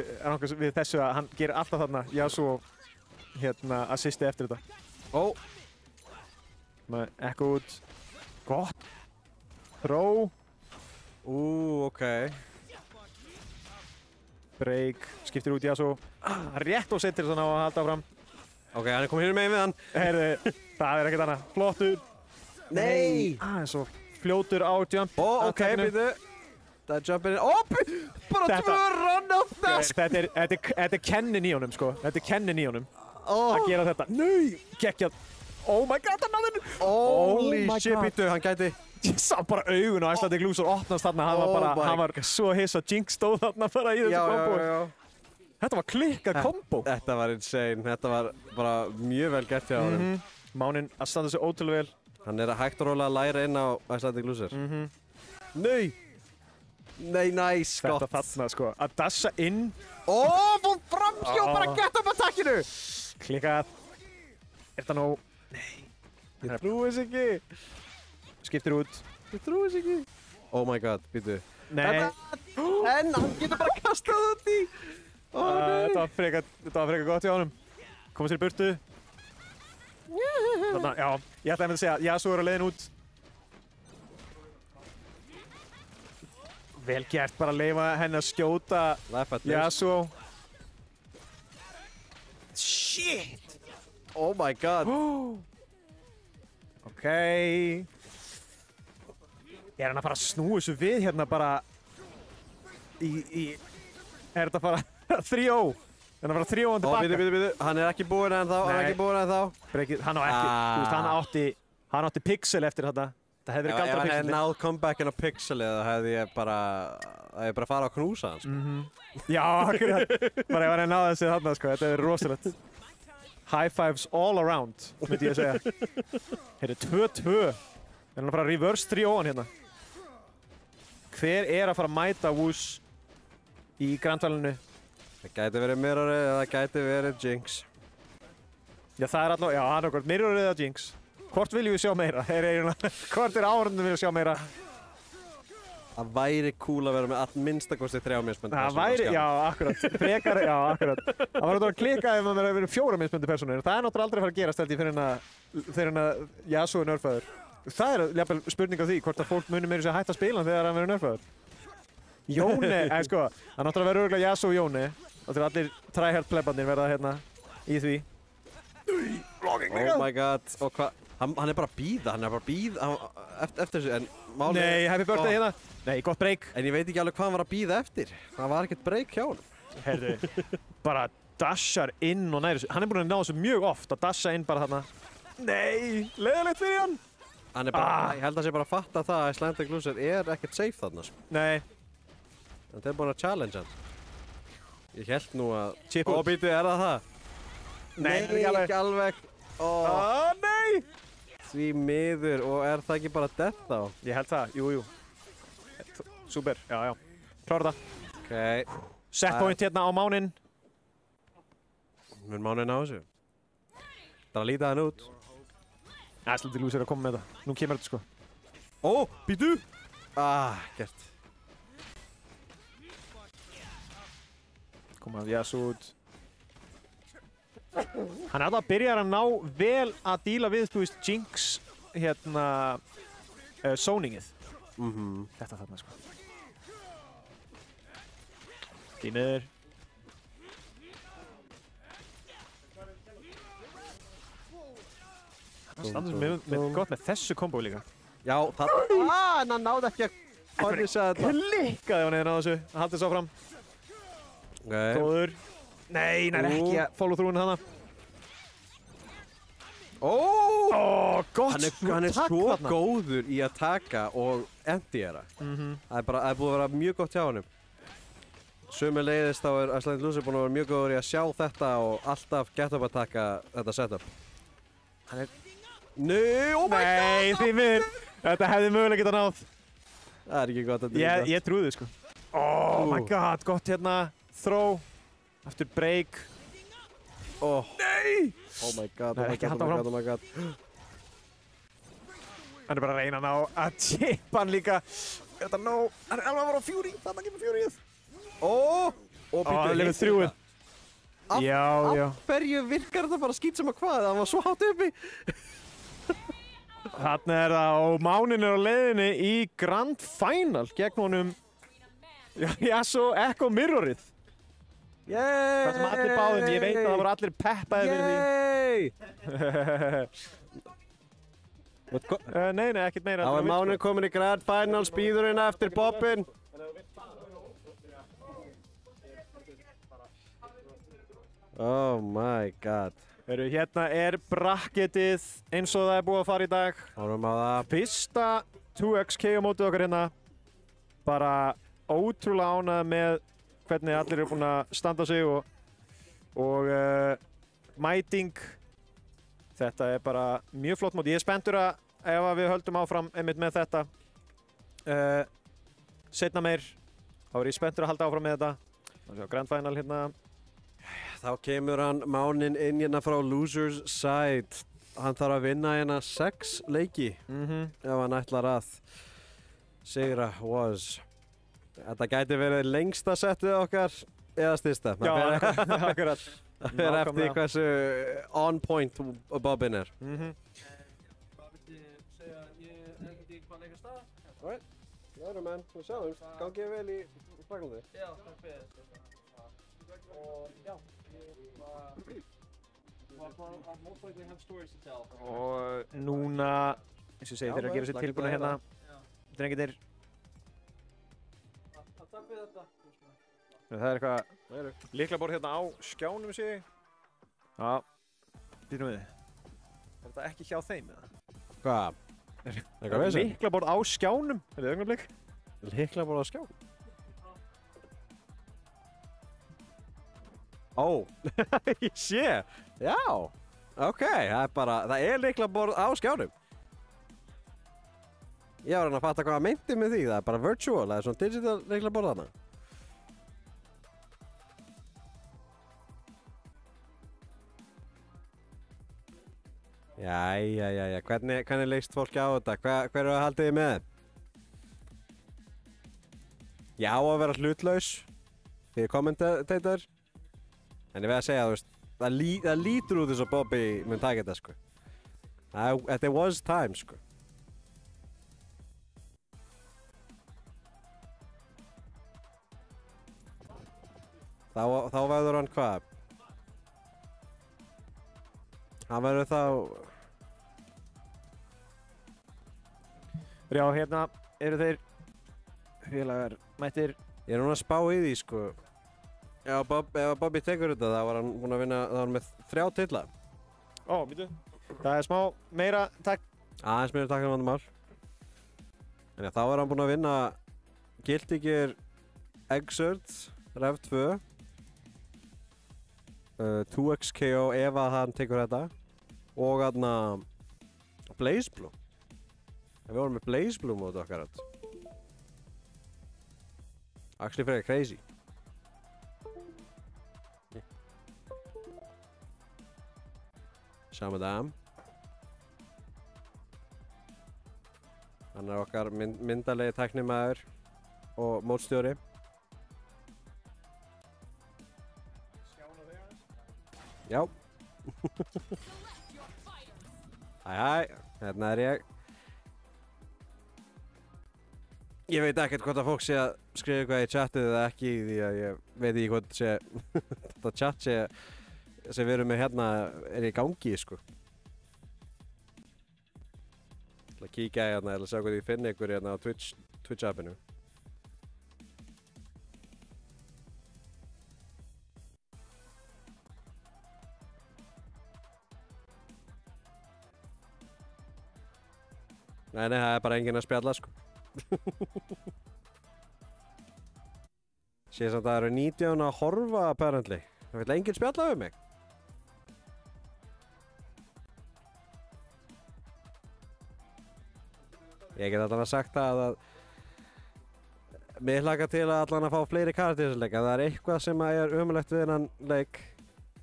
við þessu að hann gerir alltaf þarna Yasuo hérna assisti eftir þetta. Ekko út. Gott. Throw. Ok. Break, skiptir út Yasuo. Rétt og setur þannig á að halda áfram. Ok, hann er komið hér megin við hann. Heyrðu, það er ekkert annað. Flottur. Nei! Svo fljótur á jump. Ok, býtu. Það er jumpin inn. Bara 2 run of that! Þetta er kennin í honum, sko. Þetta er kennin í honum. Að gera þetta. Nei! Geggjað. Oh my god, hann náði henni! Holy shit, býtu, hann gæti. Ég sá bara augun og Icelandic Loser opnast þarna. Hann var svo hiss að Jinx stóð þarna bara í þessu kombo. Já. Þetta var klikkað kombo. Þetta var insane. Þetta var bara mjög vel gert hjá honum. Mánin að standa sig ótrúlega vel. Hann er að hægt og rólega að læra inn á Icelandic Loser. Nei, nice, gott. Þetta þarna, sko. Að dassa inn. Fór framhjó, bara gett upp attackinu. Klikkað. Er þetta nóg? Nei. Ég trúi þess ekki. Skiptir út. Ég trúi þess ekki. Oh my god, býtu. Nei. En hann getur bara kastað út í. Þetta var frekar gott hjá honum. Komast sér í burtu. Þarna, já. Ég ætlaði að segja, Yasuo er á leiðin út. Vel gert, bara að leyfa henni að skjóta Yasuo. Shit! Oh my god. Ok. Er hann að fara að snúa þessu við hérna bara Er þetta að fara 3-0? Er hann að fara 3-0 tilbaka? Býtu. Hann er ekki búinn ennþá. Hann á ekki, hann átti pixel eftir þetta. Það hefði verið galdra pixel. Ef hann hefði náð comebackinn á pixelið þá hefði ég bara farið að knúsa hann, sko. Já, akkurat. Bara ef hann hefði náð þessi þarna, sko. Þetta hefði verið rosalegt. High fives all around, myndi ég að segja. Heyrðu, 2-2. Er hann að fara að reverse 3-0 hérna? Hver er að fara að mæta Wooz í grandvalinu? Það gæti verið Mirrorið eða það gæti verið Jinx. Já, það er allavega, já, annarkvort Mirrorið eða Jinx. Hvort viljum við sjá meira? Hvort er áhörðunum við að sjá meira? Það væri cool að vera með minnstakosti 3 mismunandi personur. Það væri, já, akkurat. Frekar, já, akkurat. Það var náttúrulega að klika ef maður verið 4 mismunandi personur. Það er náttúrulega aldrei að fara að gerast held ég fyrir en að Yasuo er nerfaður. Það er jafnvel spurning á því hvort að fólk muni meira sér hægt að spila þegar hann verður nerfaður. Jóni, sko, það náttúrulega verður örgulega Yasuo og Jóni. Og til allir tryhard plebandir verða hérna í því. Oh my god, og hvað? Hann er bara að bíða, eftir þessu, en málið... Nei, happy birthday hérna. Nei, gott break. En ég veit ekki alveg hvað hann var að bíða eftir. Það var ekkert break hjá honum. Heyrðu, bara dashar inn og næri þessu. Hann er búinn að ná þessu mjög oft, að dasha inn bara þarna. Nei, leiðilegt fyrir hann. Hann er bara, ég held að sé bara að fatta það að Icelandic Loser er ekkert safe þarna, sko. Nei. En þeir er búin að challenge hann. Ég held nú að... Chip út. Býtu, er það? Nei, ekki alveg. Nei! Því miður, og er það ekki bara death þá? Ég held það, jú. Súper, já. Klára það. Ok. Set point hérna á máninn. Mun máninn á þessu? Það er að líta hann út. Icelandic Loser er að koma með þetta. Nú kemur þetta, sko. Ó, býtu! Gert. Koma Yasuo út. Hann er alltaf að byrja að ná vel að díla við, þú veist, Jinx, hérna, zoningið. Þetta þarna, sko. Því niður. Hann standur með gott með þessu kombo líka. Já, það... en hann náði ekki að punisha þetta. Klikkaði hann eða náðu þessu. Hann haldið svo fram. Okay. Góður. Nei, hann er ekki að follow through-inu hana. Gott. Hann er svo góður í að taka og empty-era. Það er búið að vera mjög gott hjá honum. Sömuleiðis þá er Icelandic Loser búinn að vera mjög góður í að sjá þetta og alltaf get up að taka þetta setup. Hann er... Nei, oh my god! Nei, því miður. Þetta hefði mögulega getað náð. Það er ekki gott að þetta. Ég trúði, sko. Oh my god, gott hérna. Throw. Aftur break. Nei! Oh my god, Nei, ekki halda áfram. oh my god. Hann er bara að reyna að ná að chippa hann líka. Er þetta nóg? Hann er alveg að fara á Fury. Þarna kemur Furyið. Það er lefið 3. Já. Af hverju virkar þetta bara skýt sem að hvað? Það var svo hátt uppi. Þarna er það og Mánin er á leiðinni í Grand Final gegn honum Yasuo Echo Mirrorið. Það sem allir báðum, ég veit að það voru allir peppaði fyrir því. Nei, ekkert meira. Það var Mánin komin í Grand Final, spýður hérna eftir Bobbin. Oh my god. Hérna er bracketið eins og það er búið að fara í dag. Horfum á það. Fyrsta 2XKO mótið okkar hérna. Bara ótrúlega ánægð með hvernig allir eru búin að standa sig og mæting. Þetta er bara mjög flott mót. Ég er spenntur að ef við höldum áfram einmitt með þetta seinna meir, þá er ég spenntur að halda áfram með þetta. Það er Grand Final hérna. Þá kemur hann Mánin inn hérna frá Losers Side. Hann þarf að vinna hérna 6 leiki ef hann ætlar að sigra Was. Þetta gæti verið lengsta settið okkar eða stysta. Já, akkurat. Það er eftir hversu on point Bobbin er. Hvað viltu segja? Ég er ekkert í hvað leika stað? Alright, járum menn, við sjáumst. Gangið vel í Fraklandi. Já, takk fyrir. Og já, ég var most likely have stories to tell. Og núna, eins og segir, þeir eru að gera sér tilbúna hérna. Drengirnir. Takk fyrir þetta. Það er eitthvað lyklaborð hérna á skjánum, sé ég. Já, býtum við. Er þetta ekki hjá þeim, eða? Hvað? Eitthvað vesen? Lyklaborð á skjánum, er þetta augnablik? Lyklaborð á skjánum? Ég sé. Já, ok, það er lyklaborð á skjánum. Ég var að fatta hvað það meinti með því, það er bara virtual, það er svona digital lyklaborð þarna. Jæja, hvernig leikst fólki á þetta? Hver eru að halda þið með? Ég á að vera hlutlaus fyrir kommentator. En ég veið að segja, þú veist, það lítur út þess að Bobby mun taka þetta, sko. Þetta was time, sko. Þá verður hann hvað? Hann verður þá... Já, hérna eru þeir félagar mættir. Ég núna að spá í því, sko. Ef Bobby tekur þetta, þá var hann búinn að vinna, þá var hann með 3 titla. Ó, býtu. Það smá meira takk. Aðeins meira takk vandamál. En já, þá var hann búinn að vinna Guilty Gear Xrd, Rev 2. 2XKO ef að hann tekur þetta. Og þarna BlazBlue. Við vorum með BlazBlue móti okkar átt. Actually frekar crazy. Sjáum þetta. Hann okkar myndalegi tæknimaður og mótstjóri. Já. Hæ, hérna ég. Ég veit ekkert hvort að fólk sé að skrifa eitthvað í chatið eða ekki því að ég veit ekki hvort sé þetta chat sem við erum með hérna er í gangi, sko. Ég ætla að kíkja hérna eða sjá hvað ég finn ykkur hérna á Twitch appinu. Nei, það er bara enginn að spjalla, sko. Sér samt að það eru 19 að horfa, apparently. Það vil enginn spjalla um mig. Ég get allan að sagt að mér hlakka til að allan að fá fleiri karakter í þessu leik, en það er eitthvað sem er ömurlegt við þennan leik.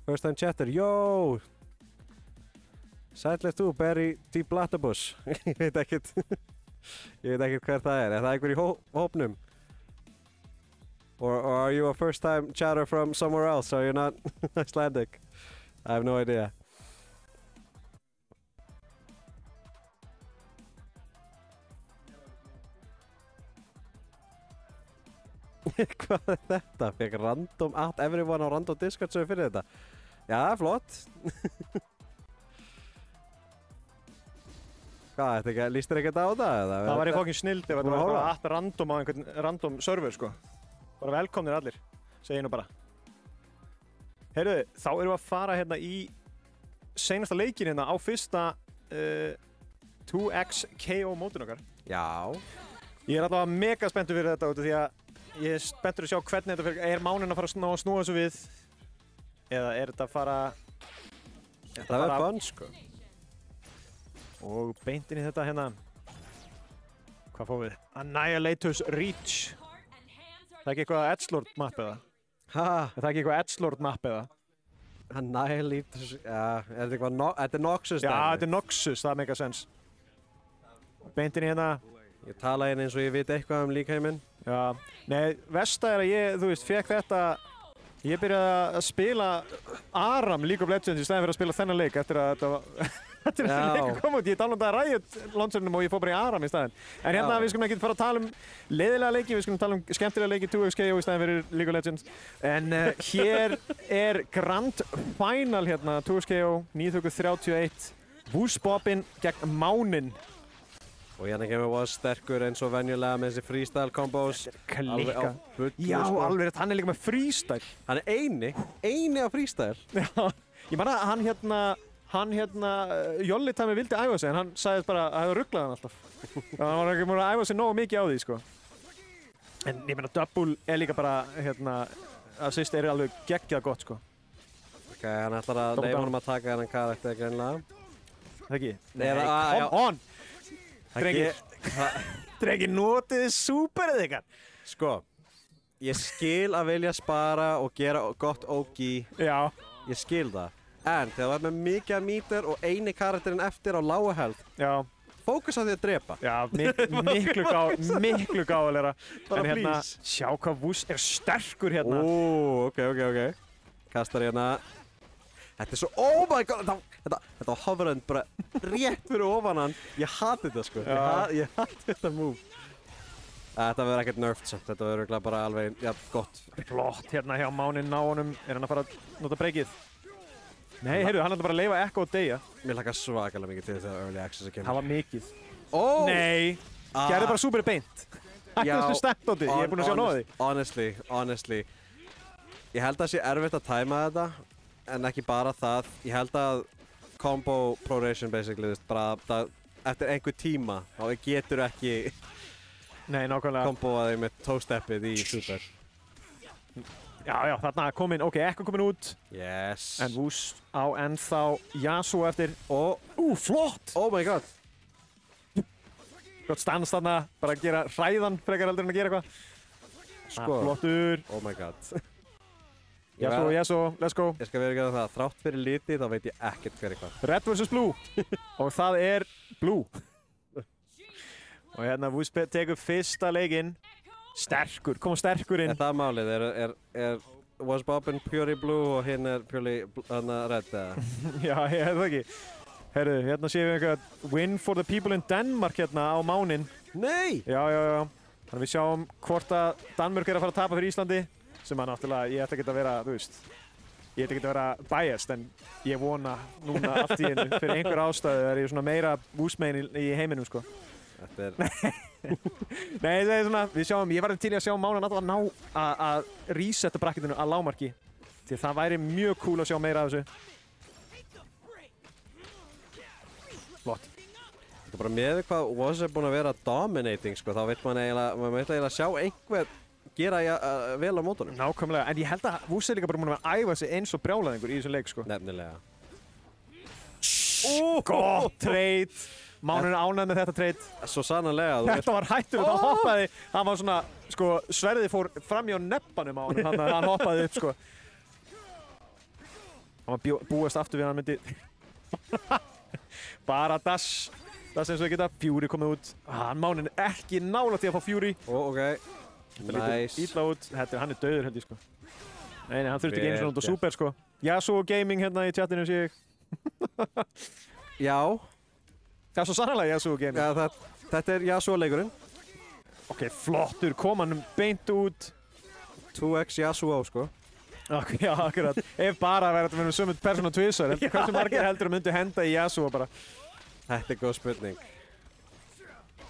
First time chatter, yo! Sætlega þú, Barry D. Blatterbuss. Ég veit ekkert hver það er. Er það einhver í hópnum? Or are you a first time chatter from somewhere else? Are you not Icelandic? I have no idea. Hvað er þetta? Fekk random at everyone á random Discord sem fyrir þetta. Já, það er flott. Hvað, líst þér ekkert á það? Það var í fokkin snild ef þetta var bara at random á einhvern random server, sko. Bara velkomnir allir, segi ég nú bara. Heyrðu, þá erum við að fara hérna í seinasta leikin hérna á fyrsta 2XKO mótun okkar. Já. Ég er allavega mega spenntur fyrir þetta út af því að ég er spenntur að sjá hvernig þetta fyrir. Er mánin að fara að snúa þessu við? Eða er þetta að fara... Það er fun, sko. Og beint inn í þetta hérna. Hvað fáum við? Annihilator's Reach. Það er ekki eitthvað Edgelord map eða? Hæ? Það er ekki eitthvað Edgelord map eða? Annihilator's... Já, er þetta eitthvað... Þetta er Noxus? Já, þetta er Noxus, það make a sense. Beint inn í hérna. Ég tala hérna eins og ég veit eitthvað líkheiminn. Já. Nei, versta er að ég, þú veist, fekk þetta... Ég byrjaði að spila Aram League of Legends í staðinn fyrir að spila þennan leik eftir að þetta var... Þetta er þessi leikur kom út, ég downloadaði Riot launchernum og ég fór bara í Aram í staðinn. En hérna við skulum ekki fara að tala um leiðilega leiki, við skulum tala um skemmtilega leiki 2XKO í staðinn fyrir League of Legends. En hér er Grand Final hérna, 2XKO 931, Wusbobbin gegn Mánin. Og hérna kemur Woz sterkur eins og venjulega með þessi freestyle combos. Klikka. Já, alveg, hann er líka með freestyle. Hann er eini á freestyle. Já, ég man að hann Jolly Time vildi æfa sig en hann sagðist bara að það hefði ruglað hann alltaf. Hann var ekki múin að æfa sig nógu mikið á því, sko. En ég meina, Double er líka bara, assist er alveg geggjað gott, sko. Ok, hann ætlar að leyfa honum að taka þennan karakter greinlega. Það ekki? Nei, come on! Drengir, notið þið super eða eitthvað? Sko, ég skil að vilja spara og gera gott OG. Já. Ég skil það. En þegar þú ert með mikið meter og eini karakterinn eftir á lága health, fókus á því að drepa. Já, miklu gáðulegra. Bara en hérna, please. sjá hvað Wus er sterkur hérna. Ok. Kastar hérna. Þetta er svo, oh my god, þetta var hoverund bara rétt fyrir ofan hann. Ég hati þetta, sko. Ég hati þetta move. Þetta verður ekkert nerfed samt, þetta verður örugglega bara alveg gott. Flott hérna hjá Mánin ná honum. Er hann að fara að nota breykið? Nei, heyrðu, hann ætla bara að leyfa Ekko og deyja. Mér hlakkar svakalega mikið til þegar Early Access að kemur. Það var mikið. Oh! Nei! Gerðu bara súperi beint. Hættu Já, þessu steppdóti, ég er búinn að sjá nóg af því. Honestly. Ég held að það sé erfitt að tæma þetta, en ekki bara það. Ég held að combo proration basically, bara eftir einhver tíma, þá getur ekki Nei, nákvæmlega. komboað þig með toe-steppið í super. Já, þarna komin, ok, Ekko komin út. Yes. En Vús á ennþá Yasuo eftir. Flott! Oh my god. Gott stans þarna, bara að gera hræðan frekar heldur en að gera eitthvað. Sko. Flottur. Oh my god. Yasuo, let's go. Ég skal vera ekki að það, þrátt fyrir liti þá veit ég ekkert hver eitthvað. Red vs Blue. Og það er Blue. Og hérna Vús tekur fyrsta leikinn. Sterkur, kom sterkur inn. Er það málið? Was Bobbin purely blue og hinn er purely red eða? Já, ég hef það ekki. Herru, hérna séum við eitthvað win for the people in Denmark hérna á mánin. Nei! Já. Þannig við sjáum hvort að Danmörk er að fara að tapa fyrir Íslandi. Sem að náttúrulega, ég ætla ekki að vera, þú veist, ég ætla ekki að vera biased, en ég vona núna allt í einu fyrir einhver ástæðu er ég svona meira Vús-megin í heiminum, sko. Þetta er... Nei, það er svona, við sjáum, ég var til í að sjá mánan að ná að resetta bracketinu að lágmarki. Því það væri mjög cool að sjá meira af þessu. Flott. Þetta er bara með hvað Was er búinn að vera dominating, sko, þá veit maður eiginlega sjá einhver gera vel á mótunum. Nákvæmlega, en ég held að Vús er líka bara búinn að æfa sig eins og brjálæðingur í þessum leik, sko. Nefnilega. Gott trade! Mánin er ánægð með þetta trade. Svo sannarlega. Þetta var hættur og það hoppaði. Það var svona, sko, sverðið fór fram hjá nebbanum á honum, þannig að hann hoppaði upp, sko. Hann var búast aftur við að hann myndi... Bara dash eins og þau geta. Fury komið út. Mánin er ekki nálægt í að fá Fury. Ok. Nice. Ítla út. Hann er dauður, held ég, sko. Nei, hann þurfti ekki einu svona út á super, sko. Yasuo Gaming hérna í chatinu, sé ég. Já. Það er svo sannlega Yasuo Gaming. Já, þetta er Yasuo leikurinn. Ok, flottur. Kom hann beint út. 2x Yasuo, sko. Ok, já, akkurat. Ef bara verður þetta með sömu persónu tvisar. Hversu margir heldur að myndi henda í Yasuo bara? Þetta er góð spurning.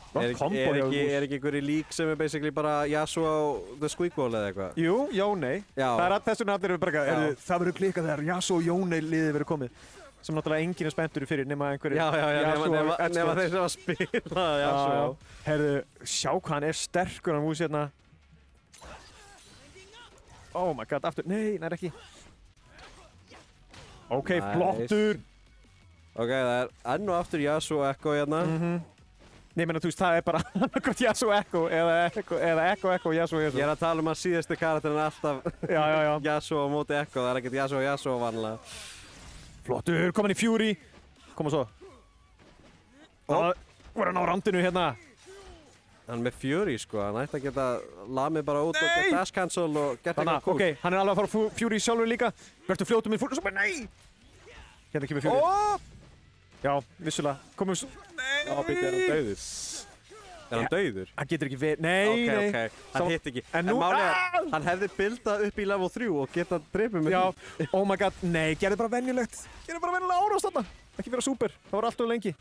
Gott kombo hjá Vús. Er ekki einhverju lík sem er basically bara Yasuo the Squeakball eða eitthvað? Jú, Jónei. Já. Það er þess vegna allir eru bara það verður klikkað þegar Yasuo og Jónei liðið verður komið. Sem náttúrulega enginn er spenntur fyrir nema einhverju nema þeir sem að spila Yasuo. Herðu, sjá hvað hann er sterkur hann Vús hérna. Oh my god, aftur. Nei, nær ekki. Ok, nice. Flottur. Ok, það er enn og aftur Yasuo Ekko hérna. Nei, menn að þú veist, það er bara annarkvæmt Yasuo Ekko eða Ekko Yasuo. Ég er að tala um að síðustu karakterin alltaf Yasuo á móti Ekko, það er ekkert Yasuo vanlega. Flottur, komin í Fury. Koma svo. Það var hann á randinu hérna. Hann með Fury, sko, hann ætti að geta lamið bara út og geta dash cancel og geta eitthvað cool. Ok, hann er alveg að fara Fury sjálfur líka. Verður fljótum minn fúr, nei! Hérna kemur Fury. Já, vissulega. Komum svo. Já, býtti, er hann dauður? Er hann dauður? Hann getur ekki verið, nei. Ok, hann hitt ekki. En málið er, hann hefði bildað upp í level 3 og getað drepið með því. Já, oh my god, nei, gerði bara venjulegt. Gerði bara venjulega árast þarna. Ekki vera super, það var allt of lengi.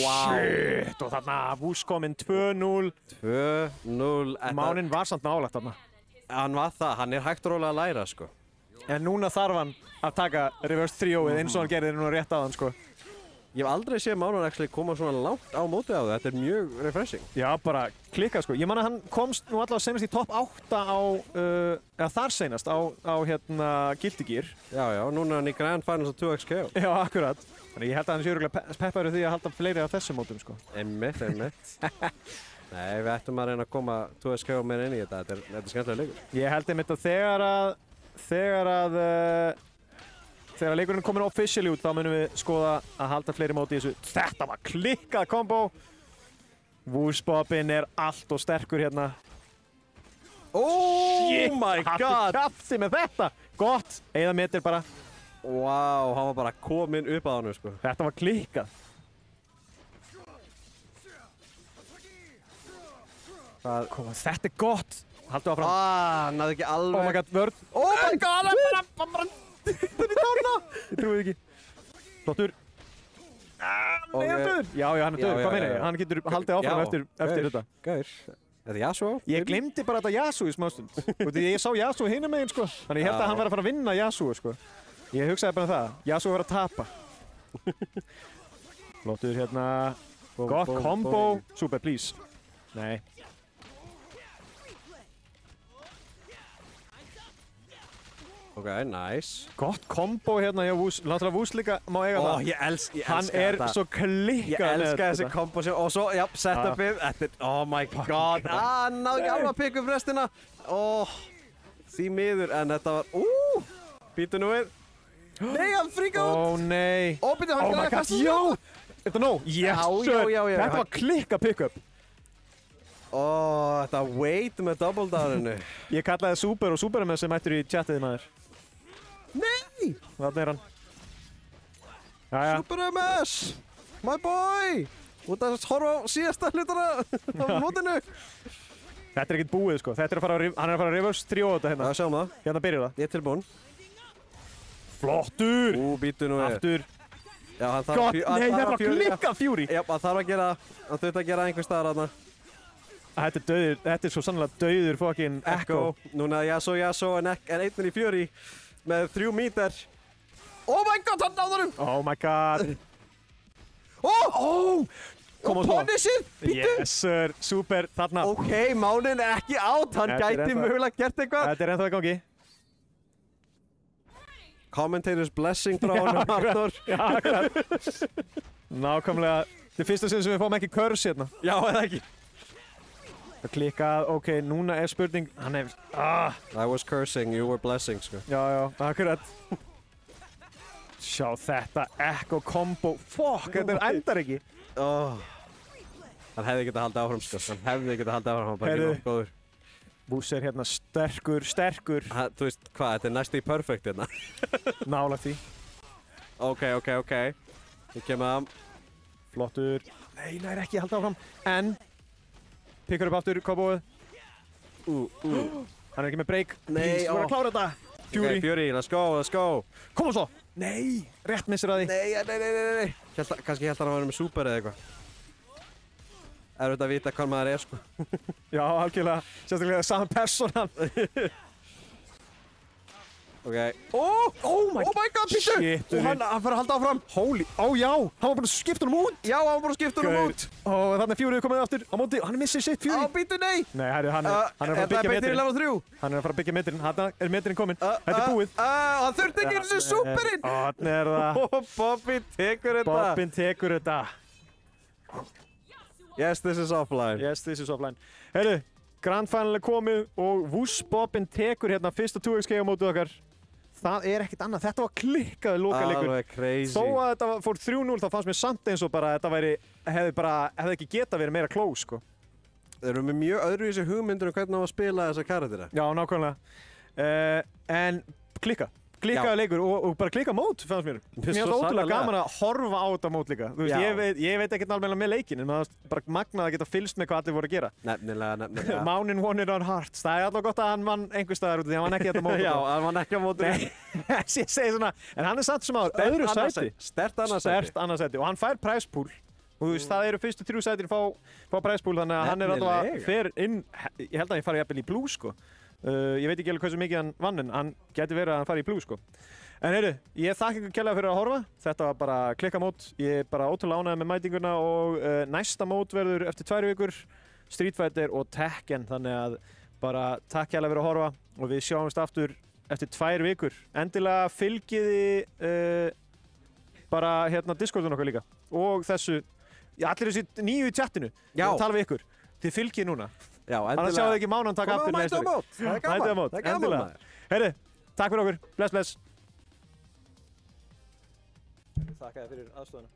Wow. Shit, og þarna Vús kominn 2-0. 2-0. Mánin var samt nálægt þarna. Hann var það, hann er hægt og rólega að læra, sko. En núna þarf hann að taka reverse 3-0-ið eins og hann gerði núna rétt á hann, sko. Ég hef aldrei séð Mánan koma svona langt á mótið á það, þetta er mjög refreshing. Já, bara klikkað sko. Ég man að hann komst nú allavega senast í topp 8 á, eða þar senast á hérna Guilty Gear. Já, núna er hann í Grand Finals á 2XKO. Já, akkurat. Þannig ég held að hann sé örugglega peppaður því að halda fleiri af þessum mótum sko. Einmitt. Nei, við ættum að reyna að koma 2XKO meira inn í þetta, þetta er skemmtilega leikur. Ég held einmitt að þegar leikurinn er komin officially út, þá munum við skoða að halda fleiri móti í þessu. Þetta var klikkað kombo! Vús-bobbin er allt og sterkur hérna. Oh my god! Kaffi með þetta! Gott! Eða metir bara. Wow, hann var bara kominn upp að hann, sko. Þetta var klikkað. Þetta er gott! Haldu áfram. Hann hafði ekki alveg... Oh my god, vörn. Oh my god! Þetta er í tárna! Ég trúi ekki. Flottur. Nei, hann döður! Já, hann er döður, hvað meina ég? Hann getur haldið áfram eftir þetta. Gaur. Er það Yasuo? Ég glemdi bara þetta Yasuo í smástund. Ég sá Yasuo hinum meginn, sko. Þannig ég held að hann var að fara að vinna Yasuo, sko. Ég hugsaði bara það. Yasuo var að tapa. Flottur hérna. Gott combo. Super, please. Nei. Ok, nice. Gott combo hérna hjá Wus. Náttúrulega Wus líka má eiga það. Ég elska Hann er svo klikkað Ég elska þessi combo sem, og svo, já, setupið, þetta er, oh my god, náðu ekki alveg að pikka upp restina. Því miður, en þetta var, býtu nú við. Nei, hann fríkað út. Nei. Býtu, hann græði að kasta já. Er þetta nóg? Yes, sir. Þetta var klikka pick-up. Þetta wait með double downinu. Ég kallaði Super og Superman sem mættur í chatið maður. Nei! Þarna er hann. Jæja. Super MS! My boy! Út að horfa á síðasta hlutana á mótinu. Þetta er ekkert búið, sko. Þetta er að fara hann er að fara að reverse trio þetta hérna. Já, sjáum það. Hérna byrjar það. Ég er tilbúinn. Flottur! Býtu nú við. Aftur. Já, hann þarf Gott, nei, þetta var klikkað Fury. Já, hann þarf að gera, hann þurfti að gera einhver staðar þarna. Þetta er dauður, þetta er svo sannlega dauður fucking Echo. Núna Yasuo en einnig í Fury með 3 míter. Oh my god, hann náður um! Oh my god. Kom á svo. Punishið, býtu! Yes sir, super, þarna. Ok, mánin er ekki átt, hann gæti mögulega gert eitthvað. Þetta er ennþá í gangi. Commentator's blessing frá honum, Arthur. Já, akkurat. Nákvæmlega, þetta er fyrsta sinn sem við fáum ekki curse hérna. Já, eða ekki. Það klikkað, ok, núna er spurning, hann er, I was cursing, you were blessing, sko. Já, akkurat. Sjá þetta, Echo combo, fuck, þetta endar ekki. Hann hefði getað haldið áfram, sko. Hann hefði getað haldið áfram, hann bara ekki nóg góður. Wus er hérna sterkur. Þú veist hvað, þetta er næstu í perfect hérna. Nálægt því. Ok. Ég kem að. Flottur. Nei, það er ekki að halda áfram. En. Pikkar upp aftur, kombóið. Hann er ekki með break. Nei, þú verður að klára þetta. Fury. Ok, Fury, let's go. Koma svo. Nei, rétt missir að því. Nei. Kannski held hann að vera með super eða eitthvað. Erfitt að vita hvað maður er, sko. Já, algjörlega. Sérstaklega saman personan. Ok. Oh my god, Pítur! Shit, og hann fyrir að halda áfram. Holy, já, hann var bara að skipta honum út. Já, hann var bara að skipta honum út. Þannig að Fury komið aftur á móti, hann missir sitt Fury. Býtu, nei. Nei, hann er að fara að byggja metrinn. Hann er að fara að byggja metrinn, hann er metrinn kominn. Þetta er búið. Hann þurfti ekki eins og superinn. Þannig er það. Bobbin tekur þetta. Yes, this is offline. Heyrðu, Grand Final er komið og Wus Bobbin tekur hérna fyrsta 2xK á mótið okkar. Það er ekkert annað, þetta var klikkaði lokaleikur. Alveg crazy. Þó að þetta fór 3-0 þá fannst mér samt eins og bara þetta hefði ekki getað verið meira close, sko. Þeir eru með mjög öðruvísi hugmyndir um hvernig á að spila þessa karaktera. Já, nákvæmlega. En klikkaði leikur og bara klikka mót, fannst mér. Mér er ótrúlega gaman að horfa á þetta mót líka. Þú veist, ég veit ekkert alveg með leikinn, en maður bara magnað að geta fylgst með hvað allir voru að gera. Nefnilega. Mánin won it on hearts. Það er alltaf gott að hann vann einhver staðar út því hann vann ekki þetta mót. Já, hann vann ekki á mótinu. Ég segi svona, en hann er samt sem áður öðru sæti. Sterkt annað sæti. Og hann fær prize pool. Og þú veist, það eru fyrstu 3 sætin fá prize pool, þannig að hann er alltaf fer inn, ég held að hann fari jafnvel í blue, sko. Ég veit ekki alveg hversu mikið hann vann, en hann geti verið að hann fari í blue, sko. En heyrðu, ég þakka ykkur kærlega fyrir að horfa. Þetta var bara klikkamót. Ég er bara ótrúlega ánægður með mætinguna og næsta mót verður eftir 2 vikur. Street Fighter og Tekken, þannig að bara takk kærlega fyrir að horfa og við sjáumst aftur eftir 2 vikur. Endilega fylgiði bara hérna Discordun okkar líka og þessu, allir þessi nýju í chattinu. Ég er að tala við ykkur. Þið fylgið núna. Já, endilega. Annars sjáu þið ekki mánan taka aftur næsta vik. Það er gaman. Endilega. Heyrðu, takk fyrir okkur. Bless. Þakka þér fyrir aðstofuna.